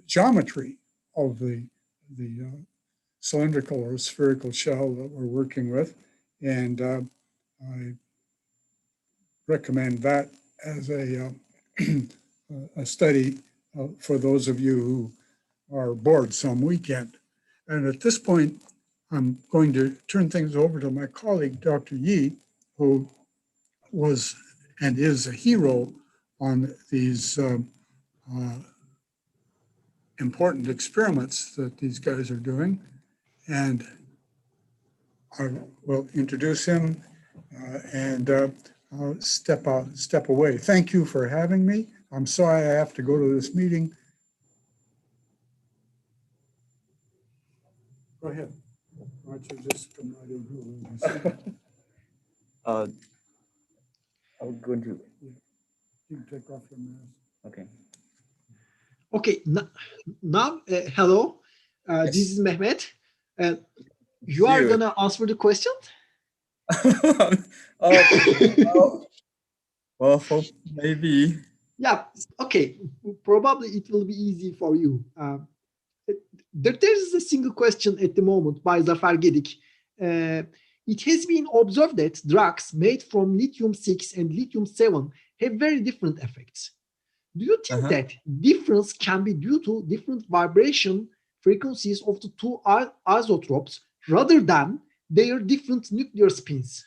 geometry of the cylindrical or spherical shell that we're working with. And I recommend that as a study for those of you who are bored some weekend. And at this point, I'm going to turn things over to my colleague, Dr. Yi, who was and is a hero on these important experiments that these guys are doing. And I will introduce him and I'll step away. Thank you for having me. I'm sorry I have to go to this meeting. Go ahead. Why don't you just come right in here? I'm going to. You can take off your mask. Okay. Okay, now, hello, Yes. this is Mehmet. You are gonna answer the question? Well, hope maybe. Yeah, okay, probably it will be easy for you. There is a single question at the moment by Zafer Gedik. It has been observed that drugs made from lithium-6 and lithium-7 have very different effects. Do you think that difference can be due to different vibration frequencies of the two isotopes rather than their different nuclear spins?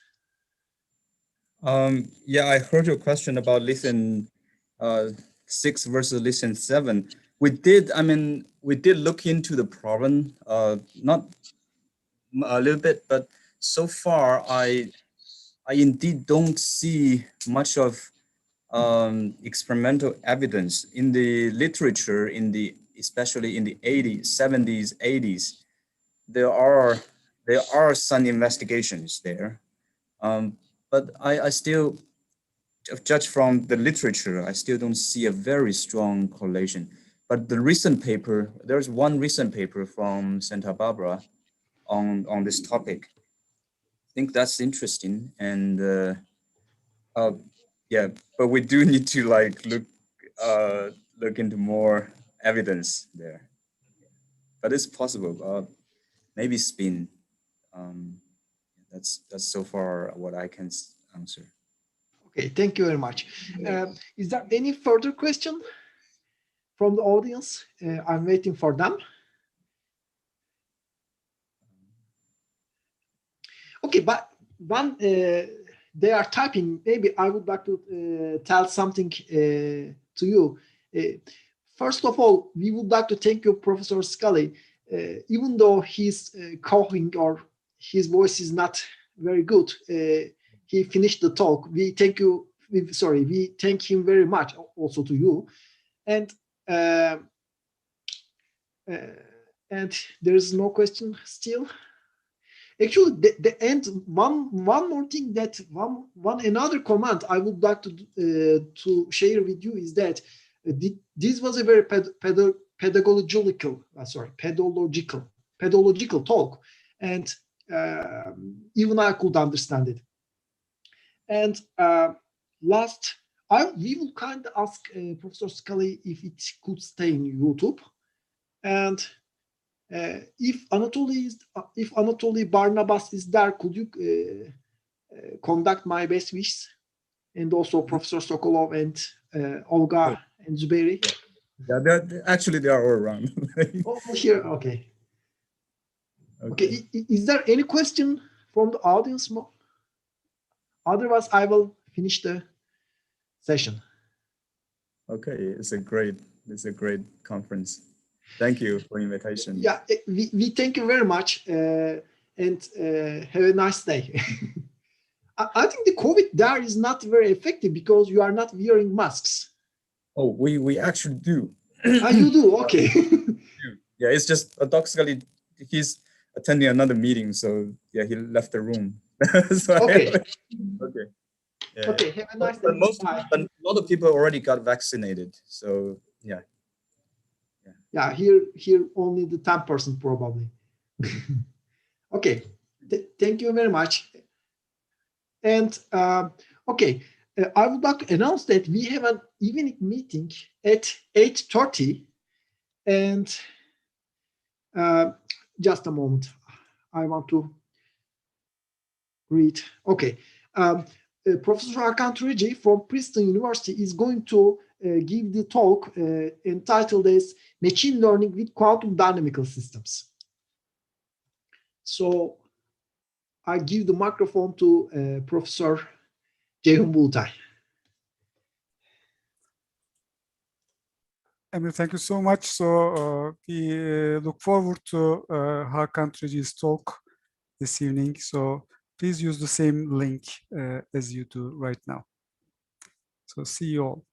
Yeah, I heard your question about lithium 6 versus lithium 7. We did look into the problem, not a little bit, but so far I indeed don't see much of experimental evidence in the literature, especially in the 80s, 70s, 80s. There are some investigations there, but I still, judge from the literature, I still don't see a very strong correlation. But the recent paper, there's one recent paper from Santa Barbara on this topic. I think that's interesting, and yeah, but we do need to look into more evidence there. But it's possible. Maybe spin. That's so far what I can answer. Okay, thank you very much. Is there any further question from the audience? I'm waiting for them. Okay, but when they are typing, maybe I would like to tell something to you. First of all, we would like to thank you, Professor Scully. Even though he's coughing or his voice is not very good, he finished the talk. We thank you. We thank him very much. Also to you, and there is no question still. Actually, the end. One more thing another comment I would like to share with you is that this was a very pedagogical talk, and even I could understand it. And last, we will kind of ask Professor Scully if it could stay in YouTube, and if Anatoly Barnabas is there, could you conduct my best wishes, and also Professor Sokolov and Olga and Zuberi? Yeah, they are all around. Oh, here, okay. Okay, is there any question from the audience? Otherwise, I will finish the session. Okay, it's a great conference. Thank you for the invitation. Yeah, we thank you very much, and have a nice day. I think the COVID there is not very effective because you are not wearing masks. Oh, we actually do. You do? Okay. Yeah, it's just paradoxically, attending another meeting. So yeah, he left the room. So Okay. Okay. Yeah, Okay. yeah. Have a nice day. Bye. But a lot of people already got vaccinated. So yeah. Yeah, here only the 10% probably. Okay. Thank you very much. And okay, I would like to announce that we have an evening meeting at 8:30. And just a moment, I want to read. Okay. Professor Hakan Türeci from Princeton University is going to give the talk entitled as Machine Learning with Quantum Dynamical Systems. So I give the microphone to Professor Ceyhun Bulutay. Emre, thank you so much. So we look forward to Hakan Türeci's talk this evening. So please use the same link as you do right now. So see you all.